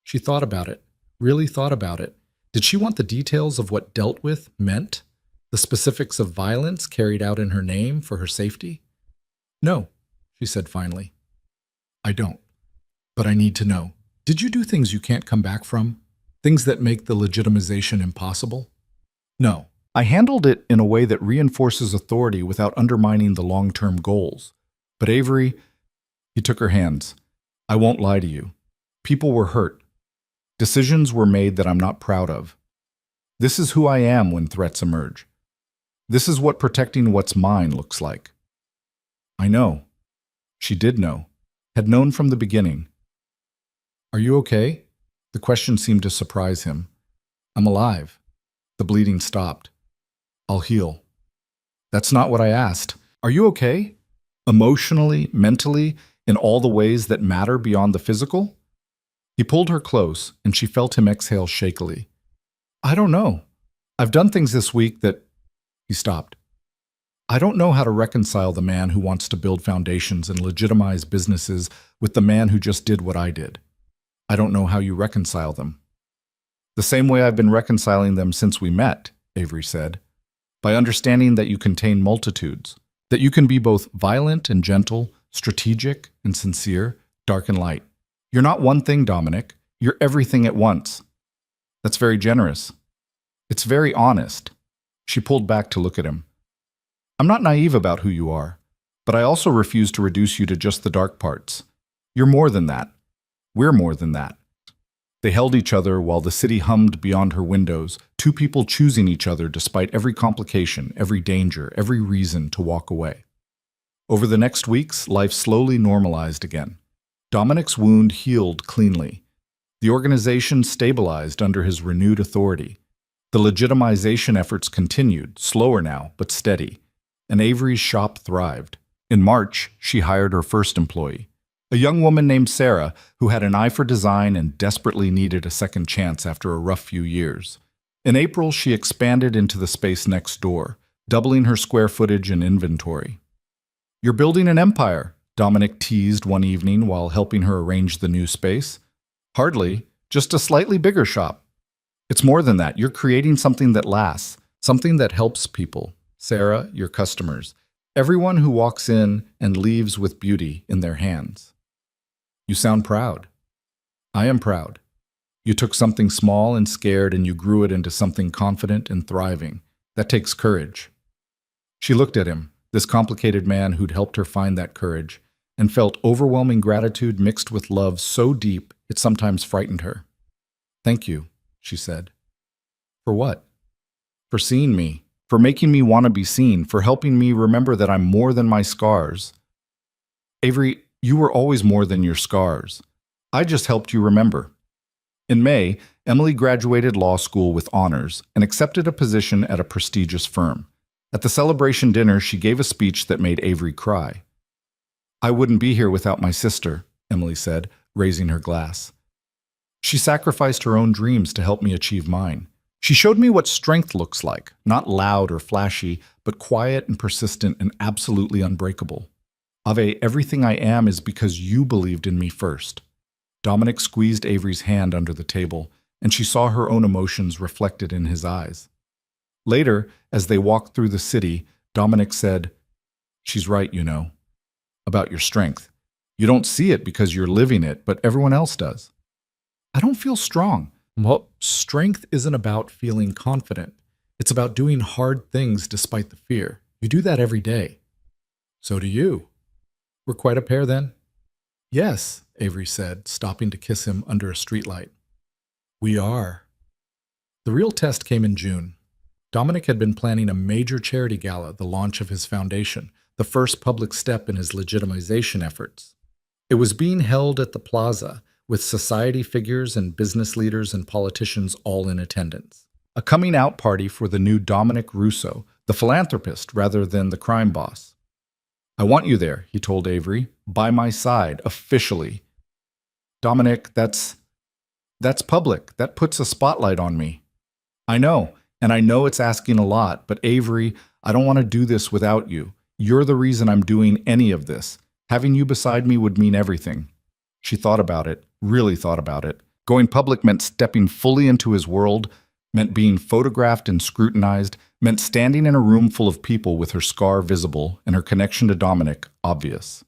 She thought about it, really thought about it. Did she want the details of what dealt with meant? The specifics of violence carried out in her name for her safety? "No," she said finally. "I don't. But I need to know. Did you do things you can't come back from? Things that make the legitimization impossible?" "No. I handled it in a way that reinforces authority without undermining the long-term goals. But Avery," he took her hands, "I won't lie to you. People were hurt. Decisions were made that I'm not proud of. This is who I am when threats emerge. This is what protecting what's mine looks like." "I know." She did know, had known from the beginning. "Are you okay?" The question seemed to surprise him. "I'm alive." The bleeding stopped. "I'll heal." "That's not what I asked. Are you okay? Emotionally, mentally, in all the ways that matter beyond the physical?" He pulled her close, and she felt him exhale shakily. "I don't know. I've done things this week that—" He stopped. I don't know how to reconcile the man who wants to build foundations and legitimize businesses with the man who just did what I did. I don't know how you reconcile them. The same way I've been reconciling them since we met, Avery said, by understanding that you contain multitudes, that you can be both violent and gentle, strategic and sincere, dark and light. You're not one thing, Dominic. You're everything at once. That's very generous. It's very honest. She pulled back to look at him. I'm not naive about who you are, but I also refuse to reduce you to just the dark parts. You're more than that. We're more than that. They held each other while the city hummed beyond her windows, two people choosing each other despite every complication, every danger, every reason to walk away. Over the next weeks, life slowly normalized again. Dominic's wound healed cleanly. The organization stabilized under his renewed authority. The legitimization efforts continued, slower now, but steady, and Avery's shop thrived. In March, she hired her first employee, a young woman named Sarah who had an eye for design and desperately needed a second chance after a rough few years. In April, she expanded into the space next door, doubling her square footage and inventory. You're building an empire, Dominic teased one evening while helping her arrange the new space. Hardly, just a slightly bigger shop. It's more than that. You're creating something that lasts, something that helps people. Sarah, your customers, everyone who walks in and leaves with beauty in their hands. You sound proud. I am proud. You took something small and scared and you grew it into something confident and thriving. That takes courage. She looked at him, this complicated man who'd helped her find that courage, and felt overwhelming gratitude mixed with love so deep it sometimes frightened her. Thank you, she said. For what? For seeing me, for making me want to be seen, for helping me remember that I'm more than my scars. Avery, you were always more than your scars. I just helped you remember. In May, Emily graduated law school with honors and accepted a position at a prestigious firm. At the celebration dinner, she gave a speech that made Avery cry. I wouldn't be here without my sister, Emily said, raising her glass. She sacrificed her own dreams to help me achieve mine. She showed me what strength looks like, not loud or flashy, but quiet and persistent and absolutely unbreakable. Ave, everything I am is because you believed in me first. Dominic squeezed Avery's hand under the table, and she saw her own emotions reflected in his eyes. Later, as they walked through the city, Dominic said, She's right, you know, about your strength. You don't see it because you're living it, but everyone else does. I don't feel strong. Well, strength isn't about feeling confident. It's about doing hard things despite the fear. You do that every day. So do you. We're quite a pair then? Yes, Avery said, stopping to kiss him under a streetlight. We are. The real test came in June. Dominic had been planning a major charity gala, the launch of his foundation, the first public step in his legitimization efforts. It was being held at the plaza, with society figures and business leaders and politicians all in attendance. A coming out party for the new Dominic Russo, the philanthropist rather than the crime boss. I want you there, he told Avery, by my side, officially. Dominic, that's public. That puts a spotlight on me. I know, and I know it's asking a lot, but Avery, I don't want to do this without you. You're the reason I'm doing any of this. Having you beside me would mean everything. She thought about it, really thought about it. Going public meant stepping fully into his world, meant being photographed and scrutinized, meant standing in a room full of people with her scar visible and her connection to Dominic obvious.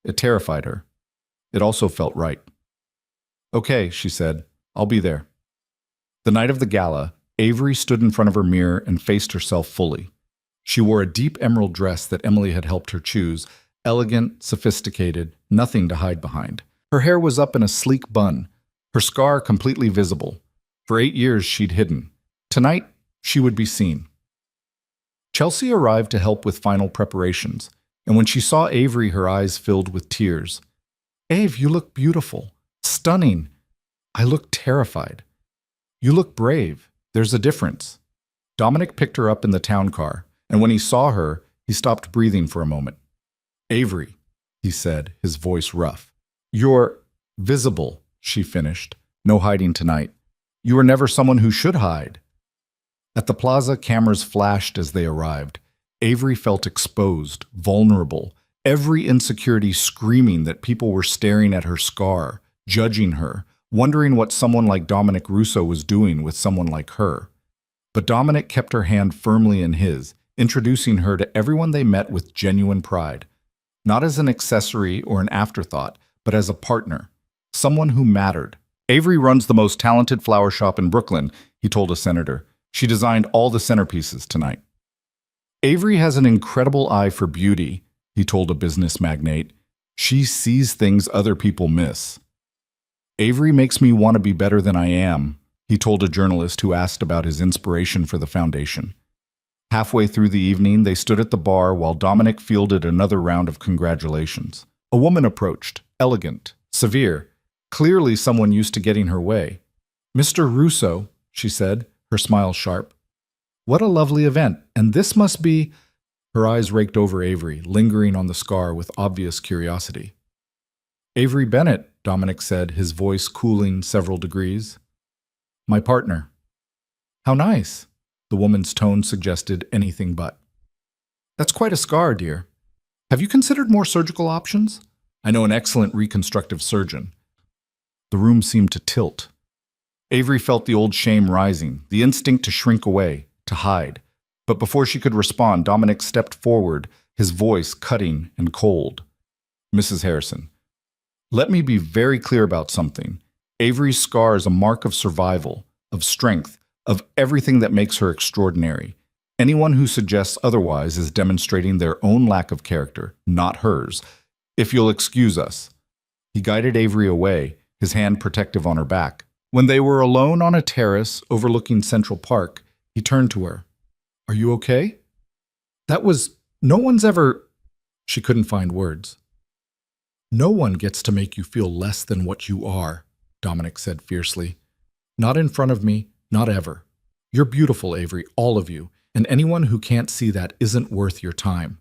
It terrified her. It also felt right. Okay, she said, I'll be there. The night of the gala, Avery stood in front of her mirror and faced herself fully. She wore a deep emerald dress that Emily had helped her choose, elegant, sophisticated, nothing to hide behind. Her hair was up in a sleek bun, her scar completely visible. For 8 years she'd hidden. Tonight, she would be seen. Chelsea arrived to help with final preparations, and when she saw Avery, her eyes filled with tears. Ave, you look beautiful, stunning. I look terrified. You look brave. There's a difference. Dominic picked her up in the town car, and when he saw her, he stopped breathing for a moment. Avery, he said, his voice rough. You're visible, she finished. No hiding tonight. You were never someone who should hide. At the plaza, cameras flashed as they arrived. Avery felt exposed, vulnerable, every insecurity screaming that people were staring at her scar, judging her, wondering what someone like Dominic Russo was doing with someone like her. But Dominic kept her hand firmly in his, introducing her to everyone they met with genuine pride. Not as an accessory or an afterthought, but as a partner, someone who mattered. Avery runs the most talented flower shop in Brooklyn, he told a senator. She designed all the centerpieces tonight. Avery has an incredible eye for beauty, he told a business magnate. She sees things other people miss. Avery makes me want to be better than I am, he told a journalist who asked about his inspiration for the foundation. Halfway through the evening, they stood at the bar while Dominic fielded another round of congratulations. A woman approached, elegant, severe, clearly someone used to getting her way. "Mr. Russo," she said, her smile sharp. "What a lovely event, and this must be—" Her eyes raked over Avery, lingering on the scar with obvious curiosity. "Avery Bennett," Dominic said, his voice cooling several degrees. "My partner." "How nice." The woman's tone suggested anything but. "That's quite a scar, dear. Have you considered more surgical options? I know an excellent reconstructive surgeon." The room seemed to tilt. Avery felt the old shame rising, the instinct to shrink away, to hide. But before she could respond, Dominic stepped forward, his voice cutting and cold. "Mrs. Harrison, let me be very clear about something. Avery's scar is a mark of survival, of strength, of everything that makes her extraordinary. Anyone who suggests otherwise is demonstrating their own lack of character, not hers. If you'll excuse us." He guided Avery away, his hand protective on her back. When they were alone on a terrace overlooking Central Park, he turned to her. "Are you okay?" No one's ever—" She couldn't find words. "No one gets to make you feel less than what you are," Dominic said fiercely. "Not in front of me, not ever. You're beautiful, Avery, all of you, and anyone who can't see that isn't worth your time."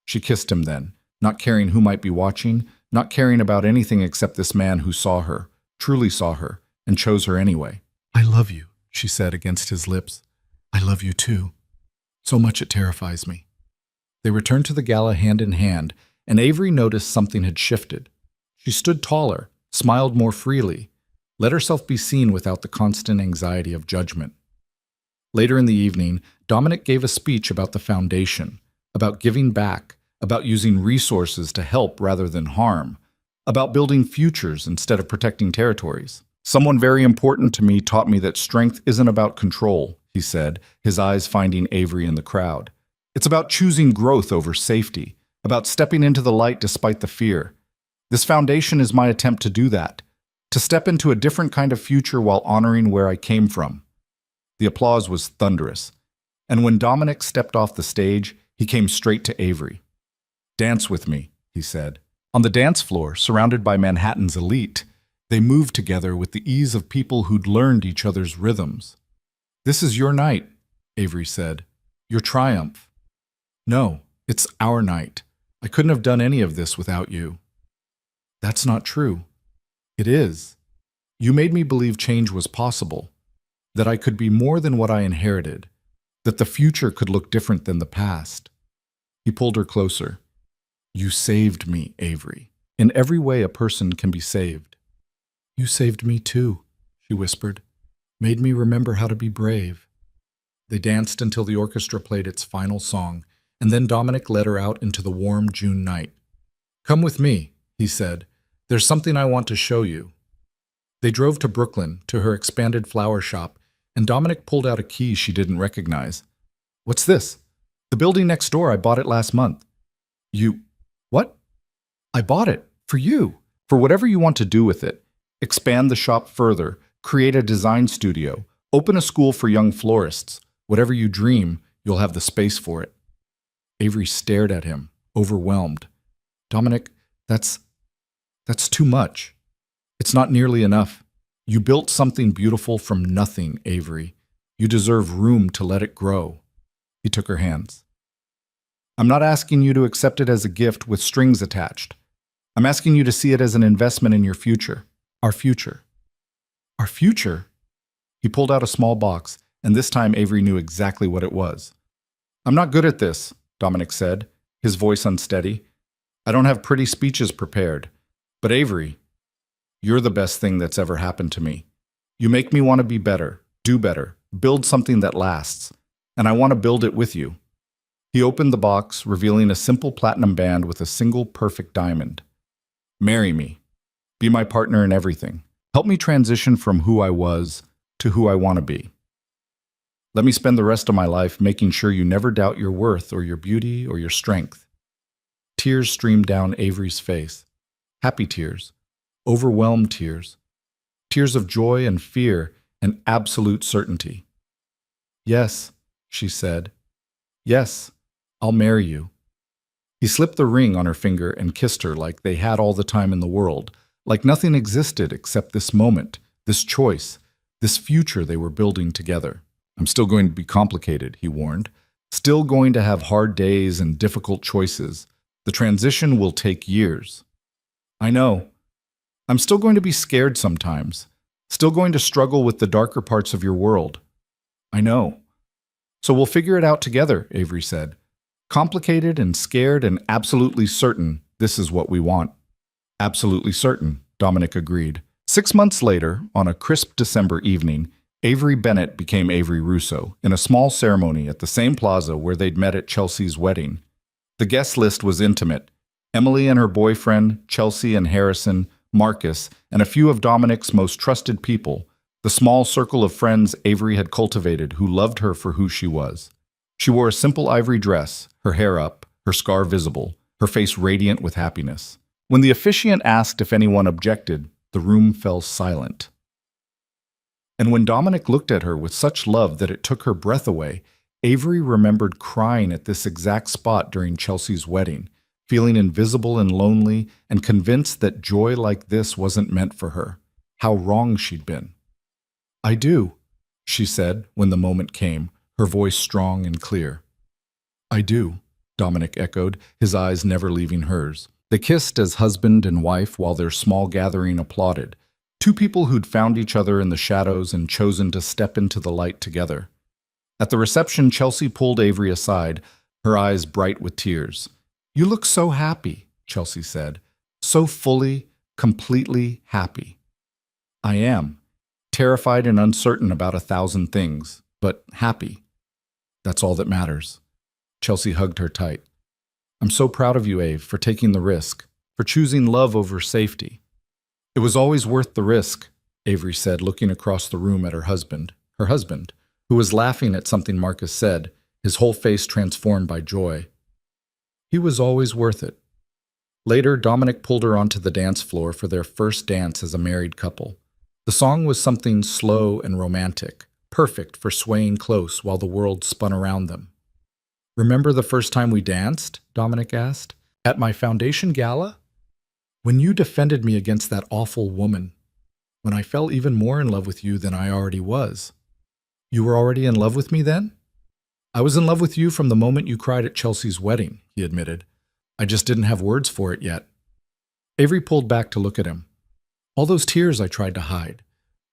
She kissed him then, not caring who might be watching, not caring about anything except this man who saw her, truly saw her, and chose her anyway. "I love you," she said against his lips. "I love you too. So much it terrifies me." They returned to the gala hand in hand, and Avery noticed something had shifted. She stood taller, smiled more freely, let herself be seen without the constant anxiety of judgment. Later in the evening, Dominic gave a speech about the foundation, about giving back, about using resources to help rather than harm, about building futures instead of protecting territories. "Someone very important to me taught me that strength isn't about control," he said, his eyes finding Avery in the crowd. "It's about choosing growth over safety, about stepping into the light despite the fear. This foundation is my attempt to do that, to step into a different kind of future while honoring where I came from." The applause was thunderous, and when Dominic stepped off the stage, he came straight to Avery. "Dance with me," he said. On the dance floor, surrounded by Manhattan's elite, they moved together with the ease of people who'd learned each other's rhythms. "This is your night," Avery said. "Your triumph." "No, it's our night. I couldn't have done any of this without you." "That's not true." "It is. You made me believe change was possible, that I could be more than what I inherited, that the future could look different than the past." He pulled her closer. "You saved me, Avery. In every way a person can be saved." "You saved me too," she whispered. "Made me remember how to be brave." They danced until the orchestra played its final song, and then Dominic led her out into the warm June night. "Come with me," he said. "There's something I want to show you." They drove to Brooklyn, to her expanded flower shop, and Dominic pulled out a key she didn't recognize. "What's this?" "The building next door. I bought it last month." "You... what?" "I bought it. For you. For whatever you want to do with it. Expand the shop further, create a design studio, open a school for young florists. Whatever you dream, you'll have the space for it." Avery stared at him, overwhelmed. "Dominic, that's too much. It's not nearly enough. You built something beautiful from nothing, Avery. You deserve room to let it grow." He took her hands. "I'm not asking you to accept it as a gift with strings attached. I'm asking you to see it as an investment in your future. Our future." "Our future?" He pulled out a small box, and this time Avery knew exactly what it was. "I'm not good at this," Dominic said, his voice unsteady. I don't have pretty speeches prepared. But Avery, you're the best thing that's ever happened to me. You make me want to be better, do better, build something that lasts. And I want to build it with you. He opened the box, revealing a simple platinum band with a single perfect diamond. Marry me. Be my partner in everything. Help me transition from who I was to who I want to be. Let me spend the rest of my life making sure you never doubt your worth or your beauty or your strength. Tears streamed down Avery's face. Happy tears. Overwhelmed tears. Tears of joy and fear and absolute certainty. Yes, she said. Yes, I'll marry you. He slipped the ring on her finger and kissed her like they had all the time in the world, like nothing existed except this moment, this choice, this future they were building together. I'm still going to be complicated, he warned. Still going to have hard days and difficult choices. The transition will take years. I know. I'm still going to be scared sometimes. Still going to struggle with the darker parts of your world. I know. So we'll figure it out together, Avery said. Complicated and scared and absolutely certain this is what we want. Absolutely certain, Dominic agreed. 6 months later, on a crisp December evening, Avery Bennett became Avery Russo in a small ceremony at the same plaza where they'd met at Chelsea's wedding. The guest list was intimate. Emily and her boyfriend, Chelsea and Harrison, Marcus, and a few of Dominic's most trusted people, the small circle of friends Avery had cultivated who loved her for who she was. She wore a simple ivory dress, her hair up, her scar visible, her face radiant with happiness. When the officiant asked if anyone objected, the room fell silent. And when Dominic looked at her with such love that it took her breath away, Avery remembered crying at this exact spot during Chelsea's wedding, feeling invisible and lonely and convinced that joy like this wasn't meant for her. How wrong she'd been. I do, she said when the moment came, her voice strong and clear. I do, Dominic echoed, his eyes never leaving hers. They kissed as husband and wife while their small gathering applauded. Two people who'd found each other in the shadows and chosen to step into the light together. At the reception, Chelsea pulled Avery aside, her eyes bright with tears. You look so happy, Chelsea said. So fully, completely happy. I am. Terrified and uncertain about 1,000 things, but happy. That's all that matters. Chelsea hugged her tight. I'm so proud of you, Ave, for taking the risk, for choosing love over safety. It was always worth the risk, Avery said, looking across the room at her husband, who was laughing at something Marcus said, his whole face transformed by joy. He was always worth it. Later, Dominic pulled her onto the dance floor for their first dance as a married couple. The song was something slow and romantic, perfect for swaying close while the world spun around them. Remember the first time we danced? Dominic asked. At my foundation gala? When you defended me against that awful woman. When I fell even more in love with you than I already was. You were already in love with me then? I was in love with you from the moment you cried at Chelsea's wedding, he admitted. I just didn't have words for it yet. Avery pulled back to look at him. All those tears I tried to hide.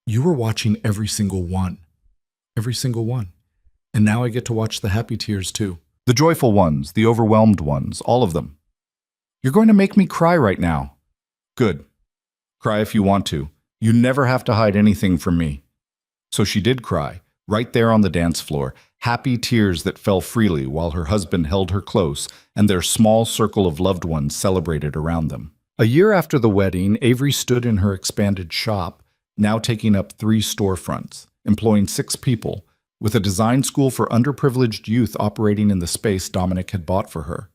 You were watching every single one. Every single one. And now I get to watch the happy tears too. The joyful ones, the overwhelmed ones, all of them. You're going to make me cry right now. Good. Cry if you want to. You never have to hide anything from me. So she did cry, right there on the dance floor, happy tears that fell freely while her husband held her close and their small circle of loved ones celebrated around them. A year after the wedding, Avery stood in her expanded shop, now taking up 3 storefronts, employing 6 people, with a design school for underprivileged youth operating in the space Dominic had bought for her.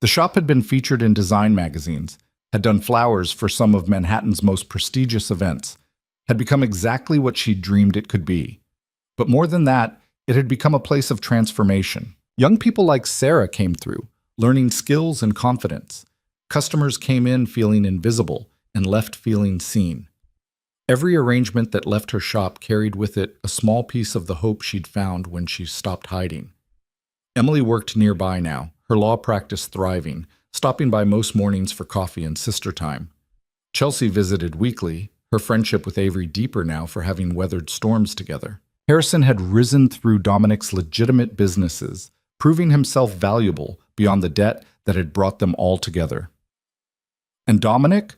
The shop had been featured in design magazines, had done flowers for some of Manhattan's most prestigious events, had become exactly what she'd dreamed it could be. But more than that, it had become a place of transformation. Young people like Sarah came through, learning skills and confidence. Customers came in feeling invisible and left feeling seen. Every arrangement that left her shop carried with it a small piece of the hope she'd found when she stopped hiding. Emily worked nearby now, her law practice thriving, stopping by most mornings for coffee and sister time. Chelsea visited weekly, her friendship with Avery deeper now for having weathered storms together. Harrison had risen through Dominic's legitimate businesses, proving himself valuable beyond the debt that had brought them all together. And Dominic?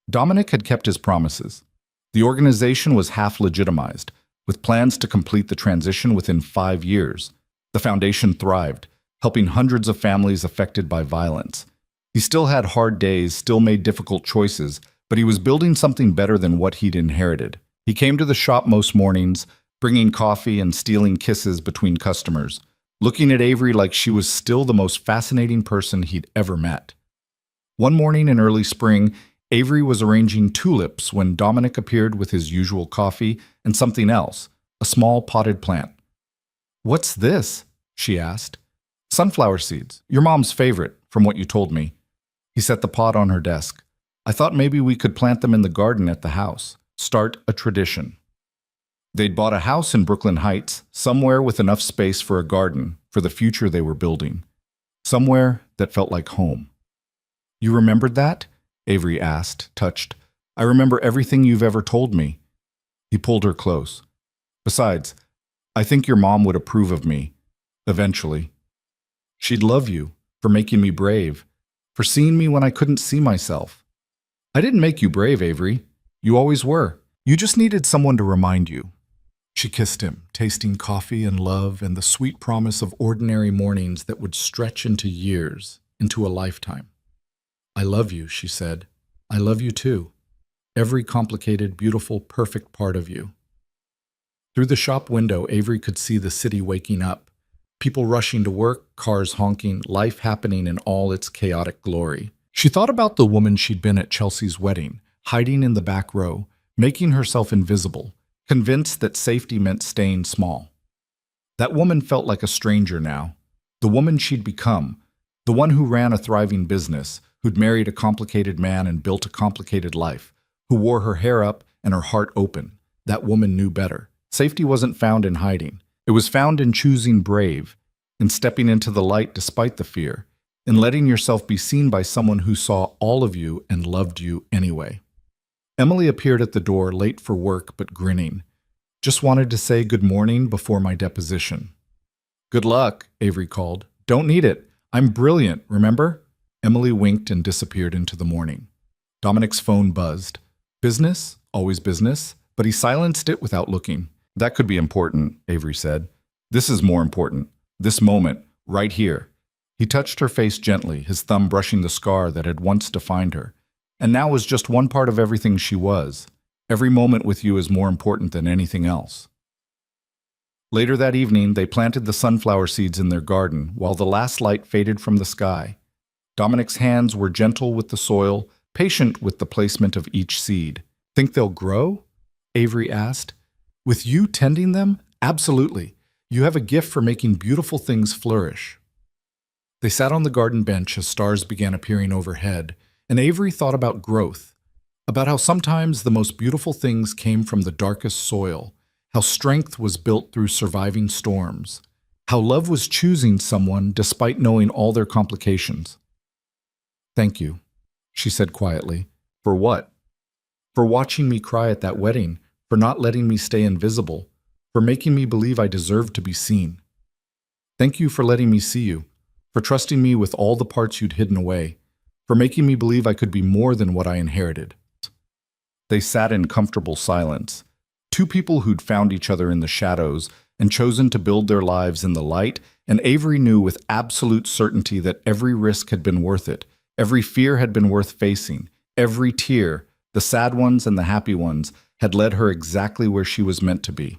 Dominic had kept his promises. The organization was half legitimized, with plans to complete the transition within 5 years. The foundation thrived, helping hundreds of families affected by violence. He still had hard days, still made difficult choices, but he was building something better than what he'd inherited. He came to the shop most mornings, bringing coffee and stealing kisses between customers, looking at Avery like she was still the most fascinating person he'd ever met. One morning in early spring, Avery was arranging tulips when Dominic appeared with his usual coffee and something else, a small potted plant. "What's this?" she asked. "Sunflower seeds, your mom's favorite, from what you told me." He set the pot on her desk. "I thought maybe we could plant them in the garden at the house. Start a tradition." They'd bought a house in Brooklyn Heights, somewhere with enough space for a garden, for the future they were building. Somewhere that felt like home. "You remembered that?" Avery asked, touched. "I remember everything you've ever told me." He pulled her close. "Besides, I think your mom would approve of me, eventually. She'd love you for making me brave, for seeing me when I couldn't see myself." "I didn't make you brave, Avery. You always were. You just needed someone to remind you." She kissed him, tasting coffee and love and the sweet promise of ordinary mornings that would stretch into years, into a lifetime. "I love you," she said. "I love you too. Every complicated, beautiful, perfect part of you." Through the shop window, Avery could see the city waking up. People rushing to work, cars honking, life happening in all its chaotic glory. She thought about the woman she'd been at Chelsea's wedding, hiding in the back row, making herself invisible, convinced that safety meant staying small. That woman felt like a stranger now. The woman she'd become, the one who ran a thriving business, who'd married a complicated man and built a complicated life, who wore her hair up and her heart open. That woman knew better. Safety wasn't found in hiding. It was found in choosing brave, in stepping into the light despite the fear, in letting yourself be seen by someone who saw all of you and loved you anyway. Emily appeared at the door, late for work but grinning. "Just wanted to say good morning before my deposition." "Good luck," Avery called. "Don't need it. I'm brilliant, remember?" Emily winked and disappeared into the morning. Dominic's phone buzzed. Business? Always business. But he silenced it without looking. "That could be important," Avery said. "This is more important. This moment, right here." He touched her face gently, his thumb brushing the scar that had once defined her. "And now was just one part of everything she was. Every moment with you is more important than anything else." Later that evening, they planted the sunflower seeds in their garden while the last light faded from the sky. Dominic's hands were gentle with the soil, patient with the placement of each seed. "Think they'll grow?" Avery asked. "With you tending them? Absolutely. You have a gift for making beautiful things flourish." They sat on the garden bench as stars began appearing overhead, and Avery thought about growth, about how sometimes the most beautiful things came from the darkest soil, how strength was built through surviving storms, how love was choosing someone despite knowing all their complications. "Thank you," she said quietly. "For what?" "For watching me cry at that wedding, for not letting me stay invisible, for making me believe I deserved to be seen. Thank you for letting me see you, for trusting me with all the parts you'd hidden away, for making me believe I could be more than what I inherited." They sat in comfortable silence, two people who'd found each other in the shadows and chosen to build their lives in the light, and Avery knew with absolute certainty that every risk had been worth it, every fear had been worth facing, every tear, the sad ones and the happy ones, had led her exactly where she was meant to be.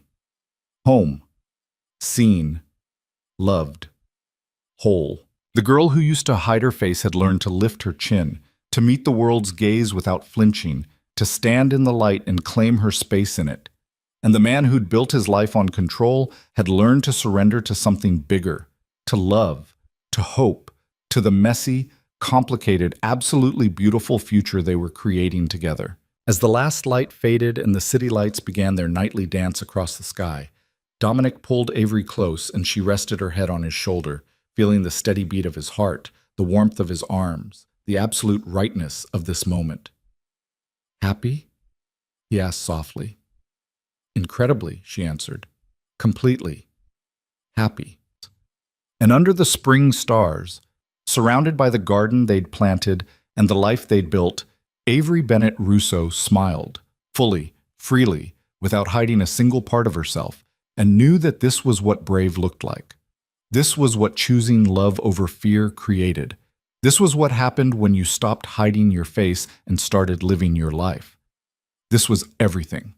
Home. Seen. Loved. Whole. The girl who used to hide her face had learned to lift her chin, to meet the world's gaze without flinching, to stand in the light and claim her space in it. And the man who'd built his life on control had learned to surrender to something bigger, to love, to hope, to the messy, complicated, absolutely beautiful future they were creating together. As the last light faded and the city lights began their nightly dance across the sky, Dominic pulled Avery close and she rested her head on his shoulder, feeling the steady beat of his heart, the warmth of his arms, the absolute rightness of this moment. "Happy?" he asked softly. "Incredibly," she answered. "Completely. Happy." And under the spring stars, surrounded by the garden they'd planted and the life they'd built, Avery Bennett Russo smiled, fully, freely, without hiding a single part of herself, and knew that this was what brave looked like. This was what choosing love over fear created. This was what happened when you stopped hiding your face and started living your life. This was everything.